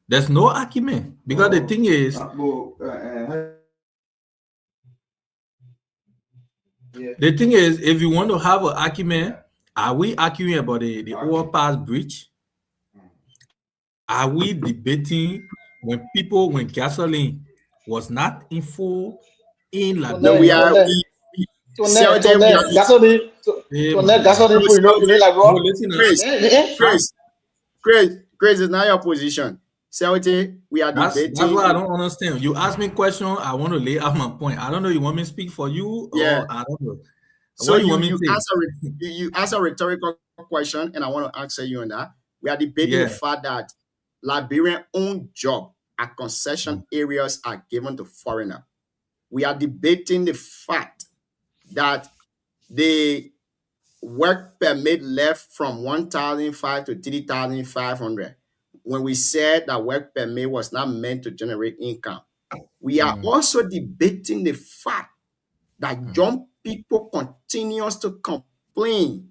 There's no argument because the thing is, if you want to have an argument, are we arguing about the overpass bridge? Are we debating when gasoline was not in full in Liberia? Chris, is not your position. We are debating. That's what I don't understand. You ask me a question, I want to lay out my point. I don't know. You want me to speak for you? Yeah. Or I don't know. So you ask a rhetorical question, and I want to answer you on that. We are debating the fact that Liberian owned job at concession areas are given to foreigner. We are debating the fact that the work permit left from 1,500 to 3,500 when we said that work permit was not meant to generate income. We are also debating the fact that young people continues to complain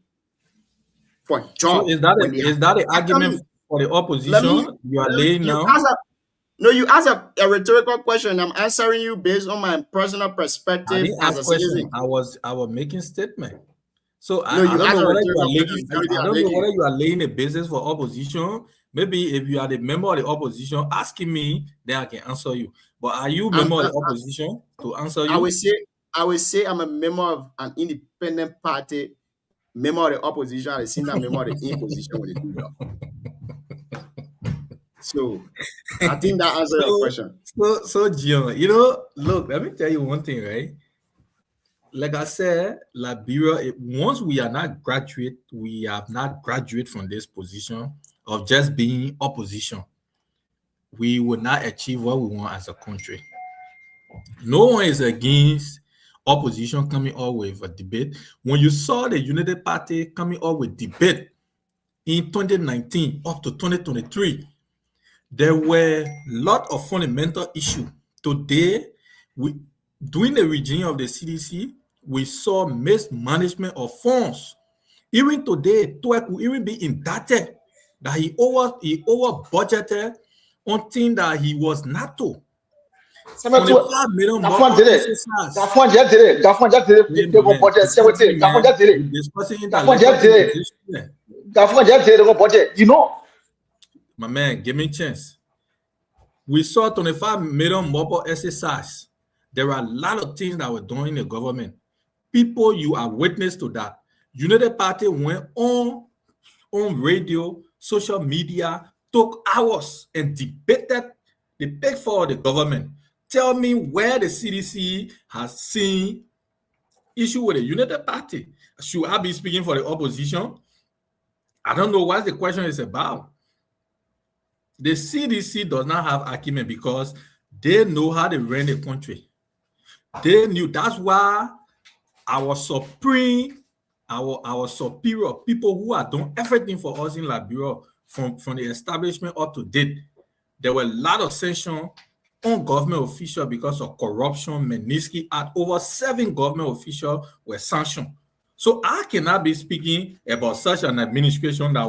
for jobs. So is that the argument for the opposition you are laying now? You asked a rhetorical question. I'm answering you based on my personal perspective as a citizen. I was making statement. So I don't know whether you are laying a basis for opposition. Maybe if you are the member of the opposition asking me, then I can answer you. But are you a member of the opposition to answer you? I will say I'm a member of an independent party, member of the opposition. I see that member of the opposition with the So I think that answers your question. So Jim, look, let me tell you one thing, right? Like I said, Liberia, once we have not graduate from this position of just being opposition, we will not achieve what we want as a country. No one is against opposition coming up with a debate. When you saw the United Party coming up with debate in 2019 up to 2023, there were a lot of fundamental issues. Today, during the regime of the CDC, we saw mismanagement of funds. Even today, Twerk will even be indicted that he over budgeted on things that he was not to. Gafwan did it. Gafwan just did it. You know. My man, give me a chance. We saw 25 million mobile exercise. There are a lot of things that were done in the government. People, you are witness to that. United Party went on radio, social media, took hours and debated the big for the government. Tell me where the CDC has seen issue with the United Party. Should I be speaking for the opposition? I don't know what the question is about. The CDC does not have argument because they know how to run the country. They knew. That's why our superior people who are doing everything for us in Liberia from the establishment up to date, there were a lot of sanctions on government officials because of corruption. Magnitsky Act, over 7 government officials were sanctioned. So I cannot be speaking about such an administration that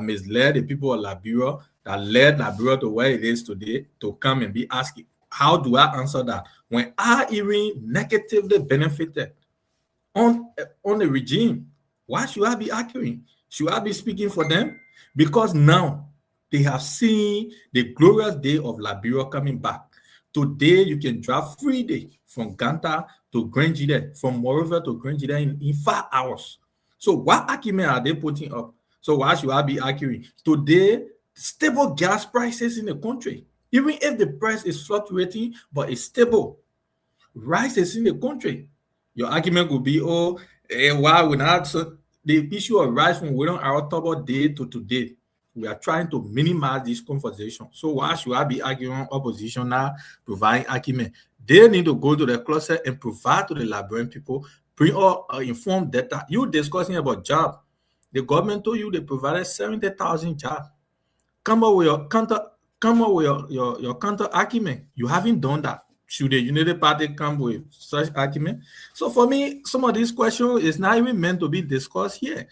misled the people of Liberia, that led Liberia to where it is today, to come and be asking, how do I answer that when I even negatively benefited on the regime? Why should I be arguing? Should I be speaking for them? Because now they have seen the glorious day of Liberia coming back. Today, you can drive free day from Ganta to Grand Jide, from Monrovia to Grand Jide in 5 hours. So what argument are they putting up? So why should I be arguing? Today, stable gas prices in the country. Even if the price is fluctuating, but it's stable. Rice is in the country. Your argument could be, why we not? So the issue arise from waiting our top day to today. We are trying to minimize this conversation. So why should I be arguing opposition now, providing argument? They need to go to the closet and provide to the Liberian people, bring all informed data. You discussing about job. The government told you they provided 70,000 jobs. Come up with your counter argument. You haven't done that. Should the United Party come with such argument? So for me, some of these questions is not even meant to be discussed here.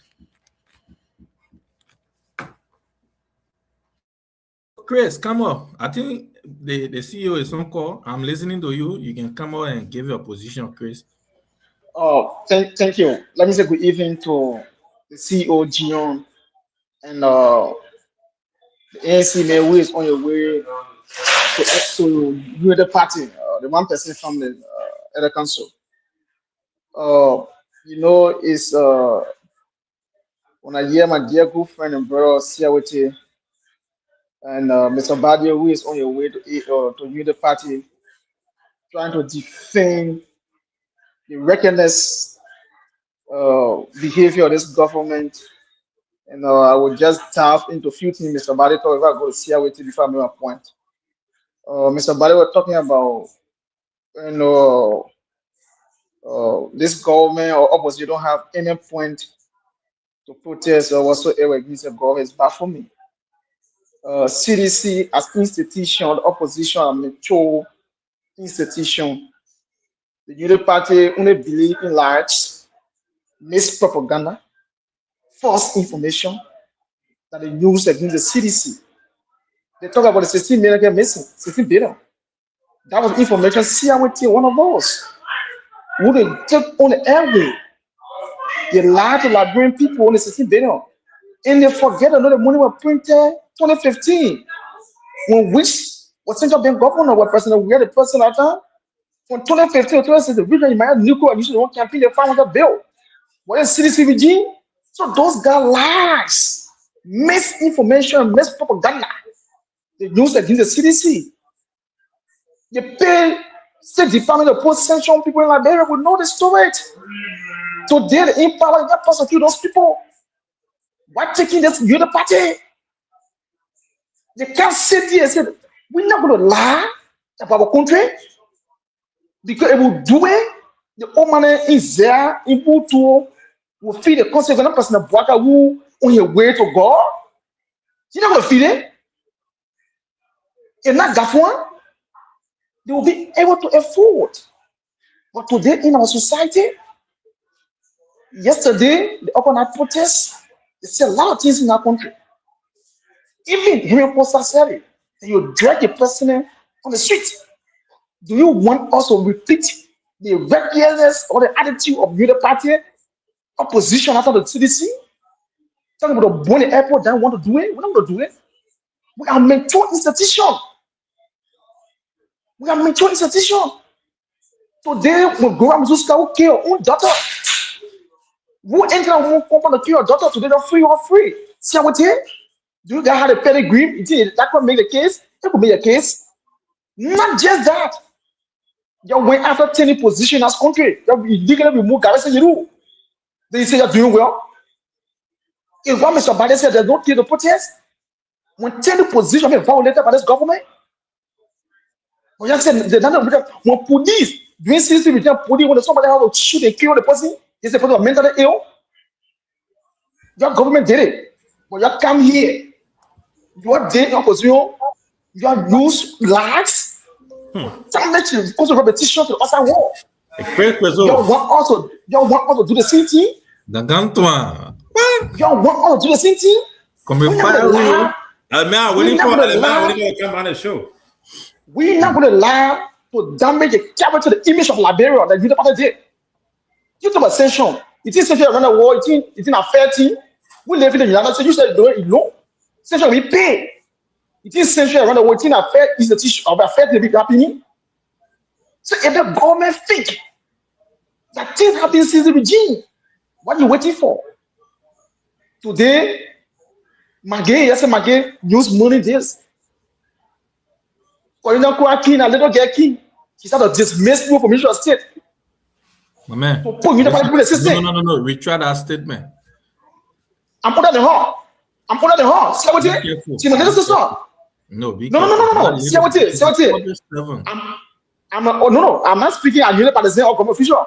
Chris, come up. I think the CEO is on call. I'm listening to you. You can come up and give your position, Chris. Oh, thank you. Let me say good evening to the CEO, Gion, and the ANC man who is on your way to the party, the one person from the other council. It's when I hear my dear good friend and brother Siawete and Mr. Badio, who is on your way to the party, trying to defend the reckless behavior of this government. And I will just tap into a few things Mr. Badio talked about. Go to Siawete before I make a point. Mr. Badio was talking about, this government or opposition don't have any point to protest or whatsoever against the government. It's bad for me. CDC as institution, the opposition, a mature institution. The United Party only believe in lies, mispropaganda, false information that they use against the CDC. They talk about the 16 million get missing, 16 billion. That was information. CRT, one of those. Who they took on the airway. They lied to Liberian people on the 16 billion. And they forget another money was printed 2015. When which was central bank governor was president, we had the president at that time. From 2015 to 2016, the region might have nuclear use one campaign, they found the bill. What is CDC regime? So those guys lies, misinformation, mispropaganda. They use against the CDC. They pay State Department of post-sanction people in Liberia would know the story. Today, the empower that prosecute those people. Why taking this United Party? They can't sit here and say, we're not going to lie about our country because it will do it. The old man is there, able to will feel the consequence of person who on your way to God. You're not going to feel it. And not that one, they will be able to afford. But today in our society, yesterday, the open night protests, they say a lot of things in our country. Even Henry Poster said it. You drag the president on the street. Do you want us to repeat the recklessness or the attitude of the party opposition after the CDC? Talking about the Bonnie Airport, they want to do it. We're not going to do it. We are mature institution. We are mature institution. Today, when Goram Zuska will kill your own daughter, who enter one company to kill your daughter today, they're free or free. See what it is? Do you guys have a pedigree? That could make the case. That could be a case. Not just that. You went after 10 position as country. You're going to remove Garrison Yeru. They say you're doing well. If what Mr. Biden said there's no clear to protest, when 10 position being violated by this government, when you said when police doing CCTV with police when somebody has to shoot and kill the person, is the person mentally ill? Your government did it. But you come here, you are dead opposition, you are use lies, damage because of repetition to the outside world. You want us to do the same thing? You want us to do the same thing? We're not going to lie to damage the character, the image of Liberia that you party did. You talk about sanction. It is sanction around the world. It's in a fair thing. We live in the United States. You said do it alone. Sanction we pay. It is sanction around the world. It's in a fair is the issue of a fair to be happening. So if the government think that things happen since the regime, what are you waiting for? Today, Magay use money this. Or you know, a little get king. He started to dismiss people from Israel state. My man. No. Retry that statement. I'm under the horn. I'm under the horn. See what it? See my little sister. No, be No. See what it? See what it? I'm not speaking at Unit Palestine or official.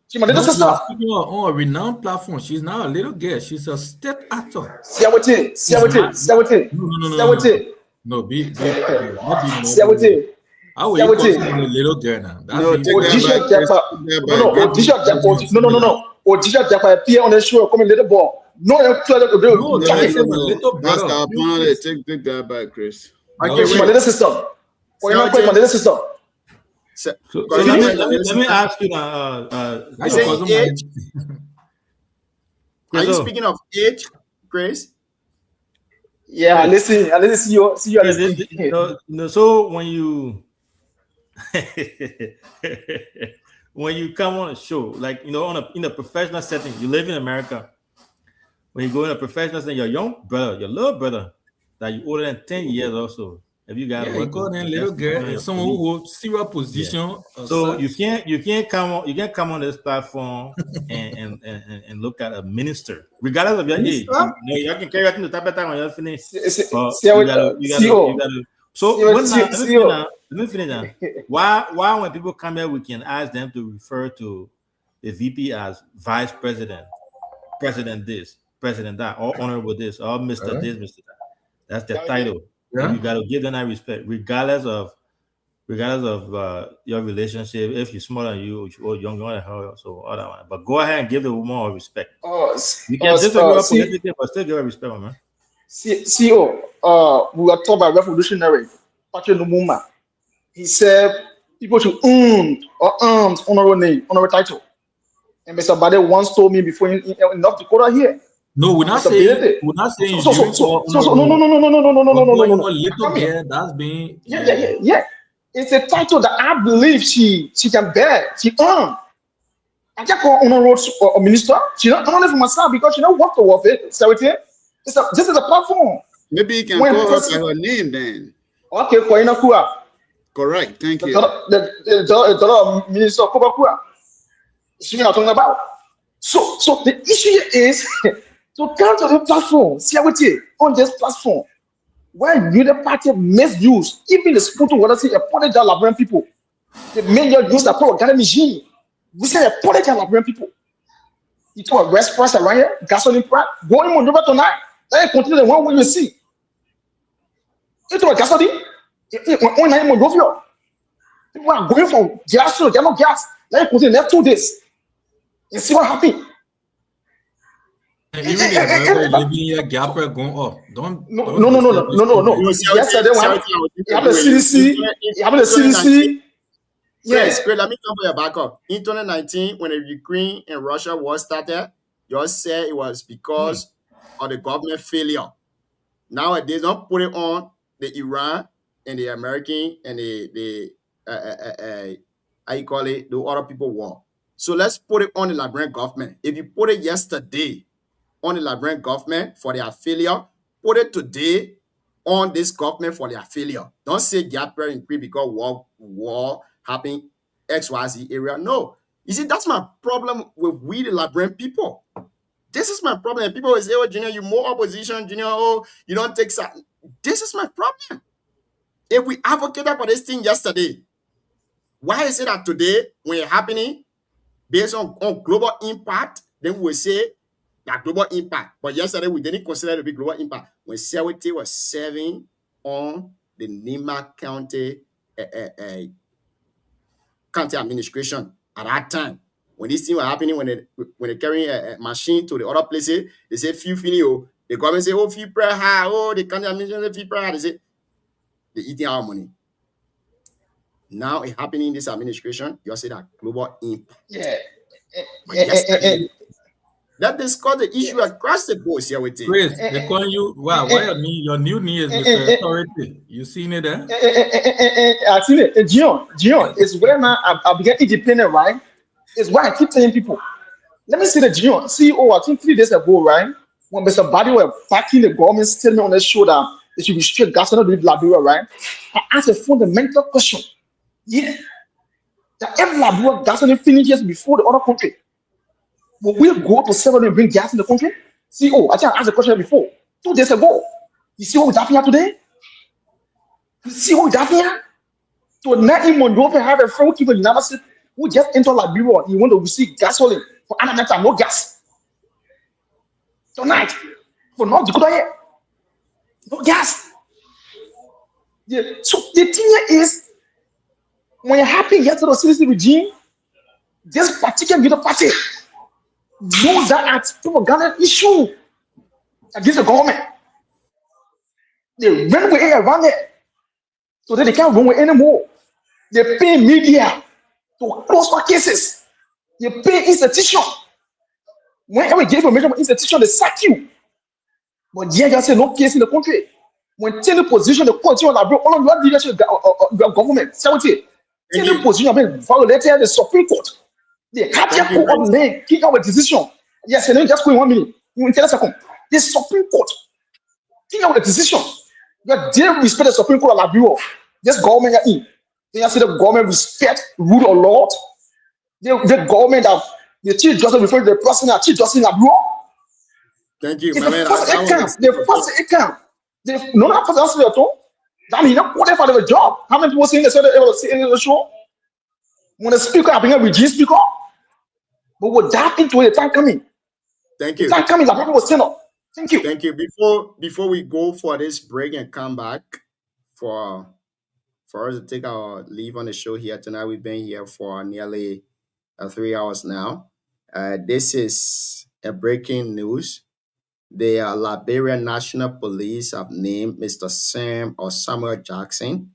She my little sister. On a renowned platform. She's not a little girl. She's a step actor. See what it? See what it? See what it? See what it? No, be See what it? How will you call a little girl now? No. Odisha Japa appear on the show come a little boy. No, little brother. Take that back, Chris. Okay, she my little sister. My little sister. So let me ask you now. I say age. Are you speaking of age, Chris? Yeah, listen. See you. No, so when you when you come on a show, like in a professional setting, you live in America. When you go in a professional setting, your young brother, your little brother, that you older than 10 years or so. If you got you call them little girl, someone who holds serious position. Yeah. So you can't come on this platform and look at a minister, regardless of your age. You can carry out in the type of time when you're finished. You gotta. So let me finish now. Why when people come here, we can ask them to refer to the VP as vice president, president this, president that, or honorable this, or Mr. This, Mr. That. That's the title. Yeah. You gotta give them that respect, regardless of your relationship. If you're smaller than you or younger than her, so all that one. But go ahead and give the woman more respect. You can disagree politically, but still give her respect, man. CEO, we were talking about revolutionary Patrick Lumumba. He said people should honorable name, honorable title. And Mr. Bade once told me before in North Dakota here. No, we're not saying. We're not saying. No. Little girl, that's being. Yeah. It's a title that I believe she can bear. She earned. I can't call honorable minister. She not earn it for myself because she don't want to work it. So this is a platform. Maybe you can call her by her name then. Okay, Koina Kua. Correct. Thank you. The minister of Kua. She not talking about. So the issue is. So come to the platform, see what it on this platform. Where you the party misuse, even the sport what I say, apologize to Liberian people. The major use the propaganda machine. We say apologize to Liberian people. You to arrest price around here, gasoline price, going on over tonight. Then continue the one way you see. You to a gasoline, one night Monrovia. People are going from gas to gas. Then continue next 2 days. You see what happened. And even if living here, gap going up. No. Yesterday, you have the CDC. Yes, great. Let me come for your backup. In 2019, when the Ukraine and Russia war started, you said it was because of the government failure. Nowadays, don't put it on the Iran and the American and the how you call it, the other people war. So let's put it on the Liberian government. If you put it yesterday on the Liberian government for their failure, put it today on this government for their failure. Don't say gap increase because war happened XYZ area. No. You see, that's my problem with we the Liberian people. This is my problem. And people will say, oh, Junior, you more opposition, Junior, oh, you don't take something. This is my problem. If we advocated for this thing yesterday, why is it that today, when it's happening, based on global impact, then we will say that global impact. But yesterday, we didn't consider it to be global impact. When CWT was serving on the Nima County county administration at that time, when this thing was happening, when they carrying a machine to the other places, they say few finio. The government say, oh, few prayer high, oh, the county administration few prayer high. They say they eating our money. Now it's happening in this administration. You say that global impact. Yeah. That discuss the issue across the board here with it. Chris, they call you, wow, why your new name is Mr. Authority? You seen it there? I seen it. Gion, it's when I began independent, right? It's why I keep telling people. Let me see the Gion CEO, I think 3 days ago, right? When Mr. Badi were backing the government statement on the shoulder, it should be straight gas and not Liberia, right? I asked a fundamental question. Yeah. That if Liberia gas only finishes before the other country, will we go to 7 and bring gas in the country? CEO, I think I asked the question before. 2 days ago, you see what we have here today? You see what we have here? Tonight in Monrovia, have a friend who never said who just entered Liberia. You want to receive gasoline for another time, no gas. Tonight, for not to go here, no gas. Yeah. So the thing here is, when you're happy yet to the citizen regime, this particular middle party knows that as propaganda issue against the government. They run away around it so that they can't run away anymore. They pay media to close our cases. They pay institution. Whenever you give information from institution, they sack you. But yeah, just say no case in the country. When taking position, the continue on all of your leadership, government, 70, taking position being violated the Supreme Court. They have to put on the kick out a decision. Yes, and then just go in 1 minute. You will tell us a second. The Supreme Court kick out a decision. You didn't respect the Supreme Court of Liberia. This government are in. They say the government respect rule of law. The government of the Chief Justice referring to the person as Chief Justice in Liberia. Thank you, It's the first account. No, not for us at all. That means not qualified for the job. How many people saying they said they were saying the show? When the speaker, I bring a regime speaker, but we'll dive into it. The time coming. Thank you. The time coming. Like people will stand up. Thank you. Thank you. Before we go for this break and come back for us to take our leave on the show here tonight, we've been here for nearly 3 hours now. This is a breaking news. The Liberian National Police have named Mr. Samuel Jackson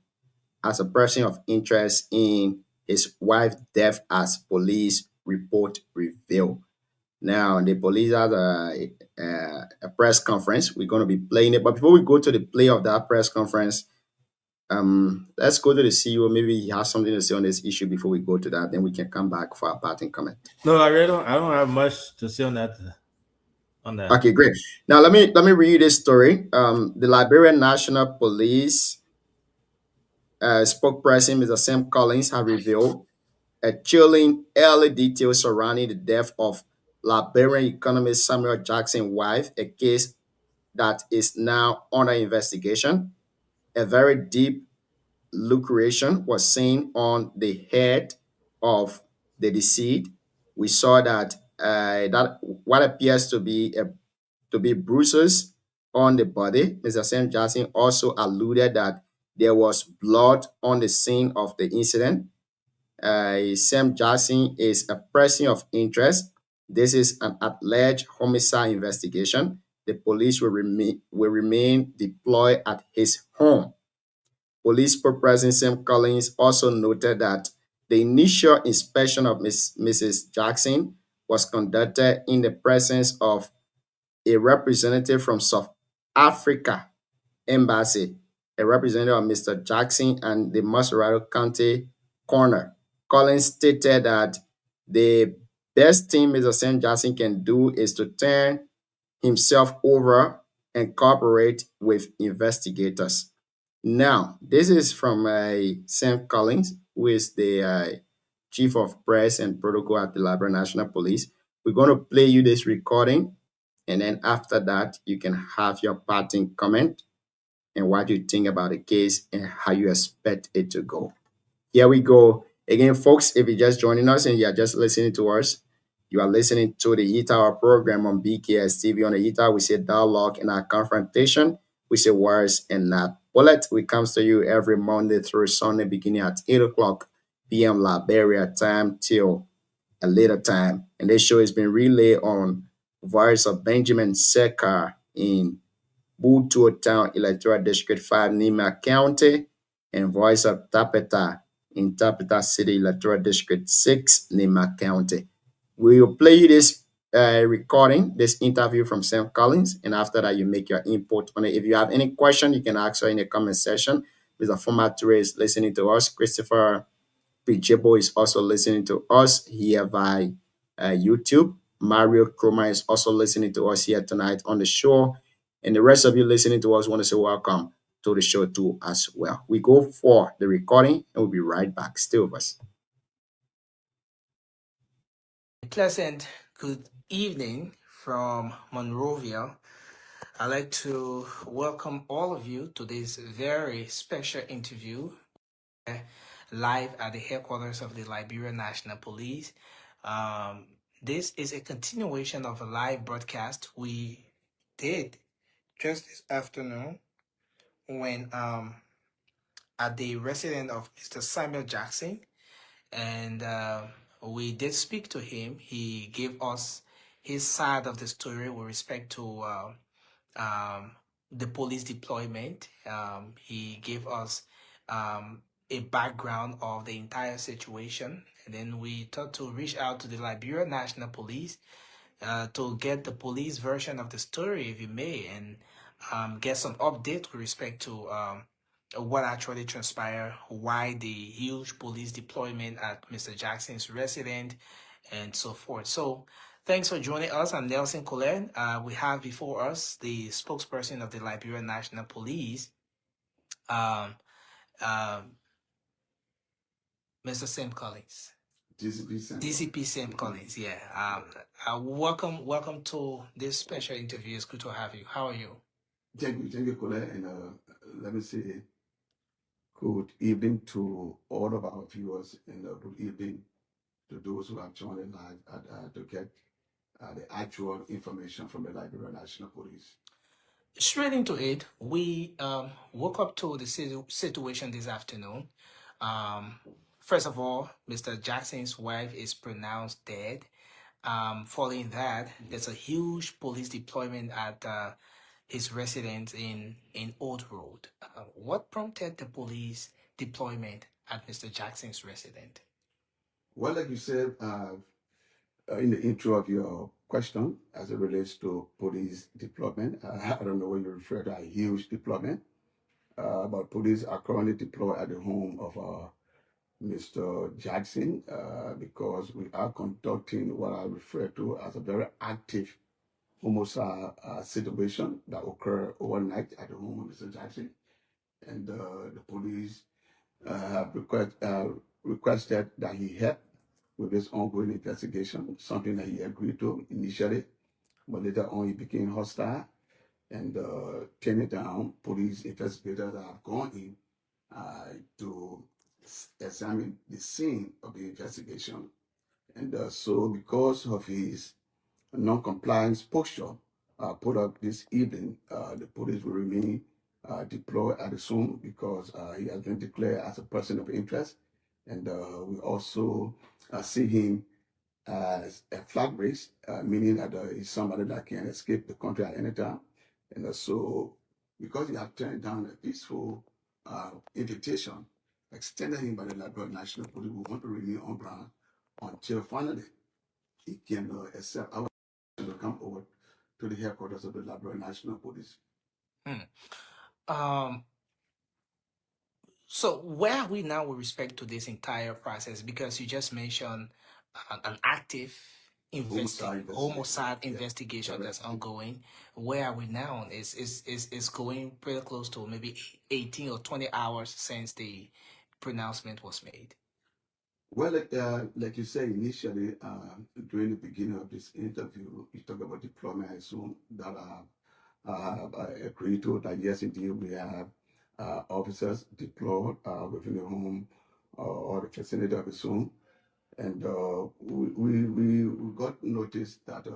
as a person of interest in his wife's death, as police report reveal. Now, the police had a press conference. We're going to be playing it. But before we go to the play of that press conference, let's go to the CEO. Maybe he has something to say on this issue before we go to that. Then we can come back for our parting comment. No, I don't have much to say on that. Okay, great. Now let me read you this story. The Liberian National Police spokesperson, Mr. Sam Collins, have revealed a chilling early details surrounding the death of Liberian economist Samuel Jackson's wife, a case that is now under investigation. A very deep lucration was seen on the head of the deceased. We saw that what appears to be bruises on the body. Mr. Sam Jackson also alluded that there was blood on the scene of the incident. Sam Jackson is a person of interest. This is an alleged homicide investigation. The police will remain deployed at his home. Police spokesperson Sam Collins also noted that the initial inspection of Mrs. Jackson was conducted in the presence of a representative from South Africa Embassy, a representative of Mr. Jackson, and the Massarauco County coroner. Collins stated that the best thing Mr. Sam Jackson can do is to turn himself over and cooperate with investigators. Now, this is from Sam Collins, who is the Chief of Press and Protocol at the Liberian National Police. We're going to play you this recording, and then after that, you can have your parting comment and what you think about the case and how you expect it to go. Here we go. Again, folks, if you're just joining us and you're just listening to us, you are listening to the Heat Hour program on BKS TV. On the Heat Hour, we say dialogue and our confrontation. We say words and not bullet. We comes to you every Monday through Sunday, beginning at 8 o'clock p.m. Liberia time till a later time. And this show has been relayed on Voice of Benjamin Sekar in Butuo Town, Electoral District 5, Nima County, and Voice of Tapeta in Tapeta City, Electoral District 6, Nima County. We will play you this recording, this interview from Sam Collins, and after that, you make your input on it. If you have any question, you can ask her in the comment section. Mr. Format Toure is listening to us. Christopher Pichebo is also listening to us here by YouTube. Mario Kroma is also listening to us here tonight on the show. And the rest of you listening to us want to say welcome to the show too as well. We go for the recording and we'll be right back. Stay with us. Pleasant good evening from Monrovia. I'd like to welcome all of you to this very special interview live at the headquarters of the Liberia National Police. This is a continuation of a live broadcast we did just this afternoon when at the residence of Mr. Samuel Jackson, and we did speak to him. He gave us his side of the story with respect to the police deployment. He gave us a background of the entire situation, and then we thought to reach out to the Liberia National Police to get the police version of the story, if you may, and get some update with respect to what actually transpired, why the huge police deployment at Mr. Jackson's residence, and so forth. So thanks for joining us. I'm Nelson Colette. We have before us the spokesperson of the Liberia National Police, Mr. Sam Collins. DCP Sam Collins, yeah. Welcome to this special interview. It's good to have you. How are you? Thank you, Colette, and let me say good evening to all of our viewers, and good evening to those who have joined in live to get the actual information from the Liberia National Police. Straight into it, we woke up to the situation this afternoon. First of all, Mr. Jackson's wife is pronounced dead. Following that, there's a huge police deployment at his residence in Old Road. What prompted the police deployment at Mr. Jackson's residence? Well, like you said in the intro of your question, as it relates to police deployment, I don't know when you refer to a huge deployment, but police are currently deployed at the home of Mr. Jackson because we are conducting what I refer to as a very active homicide situation that occurred overnight at the home of Mr. Jackson. And the police have requested that he help with this ongoing investigation, something that he agreed to initially, but later on he became hostile and turned it down. Police investigators have gone in to examine the scene of the investigation. And so because of his non-compliance posture put up this evening, the police will remain deployed at the scene because he has been declared as a person of interest. And we also see him as a flag race, meaning that he's somebody that can escape the country at any time. And so because he has turned down a peaceful invitation extended him by the Liberia National Police, we want to remain on ground until finally he can accept our to come over to the headquarters of the Liberia National Police. So where are we now with respect to this entire process? Because you just mentioned an active homicide investigation that's ongoing. Where are we now? Is going pretty close to maybe 18 or 20 hours since the pronouncement was made. Well, like you said initially, during the beginning of this interview, you talk about deployment. I assume that I agree to that. Yes, indeed, we have officers deployed within the home or the vicinity of the home, and we got notice that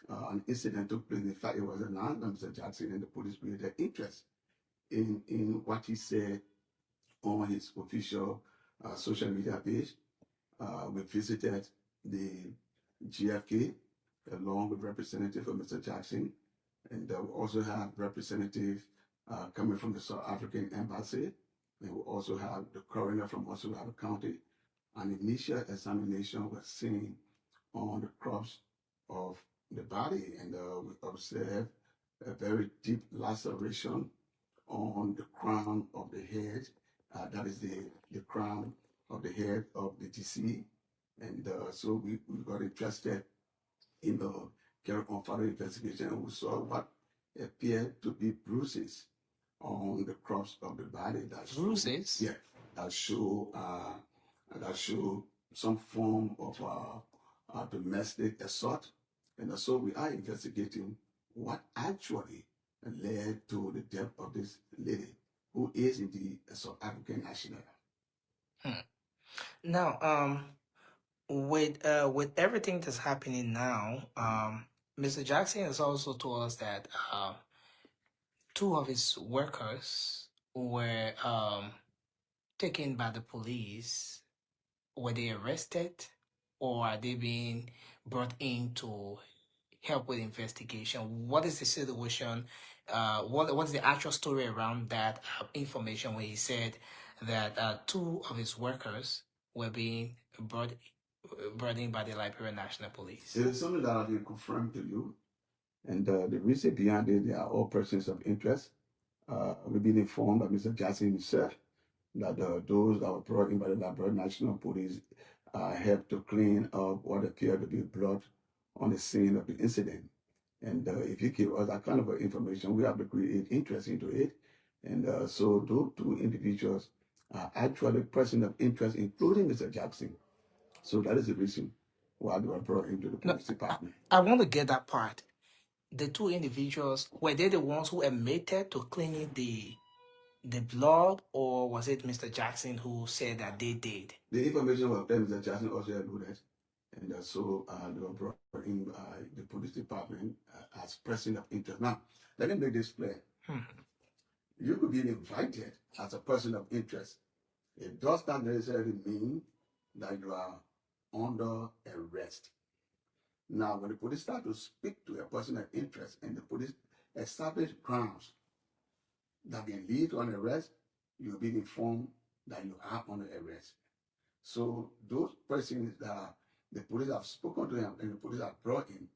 an incident took place. In fact, it was announced by Mr. Jackson, and the police created interest in what he said on his official social media page. We visited the GFK along with representative of Mr. Jackson, and we also have representatives coming from the South African Embassy, and we also have the coroner from Osoraba County. An initial examination was seen on the crops of the body, and we observed a very deep laceration on the crown of the head. That is the crown of the head of the deceased. And so we got interested in carrying on further investigation, and we saw what appeared to be bruises on the crops of the body. Bruises? Yeah, that show some form of domestic assault. And so we are investigating what actually led to the death of this lady, who is indeed a South African national. Now, with everything that's happening now, Mr. Jackson has also told us that two of his workers were taken by the police. Were they arrested, or are they being brought in to help with investigation? What is the situation? What's the actual story around that information when he said that two of his workers were being brought in by the Liberia National Police? It is something that I can confirm to you. And the reason behind it, they are all persons of interest. We've been informed by Mr. Jackson himself that those that were brought in by the Liberia National Police helped to clean up what appeared to be blood on the scene of the incident. And if you give us that kind of information, we have to create interest into it. And so those two individuals are actually persons of interest, including Mr. Jackson. So that is the reason why they were brought into the police department. I want to get that part. The two individuals, were they the ones who admitted to cleaning the blood, or was it Mr. Jackson who said that they did? The information was that Mr. Jackson also knew that. And so they were brought in by the police department as person of interest. Now, let me make this clear. You could be invited as a person of interest. It does not necessarily mean that you are under arrest. Now, when the police start to speak to a person of interest and the police establish grounds that can lead to an arrest, you'll be informed that you are under arrest. So those persons that the police have spoken to them and the police have brought in,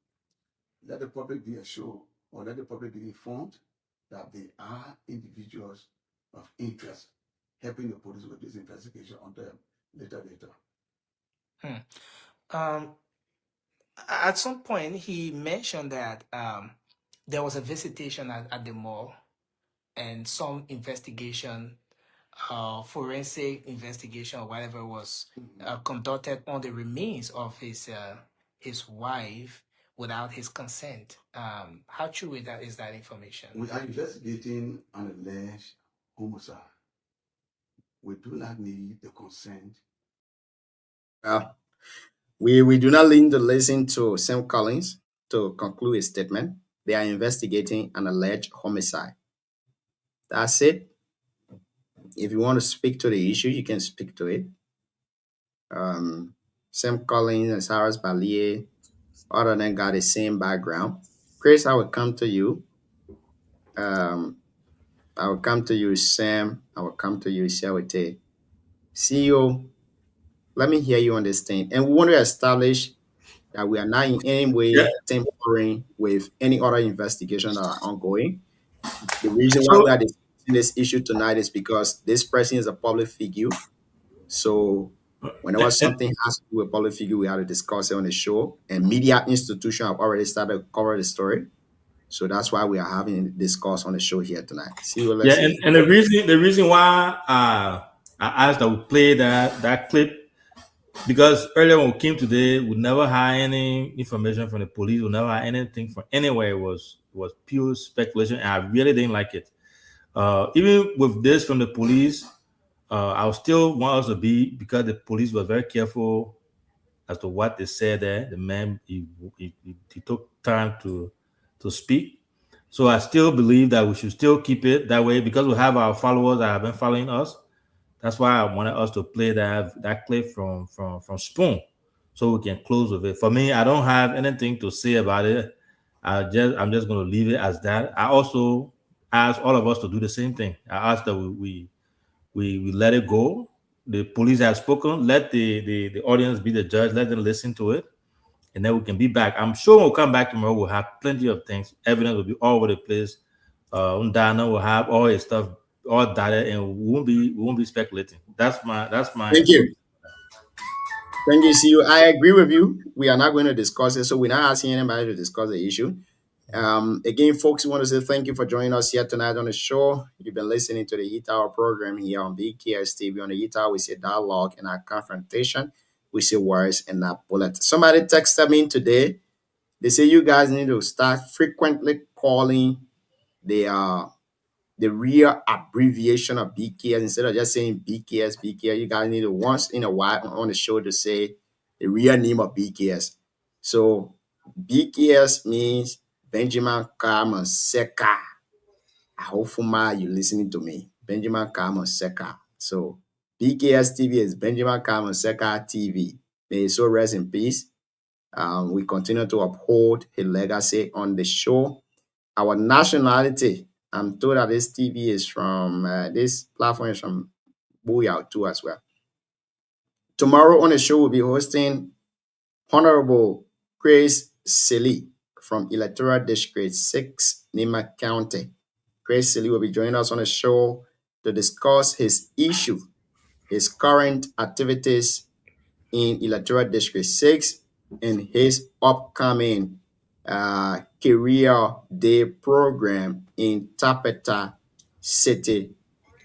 let the public be assured, or let the public be informed that they are individuals of interest, helping the police with this investigation until later. At some point, he mentioned that there was a visitation at the mall and some investigation, forensic investigation or whatever was conducted on the remains of his wife without his consent. How true is that information? We are investigating an alleged homicide. We do not need the consent. We do not need to listen to Sam Collins to conclude his statement. They are investigating an alleged homicide. That's it. If you want to speak to the issue, you can speak to it. Sam Collins and Cyrus Balier, all of them got the same background. Chris, I will come to you. I will come to you, Sam. I will come to you, Shawite. CEO, let me hear you on this thing. And we want to establish that we are not in any way tampering with any other investigations that are ongoing. The reason why we are discussing this issue tonight is because this person is a public figure. So whenever something has to do with a public figure, we have to discuss it on the show. And media institutions have already started to cover the story. So that's why we are having this discourse on the show here tonight. And the reason why I asked that we play that clip, because earlier when we came today, we never had any information from the police. We never had anything from anywhere. It was pure speculation, and I really didn't like it. Even with this from the police, I would still want us to be, because the police were very careful as to what they said there. The man, he took time to speak. So I still believe that we should still keep it that way, because we have our followers that have been following us. That's why I wanted us to play that clip from Spoon, so we can close with it. For me, I don't have anything to say about it. I'm just going to leave it as that. I also ask all of us to do the same thing. I ask that we let it go. The police have spoken. Let the audience be the judge. Let them listen to it, and then we can be back. I'm sure we'll come back tomorrow. We'll have plenty of things. Evidence will be all over the place. Undana will have all his stuff, all data, and we won't be speculating. That's my. Thank you. Thank you, CEO. I agree with you. We are not going to discuss it, so we're not asking anybody to discuss the issue. Again, folks, we want to say thank you for joining us here tonight on the show. You've been listening to the Heat Hour program here on BKS TV. On the Heat Hour, we see dialogue and our confrontation. We see words and not bullets. Somebody texted me today. They say you guys need to start frequently calling the real abbreviation of BKS instead of just saying BKS. You guys need to once in a while on the show to say the real name of BKS. So BKS means Benjamin Carmen Seka. I hope you're listening to me. Benjamin Carmen Seka. So BKS TV is Benjamin Carmen Seka TV. May his soul rest in peace. We continue to uphold his legacy on the show. Our nationality, I'm told that this TV is from, this platform is from Booyah too as well. Tomorrow on the show, we'll be hosting Honorable Chris Silly from Electoral District 6, Nima County. Chris Silly will be joining us on the show to discuss his issue, his current activities in Electoral District 6, and his upcoming career day program in Tapeta City,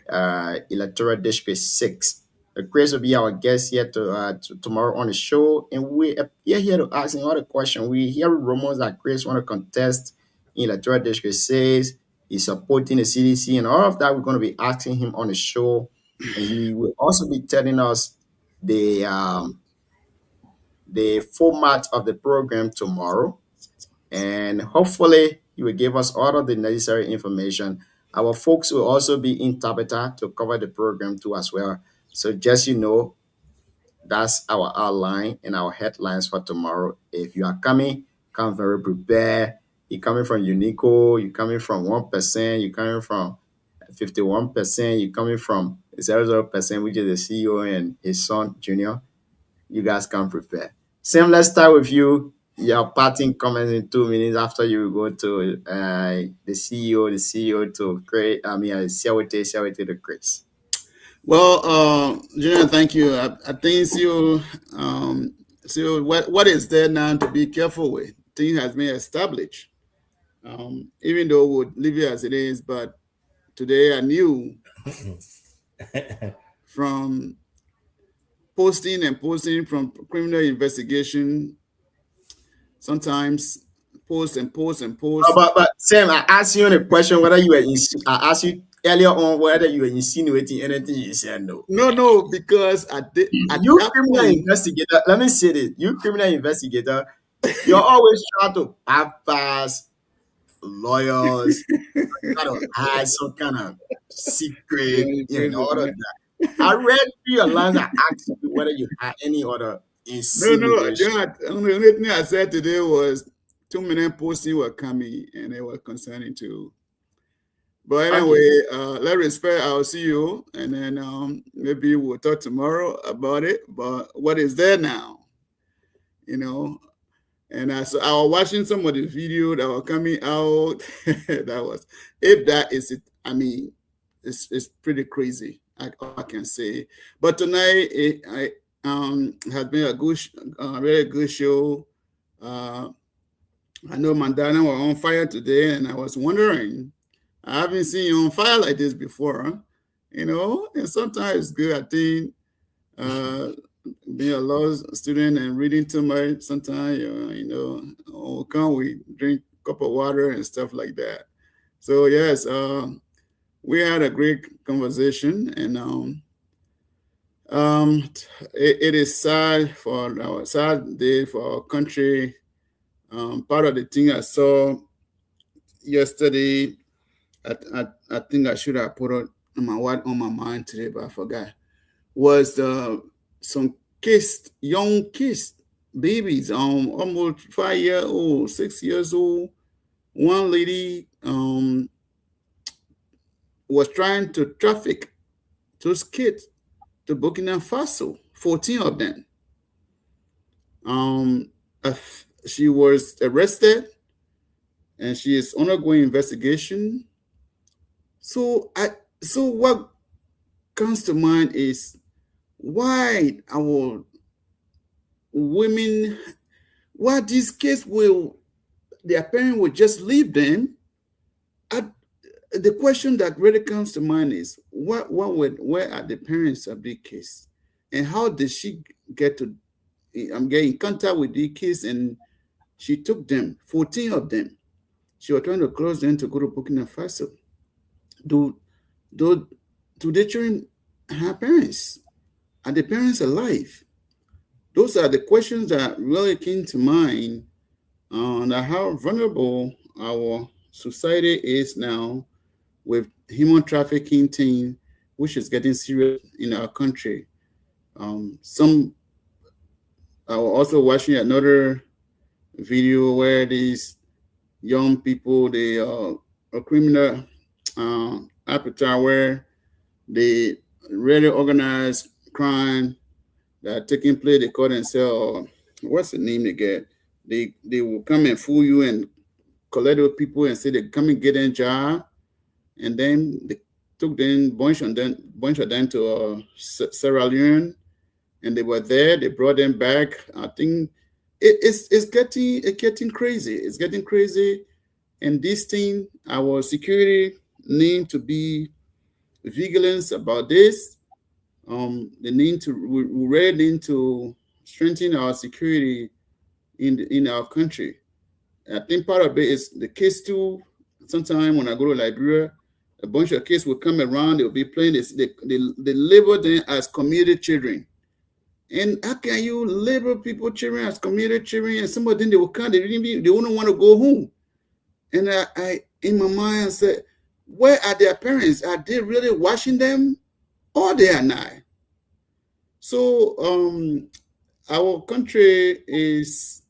Electoral District 6. Chris will be our guest here tomorrow on the show, and we are here to ask him all the questions. We hear rumors that Chris want to contest in Electoral District 6. He's supporting the CDC and all of that. We're going to be asking him on the show, and he will also be telling us the format of the program tomorrow, and hopefully he will give us all of the necessary information. Our folks will also be in Tabata to cover the program too as well. So just that's our outline and our headlines for tomorrow. If you are coming, come very prepared. You're coming from Unico, you're coming from 1%, you're coming from 51%, you're coming from 00%, which is the CEO and his son, Junior. You guys come prepared. Sam, let's start with you. Your parting comments in 2 minutes after you go to the CEO to create, Siawete to Chris. Well, Junior, thank you. I think so what is there now to be careful with? Thing has been established. Even though we'll leave it as it is, but today I knew from posting from criminal investigation, sometimes post. But Sam, I asked you a question whether you were I asked you earlier on whether you were insinuating anything. You said no. No, because I did. You criminal investigator, let me say this. You criminal investigator, you're always trying to bypass lawyers, try to hide some kind of secret, all of that. I read through your lines. I asked you whether you had any other insinuation. No. The only thing I said today was 2 million posting were coming and they were concerning too. But anyway, let's respect our CEO, and then maybe we'll talk tomorrow about it. But what is there now? And I was watching some of the video that were coming out. That was, if that is it, I mean, it's pretty crazy. I can say. But tonight it has been a good, very good show. I know Mandana were on fire today, and I was wondering, I haven't seen you on fire like this before, huh? And sometimes it's good. I think being a law student and reading too much, sometimes, we drink a cup of water and stuff like that. So yes, we had a great conversation, and it is sad day for our country. Part of the thing I saw yesterday, I think I should have put it on my mind today, but I forgot, was some young kids, babies, almost 5 years old, 6 years old. One lady was trying to traffic those kids to Burkina Faso, 14 of them. She was arrested, and she is undergoing investigation. So what comes to mind is why our women, why these kids their parents will just leave them. The question that really comes to mind is where are the parents of these kids, and how did she get in contact with these kids, and She took them, 14 of them. She was trying to close them to go to Burkina Faso. Do the children have parents? Are the parents alive? Those are the questions that really came to mind on how vulnerable our society is now with human trafficking thing, which is getting serious in our country. I was also watching another video where these young people, they are a criminal appetite where they really organized crime that are taking place. They call themselves, what's the name they get? They will come and fool you and collect those people and say they come and get a job, and then they took them bunch of them to Sierra Leone, and they were there. They brought them back. I think it's getting crazy. It's getting crazy, and this thing, our security need to be vigilant about this. They need to we really need to strengthen our security in our country. I think part of it is the kids too. Sometimes when I go to Liberia, a bunch of kids will come around. They'll be playing this. They label them as community children. And how can you label people children as community children? And some of them, they will come. They wouldn't want to go home. And I in my mind, I said, where are their parents? Are they really watching them, or they are not? So our country is.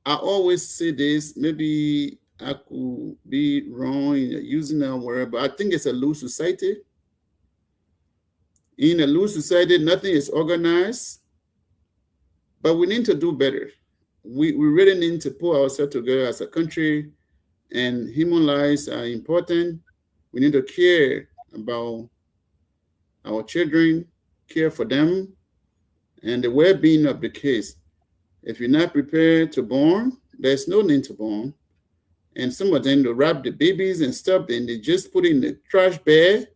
I always say this. Maybe I could be wrong in using that word, but I think it's a loose society. In a loose society, nothing is organized, but we need to do better. We really need to pull ourselves together as a country, and human lives are important. We need to care about our children, care for them, and the well-being of the kids. If you're not prepared to born, there's no need to born. And some of them, they wrap the babies and stuff, and they just put it in the trash bag.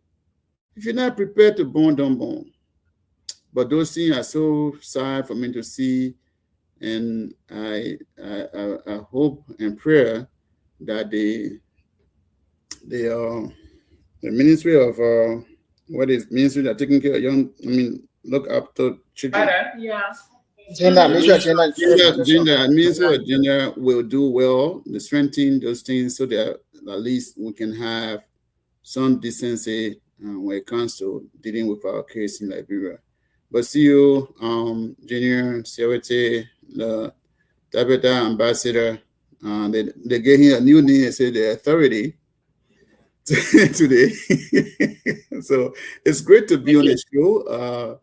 If you're not prepared to born, don't born. But those things are so sad for me to see, and I hope and pray that the Ministry of Ministry that taking care of young, look up to children. Ministry of Gender will do well to strengthen those things so that at least we can have some decency when it comes to dealing with our case in Liberia. But see you, Junior, Siawete, the Tabitha ambassador. They gave him a new name and said the authority today. So it's great to be on the show.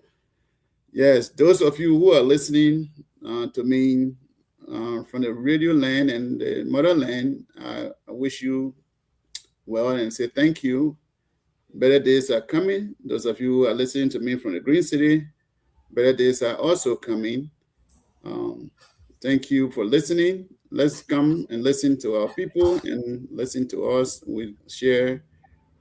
Yes, those of you who are listening to me from the radio land and the motherland, I wish you well and say thank you. Better days are coming. Those of you who are listening to me from the Green City, better days are also coming. Thank you for listening. Let's come and listen to our people and listen to us. We share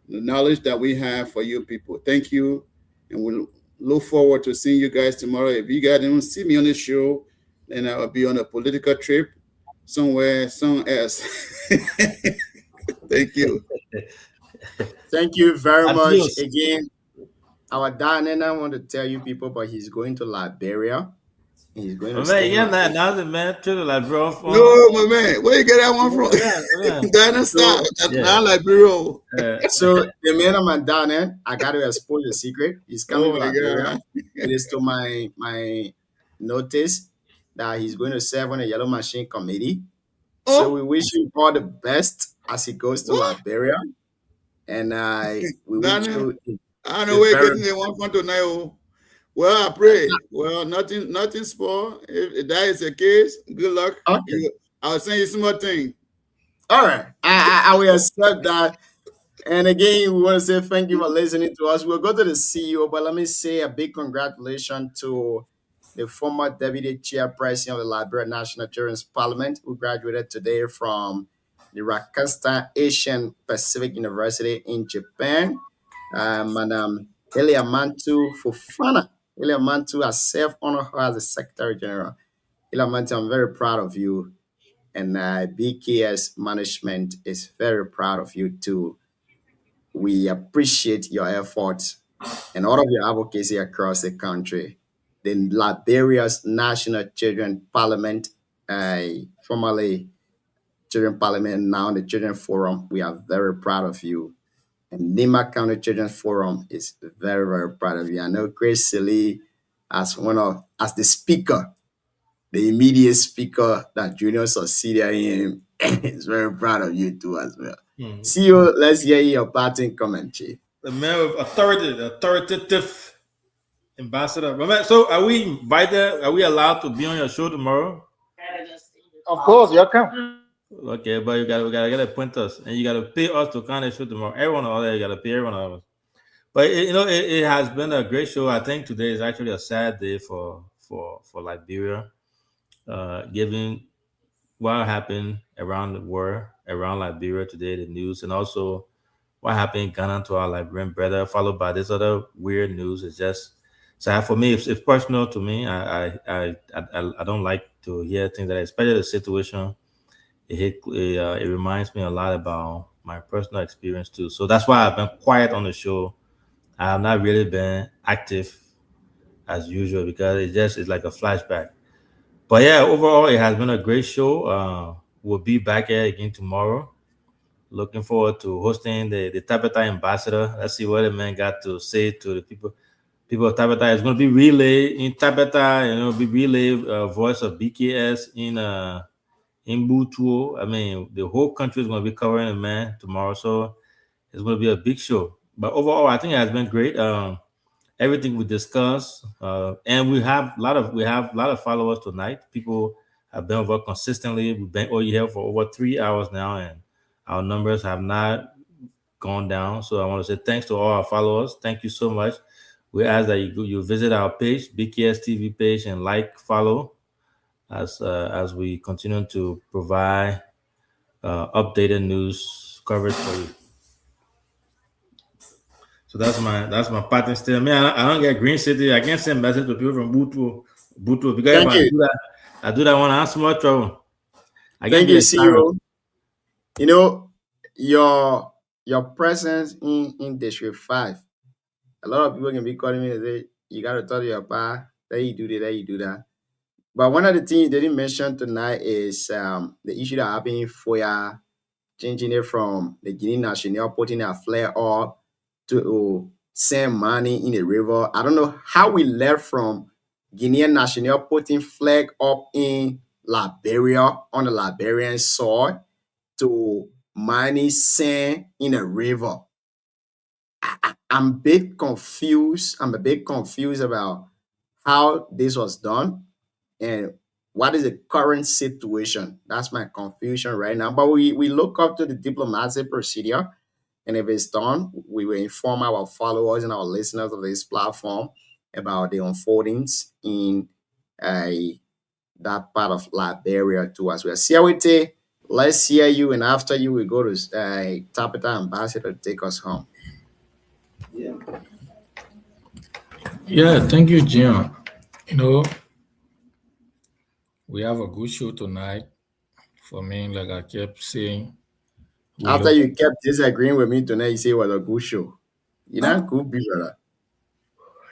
the knowledge that we have for you people. Thank you, and we'll look forward to seeing you guys tomorrow. If you guys don't see me on the show, then I will be on a political trip somewhere else. Thank you. Thank you very much again. Our Dad, I want to tell you people, but he's going to Liberia. He's going to stay man, to the Liberia. No, my man, where you get that one from? Dana, stop. That's not Liberia. So the man of my dad, I got to expose the secret. He's coming to Liberia. It is to my notice that he's going to serve on the Yellow Machine Committee. So we wish him all the best as he goes to Liberia. And we wish you. I don't know where you're getting the one from tonight. Well, I pray. Well, nothing spoiled. If that is the case, good luck. Okay. I'll send you some more things. All right. I will accept that. And again, we want to say thank you for listening to us. We'll go to the CEO, but let me say a big congratulations to the former Deputy Chairperson of the Liberia National Children's Parliament, who graduated today from the Rakasta Asian Pacific University in Japan. Madam Eliamantu Fofana. Eliamantu has served on her as the Secretary General. Ilamonte, I'm very proud of you. And BKS management is very proud of you too. We appreciate your efforts and all of your advocacy across the country. The Liberia's National Children Parliament, formerly Children Parliament, now the Children Forum, we are very proud of you. And Nima County Children's Forum is very, very proud of you. I know Chris Silly as the speaker, the immediate speaker that Junior succeeded him, is very proud of you too as well. See you. Let's hear your parting comment, Chief. The man with authority, the authoritative ambassador. So are we invited? Are we allowed to be on your show tomorrow? Of course, you can. Okay, but we gotta appoint us, and you gotta pay us to come on the show tomorrow. Everyone out there, you gotta pay everyone of us. But it has been a great show. I think today is actually a sad day for Liberia, given what happened around the world, around Liberia today, the news, and also what happened in Ghana to our Liberian brother, followed by this other weird news. It's just sad for me. It's personal to me. I don't like to hear things that, especially the situation. It reminds me a lot about my personal experience too. So that's why I've been quiet on the show. I have not really been active as usual because it's like a flashback. But yeah, overall, it has been a great show. We'll be back here again tomorrow. Looking forward to hosting the Tabata ambassador. Let's see what the man got to say to the people. People of Tabata is going to be relay in Tabata. Be relay voice of BKS in Butuo. I mean, the whole country is going to be covering the man tomorrow, so it's going to be a big show. But overall, I think it has been great. Everything we discussed, and we have a lot of followers tonight. People have been over consistently. We've been here for over 3 hours now, and our numbers have not gone down. So I want to say thanks to all our followers. Thank you so much. We ask that you visit our page, BKS TV page, and follow, as we continue to provide updated news coverage for you. So that's my pattern still. Man, I don't get Green City. I can't send message to people from Butuo because if I do that one, I'm small trouble. Thank you, CEO. Your presence in District 5. A lot of people can be calling me and say, you got to talk to your pa, that you do that. But one of the things you didn't mention tonight is the issue that happened in Foya, changing it from the Guinea National, putting a flare up to send money in the river. I don't know how we left from Guinea National putting flag up in Liberia on the Liberian soil to money sand in a river. I'm a bit confused. I'm a bit confused about how this was done and what is the current situation. That's my confusion right now. But we look up to the diplomatic procedure, and if it's done, we will inform our followers and our listeners of this platform about the unfoldings in that part of Liberia too as well. Siawite, let's hear you, and after you, we go to Tabata Ambassador to take us home. Yeah, thank you, Gian. We have a good show tonight. For me, like I kept saying. After you kept disagreeing with me tonight, you say it was a good show. You're not good, brother.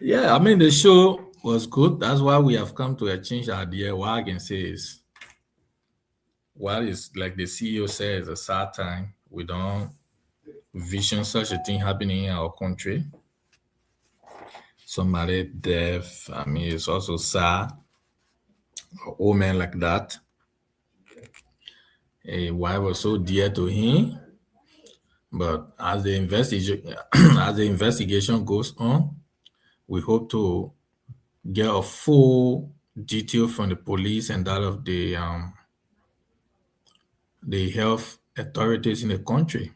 Yeah, I mean, the show was good. That's why we have come to exchange idea. What I can say is, what is like the CEO says, a sad time. We don't vision such a thing happening in our country. Somebody deaf. I mean, it's also sad. An old man like that. A wife was so dear to him. But as the investigation goes on, we hope to get a full detail from the police and that of the health authorities in the country,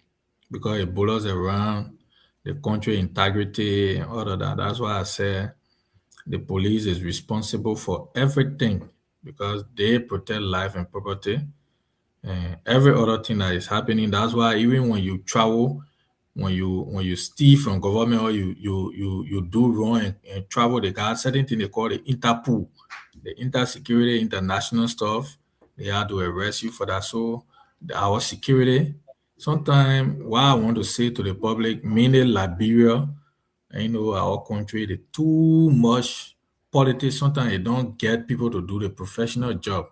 because it boils around the country integrity and all of that. That's why I said the police is responsible for everything, because they protect life and property and every other thing that is happening. That's why even when you travel, when you steal from government or you do wrong and travel, they got certain thing they call the Interpol. the intersecurity, international stuff. They had to arrest you for that. So our security, sometimes what I want to say to the public, mainly Liberia, and, our country, the too much politics. Sometimes they don't get people to do the professional job,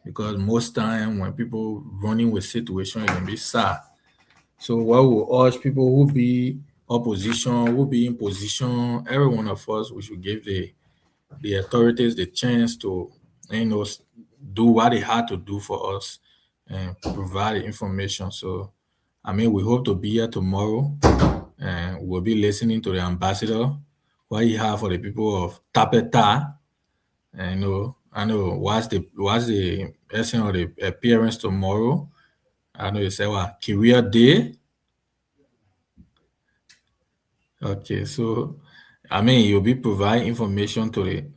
because most time when people running with situation, it can be sad. So what we urge people who be opposition, who be in position, every one of us, we should give the authorities the chance to, do what they had to do for us and provide the information. So, we hope to be here tomorrow, and we'll be listening to the ambassador, what he have for the people of Tapeta. And I know what's the essence of the appearance tomorrow. I know you say what career day. Okay, so you'll be providing information to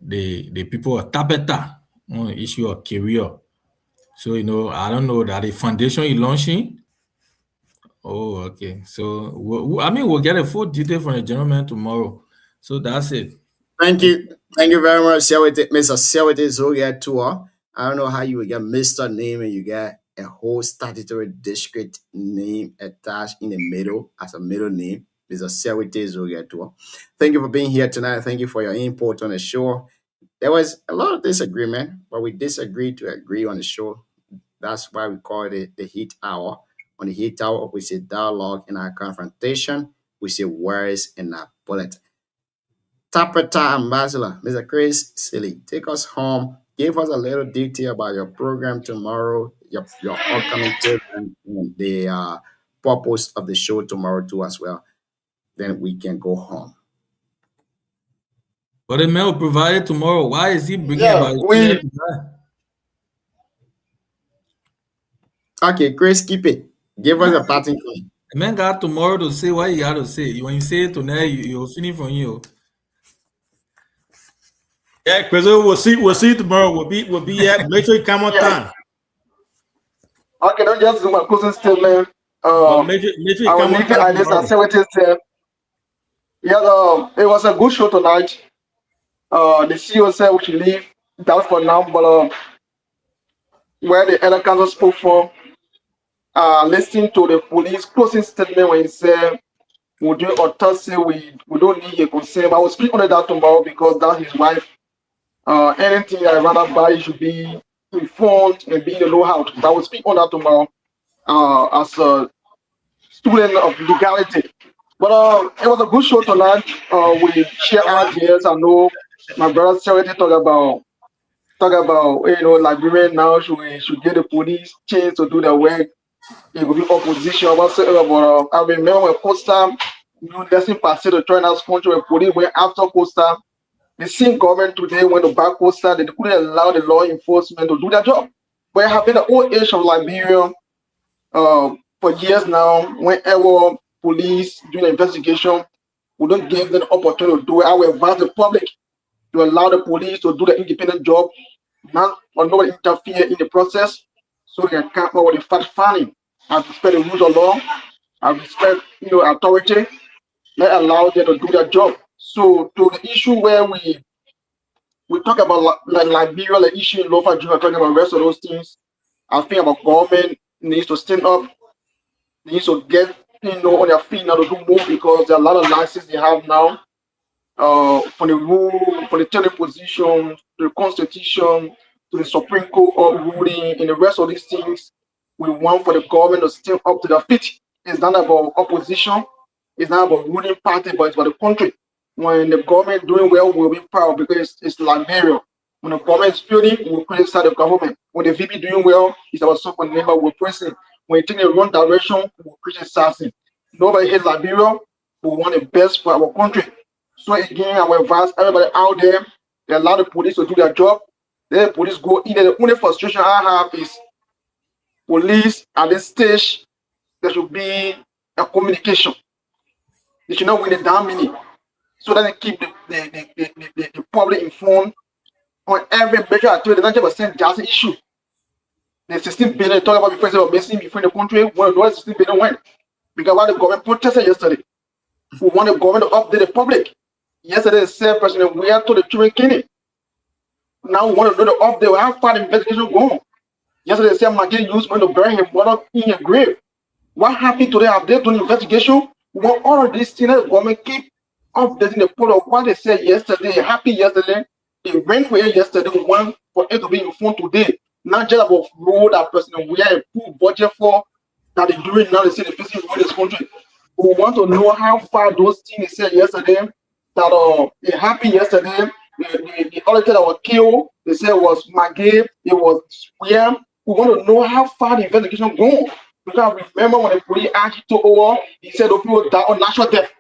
the people of Tapeta on the issue of career. So I don't know that the foundation is launching. Oh, okay. So we'll get a full detail from the gentleman tomorrow. So that's it. Thank you very much, Mr. Sewete Zogia Tour. I don't know how you would get Mr. name and you get a whole statutory district name attached in the middle as a middle name. Mr. Sewete Zogia Tour. Thank you for being here tonight. Thank you for your input on the show. There was a lot of disagreement, but we disagreed to agree on the show. That's why we call it the Heat Hour. On the Heat Hour, we say dialogue in our confrontation. We say words in our bullet. Tapeta Ambassador, Mr. Chris Silly, take us home. Give us a little detail about your program tomorrow, your upcoming program, and the purpose of the show tomorrow too as well. Then we can go home. But the man will provide it tomorrow. Why is he bringing about it? Okay, Chris, keep it. Give us a parting point. The man got tomorrow to say what he got to say. When you say it tonight, you'll finish from you. Yeah, Chris, we'll see tomorrow. We'll be at. Make sure you come on time. Okay, don't just do my closing statement. Make sure you come on time. It was a good show tonight. The CEO said we should leave that for now, but where the other council spoke from, listening to the police closing statement when he said we do autopsy, we don't need a consent. I will speak on that tomorrow because that's his wife. Anything I rather buy should be informed and be in the know-how. I will speak on that tomorrow as a student of legality. But it was a good show tonight. We share ideas. I know my brother Serity talk about Liberian now should get the police chance to do their work. It will be opposition whatsoever. But I remember when Costa, Lesson passed to join us country when police went after Costa. The same government today went to back Costa. They couldn't allow the law enforcement to do their job. But it has been the old age of Liberia for years now. Whenever police do the investigation, we don't give them the opportunity to do it. I will advise the public to allow the police to do the independent job, not or nobody interfere in the process, so they can come up with the fact finding. I respect the rules of law. I respect authority. Let allow them to do their job. So to the issue where we talk about Liberia, the issue in Lofa, talking about the rest of those things, I think about government needs to stand up, needs to get on their feet now to do more because there are a lot of licenses they have now. From the rule, from the telling position, to the constitution, to the Supreme Court ruling, and the rest of these things, we want for the government to stand up to their feet. It's not about opposition, it's not about ruling party, but it's about the country. When the government doing well, we'll be proud because it's Liberia. When the government is failing, we'll criticize the government. When the VP doing well, it's our support member, we're pressing. When you take the wrong direction, we'll criticize it. Nobody hates Liberia, we want the best for our country. So again, I will advise everybody out there, they allow the police to do their job. Let the police go in. The only frustration I have is police at this stage, there should be a communication. They should not win the damn minute. So that they keep the public informed on every major activity. The 90% just issue. The 16 billion talk about before they were missing before in the country. Where the 16 billion went? Because why the government protested yesterday. We want the government to update the public. Yesterday, the same president we are to the children killing. Now we want to know the update. How far the investigation going? Yesterday they said McGee used money to bury his brother in a grave. What happened today? Have they done investigation? We want all of these things that the government keep updating the poll of what they said yesterday. It happened yesterday. It went for it yesterday. We want for it to be informed today. Not just about road that person. We have a full budget for that they're doing now. They say the person road this country. We want to know how far those things they said yesterday that it happened yesterday. The auditor that was killed, they said it was McGee, it was William. We want to know how far the investigation going. Because remember when the police actually took over, he said the people died on natural death.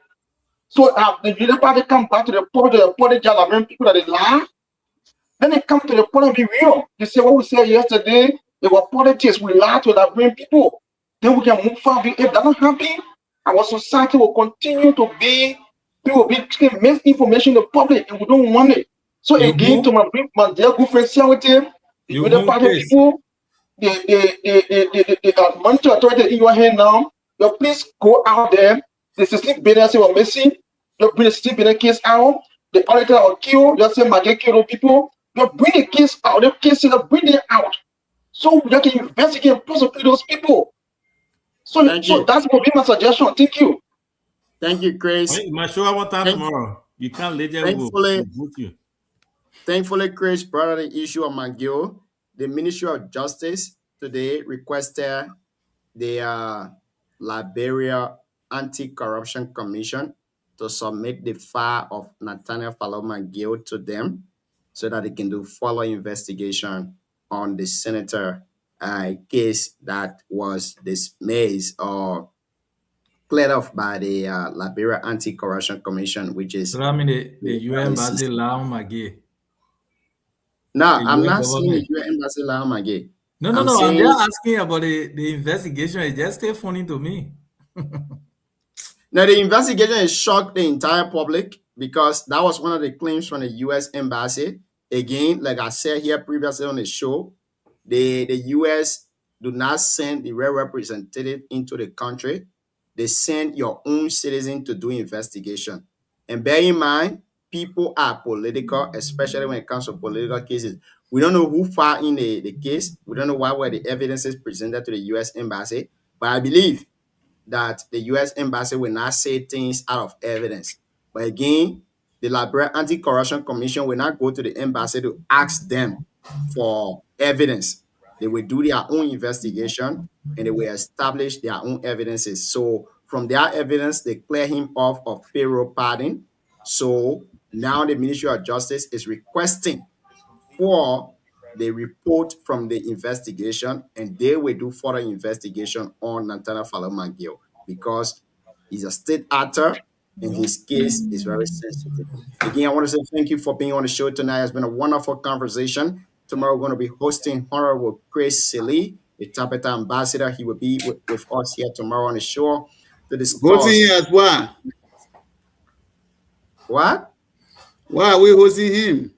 So the Unity Party come back to the public just like people that they lie. Then they come to the point of be real. They say what we said yesterday, it was politics, we lie to that bring people. Then we can move forward. If that not happen, our society will continue to be, people will be misinformation to the public, and we don't want it. So again, to my dear good friend, the Unity Party people, the monetary authority in your hand now, you please go out there. The 16 billion were missing. You bring the 16 billion case out. The auditor will kill. You say McGee kill people. You bring the case out. The cases bring them out. So you can investigate and prosecute those people. So that's what be my suggestion. Thank you. Thank you, Chris. My show one time tomorrow. You can't let them go. Thankfully, Chris brought up the issue of McGill. The Ministry of Justice today requested the Liberia Anti-Corruption Commission to submit the file of Nathaniel Falot McGill to them so that they can do follow investigation on the senator case that was dismissed or cleared off by the Liberia Anti-Corruption Commission, which is... So I mean the UN Embassy Lao McGee. No, I'm not saying the UN Embassy Lao McGee. No. I'm just asking about the investigation. It just stay funny to me. Now, the investigation has shocked the entire public because that was one of the claims from the U.S. Embassy. Again, like I said here previously on the show, the U.S. do not send the real representative into the country. They send your own citizen to do investigation. And bear in mind, people are political, especially when it comes to political cases. We don't know who filed in the case. We don't know what were the evidences presented to the U.S. Embassy. But I believe that the U.S. Embassy will not say things out of evidence. But again, the Liberia Anti-Corruption Commission will not go to the embassy to ask them for evidence. They will do their own investigation and they will establish their own evidences. So from their evidence, they clear him off of payroll pardon. So now the Ministry of Justice is requesting for the report from the investigation, and they will do further investigation on Nathaniel Falot McGill because he's a state actor and his case is very sensitive. Again, I want to say thank you for being on the show tonight. It's been a wonderful conversation. Tomorrow, we're going to be hosting Honorable Chris Sealy, the Tapeta ambassador. He will be with us here tomorrow on the show to discuss. Hosting as well. What? Why are we hosting him?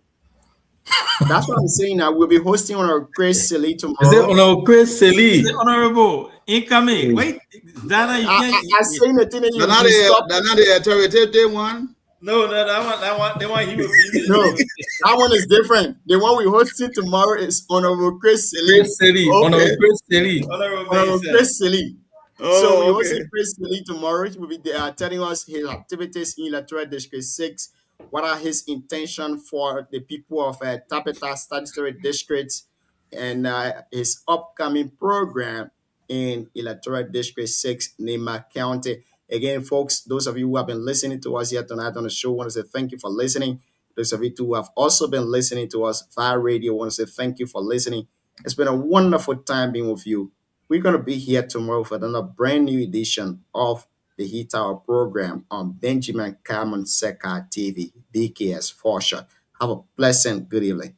That's what I'm saying. Now we'll be hosting Honorable Chris Sealy tomorrow. Is it Honorable Chris Sealy? Is it Honorable incoming? Wait, Dana, you can't. I saying the thing that you That's not the authoritative one. No, that one he will be. No, that one is different. The one we hosting tomorrow is Honorable Chris Sealy. Chris Sealy. Okay. Honorable Chris Sealy. Honorable Chris Sealy. Oh, So we okay. hosting Chris Sealy tomorrow. He will be there telling us his activities in Electoral District 6. What are his intentions for the people of Tapeta Statutory Districts and his upcoming program in Electoral District 6, Nema County. Again, folks, those of you who have been listening to us here tonight on the show, want to say thank you for listening. Those of you who have also been listening to us via radio, want to say thank you for listening. It's been a wonderful time being with you. We're going to be here tomorrow for another brand new edition of the Heat Hour program on Benjamin Carmen Seka TV, BKS for short. Have a pleasant good evening.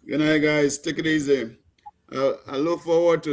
Good night, guys. Take it easy. I look forward to